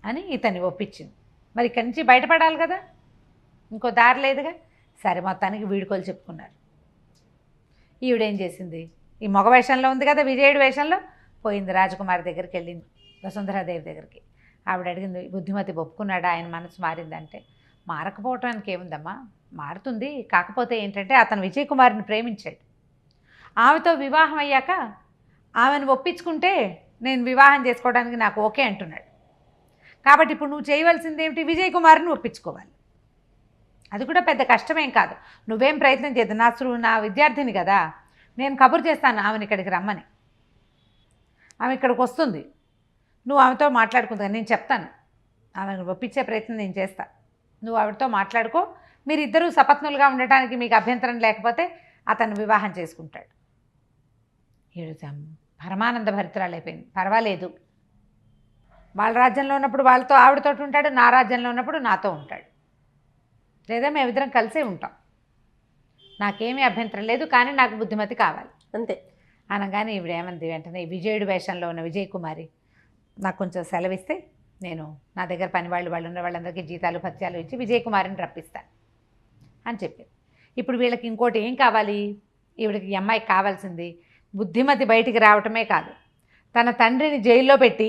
అని ఇతన్ని ఒప్పించింది. మరి ఇక్కడి నుంచి బయటపడాలి కదా, ఇంకో దారి లేదుగా. సరే, మొత్తానికి వీడుకోలు చెప్పుకున్నారు. ఈవిడేం చేసింది, ఈ మగ వేషంలో ఉంది కదా, విజయుడి వేషంలో పోయింది, రాజకుమారి దగ్గరికి వెళ్ళింది, వసుంధరాదేవి దగ్గరికి. ఆవిడ అడిగింది, బుద్ధిమతి ఒప్పుకున్నాడా, ఆయన మనసు మారిందంటే, మారకపోవటానికి ఏముందమ్మా, మారుతుంది, కాకపోతే ఏంటంటే అతను విజయ్ కుమార్ని ప్రేమించాడు, ఆమెతో వివాహం అయ్యాక ఆమెను ఒప్పించుకుంటే నేను వివాహం చేసుకోవడానికి నాకు ఓకే అంటున్నాడు, కాబట్టి ఇప్పుడు నువ్వు చేయవలసింది ఏమిటి, విజయ్ కుమార్ని ఒప్పించుకోవాలి, అది కూడా పెద్ద కష్టమేం కాదు, నువ్వేం ప్రయత్నం చేయదు, నా విద్యార్థిని కదా, నేను కబురు చేస్తాను ఆమెను ఇక్కడికి రమ్మని, ఆమె ఇక్కడికి వస్తుంది, నువ్వు ఆమెతో మాట్లాడుకుంటా, నేను చెప్తాను, ఆమెను ఒప్పించే ప్రయత్నం నేను చేస్తా, నువ్వు ఆవిడతో మాట్లాడుకో, మీరిద్దరూ సపత్నులుగా ఉండటానికి మీకు అభ్యంతరం లేకపోతే అతను వివాహం చేసుకుంటాడు. పరమానంద భరితురాలు అయిపోయింది. పర్వాలేదు, వాళ్ళ రాజ్యంలో ఉన్నప్పుడు వాళ్ళతో ఆవిడతో ఉంటాడు, నా రాజ్యంలో ఉన్నప్పుడు నాతో ఉంటాడు, లేదా మేమిద్దరం కలిసే ఉంటాం, నాకేమీ అభ్యంతరం లేదు, కానీ నాకు బుద్ధిమతి కావాలి అంతే అనగానే ఈవిడేమంది, వెంటనే విజయుడి వేషంలో ఉన్న విజయ్ కుమారి, నాకు కొంచెం సెలవిస్తే నేను నా దగ్గర పని వాళ్ళు ఉన్న వాళ్ళందరికీ జీతాలు భత్యాలు ఇచ్చి విజయ్ కుమారిని రప్పిస్తాను అని చెప్పింది. ఇప్పుడు వీళ్ళకి ఇంకోటి ఏం కావాలి, ఈవిడికి ఈ అమ్మాయికి కావాల్సింది బుద్ధిమతి బయటికి రావటమే కాదు, తన తండ్రిని జైల్లో పెట్టి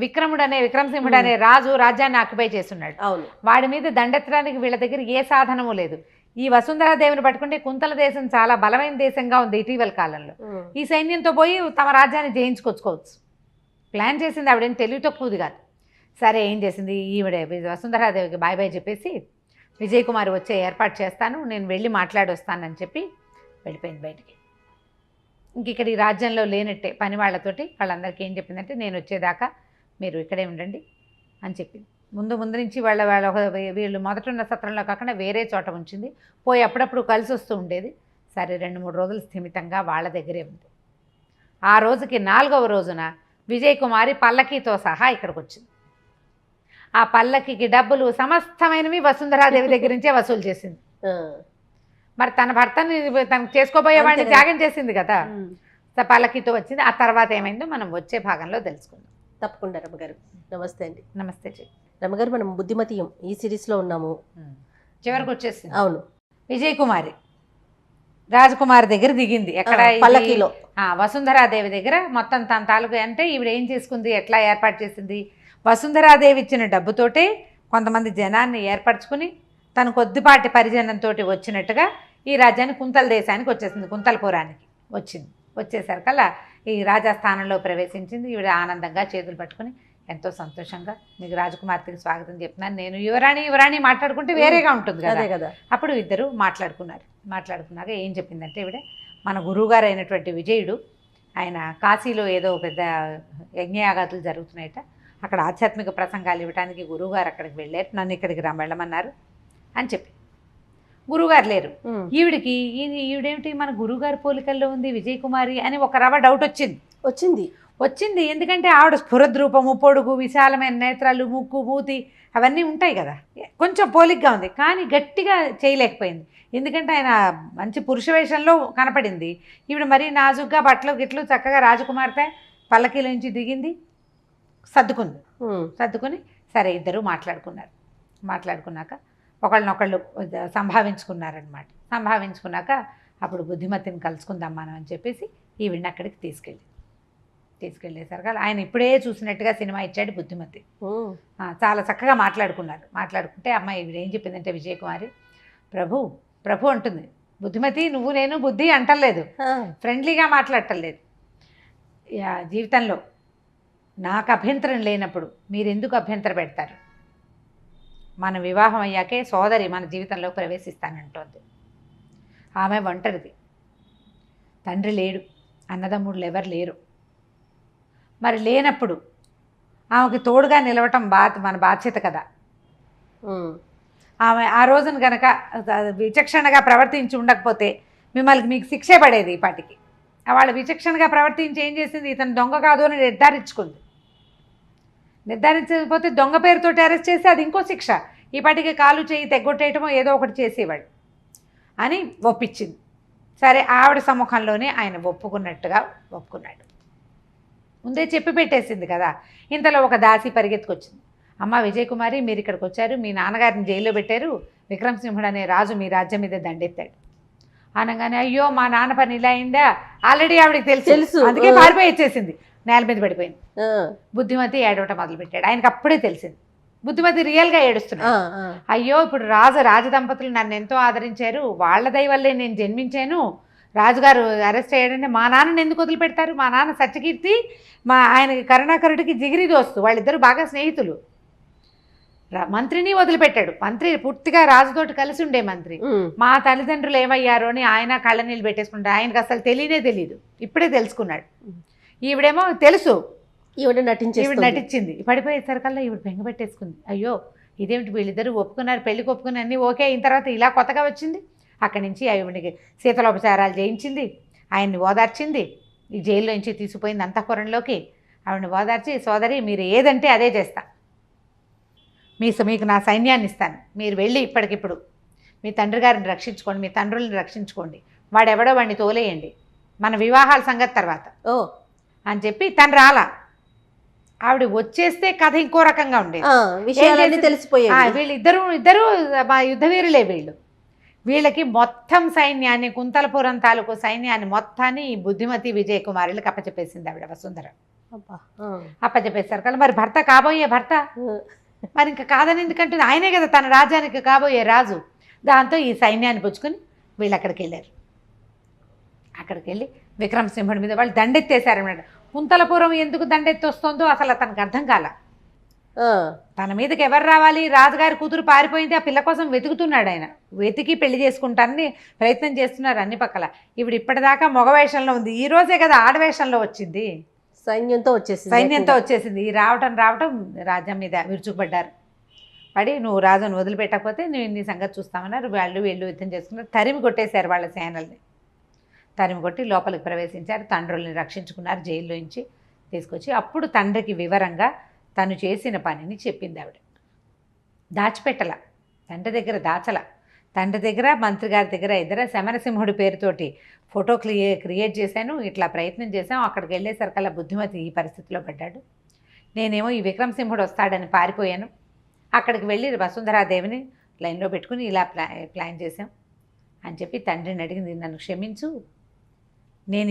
విక్రమసింహుడు అనే రాజు రాజ్యాన్ని ఆక్యుపై చేస్తున్నాడు. అవును. వాడి మీద దండెత్తడానికి వీళ్ళ దగ్గర ఏ సాధనము లేదు. ఈ వసుంధరాదేవిని పట్టుకుంటే కుంతల దేశం చాలా బలమైన దేశంగా ఉంది ఇటీవల కాలంలో. ఈ సైన్యంతో పోయి తమ రాజ్యాన్ని జయించుకొచ్చుకోవచ్చు. ప్లాన్ చేసింది ఆవిడేం తెలివి తక్కువది కాదు. సరే ఏం చేసింది ఈవిడే వసుంధరాదేవికి బాయ్ బాయ్ చెప్పేసి విజయ్ కుమార్ వచ్చే ఏర్పాటు చేస్తాను, నేను వెళ్ళి మాట్లాడొస్తానని చెప్పి వెళ్ళిపోయింది బయటికి. ఇంక ఇక్కడ ఈ రాజ్యంలో లేనట్టే పని వాళ్ళతోటి వాళ్ళందరికీ ఏం చెప్పిందంటే నేను వచ్చేదాకా మీరు ఇక్కడే ఉండండి అని చెప్పింది. ముందు నుంచి వీళ్ళు మొదట ఉన్న సత్రంలో కాకుండా వేరే చోట ఉంచింది. పోయి అప్పుడప్పుడు కలిసి వస్తూ ఉండేది. సరే 2-3 రోజులు స్థిమితంగా వాళ్ళ దగ్గరే ఉంది. ఆ రోజుకి 4వ రోజున విజయ్ కుమారి పల్లకీతో సహా ఇక్కడికి వచ్చింది. ఆ పల్లకికి డబ్బులు సమస్తమైనవి వసుంధరాదేవి దగ్గర నుంచే వసూలు చేసింది. మరి తన భర్తని తనకు చేసుకోబోయేవాడిని త్యాగం చేసింది కదా. పల్లకితో వచ్చింది. ఆ తర్వాత ఏమైందో మనం వచ్చే భాగంలో తెలుసుకుందాం. తప్పకుండా రమ్మగారు. నమస్తే అండి. నమస్తే రమ్మగారు, మనం బుద్ధిమతియం ఈ సిరీస్లో ఉన్నాము. చివరికి వచ్చేసింది. అవును. విజయ్ కుమారి రాజకుమారి దగ్గర దిగింది. ఎక్కడ? పల్లకీలో. వసుంధరాదేవి దగ్గర. మొత్తం తన తాలూకు అంటే ఈవిడ ఏం చేసుకుంది, ఎట్లా ఏర్పాటు చేసింది, వసుంధరాదేవి ఇచ్చిన డబ్బుతోటే కొంతమంది జనాన్ని ఏర్పరచుకుని తను కొద్దిపాటి పరిజనంతో వచ్చినట్టుగా ఈ రాజ్యాన్ని కుంతల దేశానికి వచ్చేసింది. కుంతలపురానికి వచ్చింది. వచ్చేసరికల్లా ఈ రాజస్థానంలో ప్రవేశించింది. ఈవిడ ఆనందంగా చేతులు పట్టుకుని ఎంతో సంతోషంగా మీకు రాజకుమార్తెకి స్వాగతం చెప్తున్నాను, నేను యువరాణి మాట్లాడుకుంటే వేరేగా ఉంటుంది కదా. అప్పుడు ఇద్దరు మాట్లాడుకున్నాక ఏం చెప్పిందంటే ఈవిడ మన గురువుగారు అయినటువంటి విజయుడు ఆయన కాశీలో ఏదో పెద్ద యజ్ఞయాగాతులు జరుగుతున్నాయట, అక్కడ ఆధ్యాత్మిక ప్రసంగాలు ఇవ్వడానికి గురువుగారు అక్కడికి వెళ్ళారు, నన్ను ఇక్కడికి వెళ్ళమన్నారు అని చెప్పి. గురువుగారు లేరు. ఈవిడేమిటి మన గురువుగారి పోలికల్లో ఉంది విజయ్ కుమారి అని ఒక రవ డౌట్ వచ్చింది. ఎందుకంటే ఆవిడ స్ఫురద్రూపము, పొడుగు, విశాలమైన నేత్రాలు, ముక్కు, మూతి అవన్నీ ఉంటాయి కదా, కొంచెం పోలికగా ఉంది. కానీ గట్టిగా చేయలేకపోయింది. ఎందుకంటే ఆయన మంచి పురుష వేషంలో కనపడింది. ఈవిడ మరీ నాజుగ్గా బట్టలు గిట్లు చక్కగా రాజకుమార్తె పల్లకీల నుంచి దిగింది, సర్దుకుని సరే ఇద్దరు మాట్లాడుకున్నాక ఒకళ్ళనొకళ్ళు సంభావించుకున్నారనమాట. సంభావించుకున్నాక అప్పుడు బుద్ధిమతిని కలుసుకుందాం మనం అని చెప్పేసి ఈవిడిని అక్కడికి తీసుకెళ్ళేసరికి ఆయన ఇప్పుడే చూసినట్టుగా సినిమా ఇచ్చాడు బుద్ధిమతి. చాలా చక్కగా మాట్లాడుకుంటే అమ్మాయి ఈవిడ ఏం చెప్పిందంటే విజయ్ కుమారి, ప్రభు అంటుంది, బుద్ధిమతి నువ్వు నేను బుద్ధి అంటలేదు, ఫ్రెండ్లీగా మాట్లాడటలేదు. జీవితంలో నాకు అభ్యంతరం లేనప్పుడు మీరెందుకు అభ్యంతర పెడతారు? మన వివాహం అయ్యాకే సోదరి మన జీవితంలో ప్రవేశిస్తానంటోంది. ఆమె ఒంటరిది, తండ్రి లేడు, అన్నదమ్ముళ్ళు ఎవరు లేరు. మరి లేనప్పుడు ఆమెకి తోడుగా నిలవటం మన బాధ్యత కదా. ఆమె ఆ రోజున కనుక విచక్షణగా ప్రవర్తించి ఉండకపోతే మీకు శిక్షే పడేది ఈ పాటికి. వాళ్ళ విచక్షణగా ప్రవర్తించి ఏం చేసింది, ఇతను దొంగ కాదు అని నిర్ధారించకపోతే దొంగ పేరుతోటి అరెస్ట్ చేసి అది ఇంకో శిక్ష, ఈ పాటికి కాలు చేయి తెగ్గొట్టేయటమో ఏదో ఒకటి చేసేవాడు అని ఒప్పించింది. సరే ఆవిడ సముఖంలోనే ఆయన ఒప్పుకున్నాడు. ముందే చెప్పి పెట్టేసింది కదా. ఇంతలో ఒక దాసి పరిగెత్తుకొచ్చింది, అమ్మ విజయ్ కుమారి మీరు ఇక్కడికి వచ్చారు, మీ నాన్నగారిని జైల్లో పెట్టారు, విక్రమసింహుడు అనే రాజు మీ రాజ్యం మీద దండెత్తాడు అనగానే అయ్యో మా నాన్న పని ఇలా అయిందా, ఆల్రెడీ ఆవిడకి తెలుసు, అందుకే పారిపోయి వచ్చేసింది, నేల మీద పడిపోయింది. బుద్ధిమతి ఏడవటం మొదలుపెట్టాడు. ఆయనకు అప్పుడే తెలిసింది. బుద్ధిమతి రియల్గా ఏడుస్తున్నాడు. అయ్యో ఇప్పుడు రాజదంపతులు నన్ను ఎంతో ఆదరించారు, వాళ్ళ దయ వల్లే నేను జన్మించాను, రాజుగారు అరెస్ట్ అయ్యాడంటే మా నాన్నని ఎందుకు వదిలిపెడతారు? మా నాన్న సత్యకీర్తి, ఆయనకి కరుణాకరుడికి జిగిరి దోస్తు, వాళ్ళిద్దరు బాగా స్నేహితులు. మంత్రిని వదిలిపెట్టాడు. మంత్రి పూర్తిగా రాజుతోటి కలిసి ఉండే మంత్రి. మా తల్లిదండ్రులు ఏమయ్యారో అని ఆయన కళ్ళ నీళ్ళు పెట్టేసుకుంటాడు. ఆయనకు అసలు తెలియదు, ఇప్పుడే తెలుసుకున్నాడు. ఈవిడేమో తెలుసు, ఈవిడ నటించింది. పడిపోయేసరికల్లా ఈవిడ బెంగ పెట్టేసుకుంది. అయ్యో ఇదేమిటి వీళ్ళిద్దరూ ఒప్పుకున్నారు, పెళ్లికి ఒప్పుకుని అన్నీ ఓకే అయిన తర్వాత ఇలా కొత్తగా వచ్చింది. అక్కడి నుంచి ఆవిడకి శీతలోపచారాలు చేయించింది, ఆయన్ని ఓదార్చింది, ఈ జైల్లో నుంచి తీసుకుపోయింది అంతఃపురంలోకి. ఆవిడని ఓదార్చి, సోదరి మీరు ఏదంటే అదే చేస్తా, మీకు నా సైన్యాన్ని ఇస్తాను, మీరు వెళ్ళి ఇప్పటికిప్పుడు మీ తండ్రి గారిని రక్షించుకోండి, మీ తండ్రుల్ని రక్షించుకోండి, వాడెవడో వాడిని తోలేయండి, మన వివాహాల సంగతి తర్వాత అని చెప్పి తను రాలా. ఆవిడ వచ్చేస్తే కథ ఇంకో రకంగా ఉండేది, తెలిసిపోయేది. వీళ్ళిద్దరూ యుద్ధవీరులే. వీళ్ళకి మొత్తం సైన్యాన్ని, కుంతలపురం తాలూకు సైన్యాన్ని మొత్తాన్ని ఈ బుద్ధిమతి విజయ్ కుమారులకు అప్పచెప్పేసింది ఆవిడ వసుంధర. అబ్బా. ఆ. అప్పచెప్పేస్తారు కదా. మరి భర్త కాబోయే భర్త మరి ఇంకా కాదని ఎందుకంటే ఆయనే కదా తన రాజ్యానికి కాబోయే రాజు. దాంతో ఈ సైన్యాన్ని పుచ్చుకొని వీళ్ళు అక్కడికి వెళ్ళారు. అక్కడికి వెళ్ళి విక్రమసింహుడి మీద వాళ్ళు దండెత్తేశారన్నమాట. కుంతలపురం ఎందుకు దండెత్తి వస్తుందో అసలు అతనికి అర్థం కాల. ఆ. తన మీదకి ఎవరు రావాలి, రాజుగారి కూతురు పారిపోయింది, ఆ పిల్ల కోసం వెతుకుతున్నాడు ఆయన. వెతికి పెళ్లి చేసుకుంటానని ప్రయత్నం చేస్తున్నారు అన్ని పక్కల. ఇప్పుడు ఇప్పటిదాకా మగ వేషంలో ఉంది, ఈ రోజే కదా ఆడవేషంలో వచ్చింది, సైన్యంతో వచ్చేసింది. సైన్యంతో వచ్చేసింది. ఈ రావటం రాజ్యం మీద విరుచుకుపడ్డారు. పడి నువ్వు రాజును వదిలిపెట్టకపోతే నేను నీ సంగతి చూస్తామన్నారు. వాళ్ళు యుద్ధం చేసుకున్నారు. తరిమి కొట్టేశారు వాళ్ళ సేనల్ని. తరిమి కొట్టి లోపలికి ప్రవేశించారు. తండ్రుల్ని రక్షించుకున్నారు. జైల్లోంచి తీసుకొచ్చి అప్పుడు తండ్రికి వివరంగా తను చేసిన పనిని చెప్పింది ఆవిడ. దాచిపెట్టల, తండ్రి దగ్గర దాచల. తండ్రి దగ్గర మంత్రి గారి దగ్గర ఇద్దరు శమరసింహుడి పేరుతోటి ఫోటో క్రియేట్ చేశాను, ఇట్లా ప్రయత్నం చేశాం. అక్కడికి వెళ్ళేసరికల్లా బుద్ధిమతి ఈ పరిస్థితిలో పడ్డాడు. నేనేమో ఈ విక్రమసింహుడు వస్తాడని పారిపోయాను. అక్కడికి వెళ్ళి వసుంధరాదేవిని లైన్లో పెట్టుకుని ఇలా ప్లాన్ చేశాం అని చెప్పి తండ్రిని అడిగింది, నన్ను క్షమించు, నేను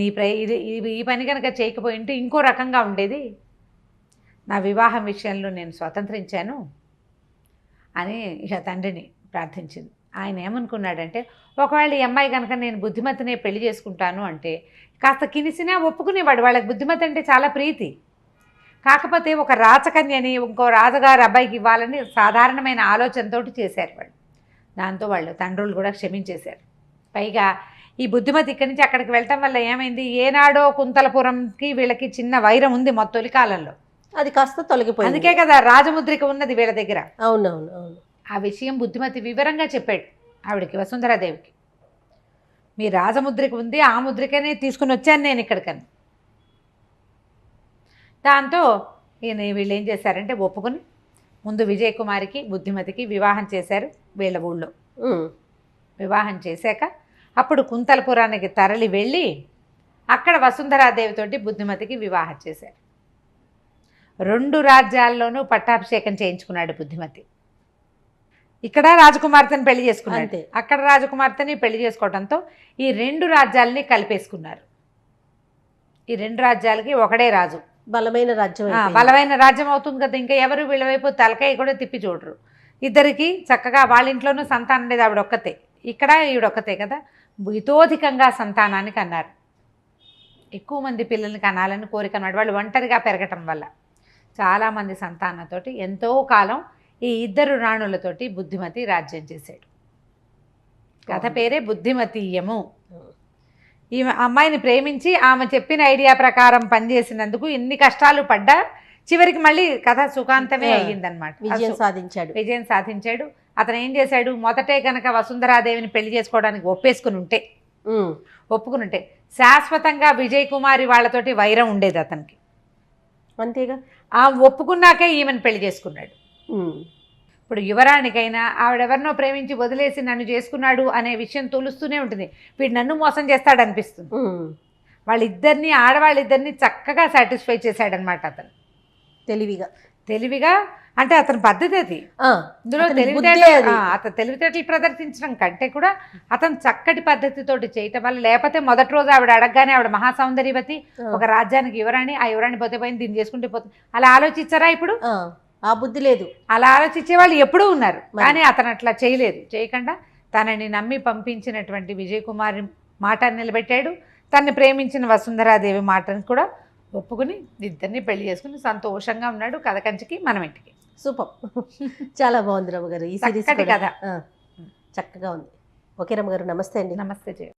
ఈ పని కనుక చేయకపోయింటే ఇంకో రకంగా ఉండేది, నా వివాహం విషయంలో నేను స్వతంత్రించాను అని ఇక తండ్రిని ప్రార్థించింది. ఆయన ఏమనుకున్నాడంటే ఒకవేళ ఈ అమ్మాయి కనుక నేను బుద్ధిమతినే పెళ్లి చేసుకుంటాను అంటే కాస్త కినిసినా ఒప్పుకునేవాడు. వాళ్ళకి బుద్ధిమతి అంటే చాలా ప్రీతి. కాకపోతే ఒక రాచకన్యని ఇంకో రాజుగారి అబ్బాయికి ఇవ్వాలని సాధారణమైన ఆలోచనతో చేశారు వాళ్ళు. దాంతో వాళ్ళు తండ్రులు కూడా క్షమించేశారు. పైగా ఈ బుద్ధిమతి ఇక్కడి నుంచి అక్కడికి వెళ్ళటం వల్ల ఏమైంది, ఏనాడో కుంతలపురంకి వీళ్ళకి చిన్న వైరం ఉంది తొలి కాలంలో, అది కాస్త తొలగిపోయింది. అందుకే కదా రాజముద్రిక ఉన్నది వీళ్ళ దగ్గర. అవునవును అవును. ఆ విషయం బుద్ధిమతి వివరంగా చెప్పాడు ఆవిడకి, వసుంధరాదేవికి. మీ రాజముద్రిక ఉంది, ఆ ముద్రికనే తీసుకుని వచ్చాను నేను ఇక్కడికని. దాంతో వీళ్ళు ఏం చేశారంటే ఒప్పుకొని ముందు విజయకుమారికి బుద్ధిమతికి వివాహం చేశారు వీళ్ళ ఊళ్ళో. వివాహం చేశాక అప్పుడు కుంతలపురానికి తరలి వెళ్ళి అక్కడ వసుంధరాదేవితోటి బుద్ధిమతికి వివాహం చేశారు. 2 రాజ్యాల్లోనూ పట్టాభిషేకం చేయించుకున్నాడు బుద్ధిమతి. ఇక్కడ రాజకుమార్తెని పెళ్లి చేసుకున్నాడు, అక్కడ రాజకుమార్తెని పెళ్లి చేసుకోవడంతో ఈ 2 రాజ్యాలని కలిపేసుకున్నారు. ఈ 2 రాజ్యాలకి ఒకడే రాజు. బలమైన రాజ్యం, బలమైన రాజ్యం అవుతుంది కదా. ఇంకా ఎవరు వీళ్ళ వైపు తలకాయ కూడా తిప్పి చూడరు. ఇద్దరికి చక్కగా వాళ్ళ ఇంట్లోనూ సంతానం లేదు, ఆవిడ ఒక్కతే, ఇక్కడ ఈవిడొక్కతే కదా. ఇతోధికంగా సంతానానికి అన్నారు. ఎక్కువ మంది పిల్లల్ని కనాలని కోరిక అన్నమాట. వాళ్ళు ఒంటరిగా పెరగటం వల్ల చాలామంది సంతానంతోటి ఎంతో కాలం ఈ 2 రాణులతోటి బుద్ధిమతి రాజ్యం చేశాడు. కథ పేరే బుద్ధిమతీయము. ఈ అమ్మాయిని ప్రేమించి ఆమె చెప్పిన ఐడియా ప్రకారం పనిచేసినందుకు ఎన్ని కష్టాలు పడ్డా చివరికి మళ్ళీ కథ సుఖాంతమే అయ్యిందనమాట. విజయం సాధించాడు. అతను ఏం చేశాడు, మొదటే కనుక వసుంధరాదేవిని పెళ్లి చేసుకోవడానికి ఒప్పుకుని ఉంటే శాశ్వతంగా విజయకుమారి వాళ్ళతోటి వైరం ఉండేది అతనికి. అంతేగా, ఆ ఒప్పుకున్నాకే ఈమెను పెళ్లి చేసుకున్నాడు. ఇప్పుడు యువరాణికైనా ఆవిడెవరినో ప్రేమించి వదిలేసి నన్ను చేసుకున్నాడు అనే విషయం తోలుస్తూనే ఉంటుంది. వీడు నన్ను మోసం చేస్తాడు అనిపిస్తుంది. వాళ్ళిద్దరినీ ఆడవాళ్ళిద్దరినీ చక్కగా సాటిస్ఫై చేశాడనమాట అతను. తెలివిగా అంటే అతని పద్ధతి అది. ఇందులో అతను తెలివితేటలు ప్రదర్శించడం కంటే కూడా అతను చక్కటి పద్ధతితోటి చేయటం వల్ల, లేకపోతే మొదటి రోజు ఆవిడ అడగగానే ఆవిడ మహాసౌందర్యవతి, ఒక రాజ్యానికి యువరాణి, ఆ యువరాణి పోతే పోయింది, దీన్ని చేసుకుంటే పోతుంది, అలా ఆలోచించారా? ఇప్పుడు ఆ బుద్ధి లేదు. అలా ఆలోచించే వాళ్ళు ఎప్పుడూ ఉన్నారు, కానీ అతను అట్లా చేయలేదు. చేయకుండా తనని నమ్మి పంపించినటువంటి విజయకుమారి మాట నిలబెట్టాడు. తనని ప్రేమించిన వసుంధరాదేవి మాటను కూడా ఒప్పుకుని ఇద్దరిని పెళ్లి చేసుకుని సంతోషంగా ఉన్నాడు. కథ కంచికి మనం ఇంటికి. సూపర్, చాలా బాగుంది రమ్మ గారు. ఈ సిరీస్ కథ చక్కగా ఉంది. ఓకే రమ్మ గారు, నమస్తే అండి. నమస్తే జయ.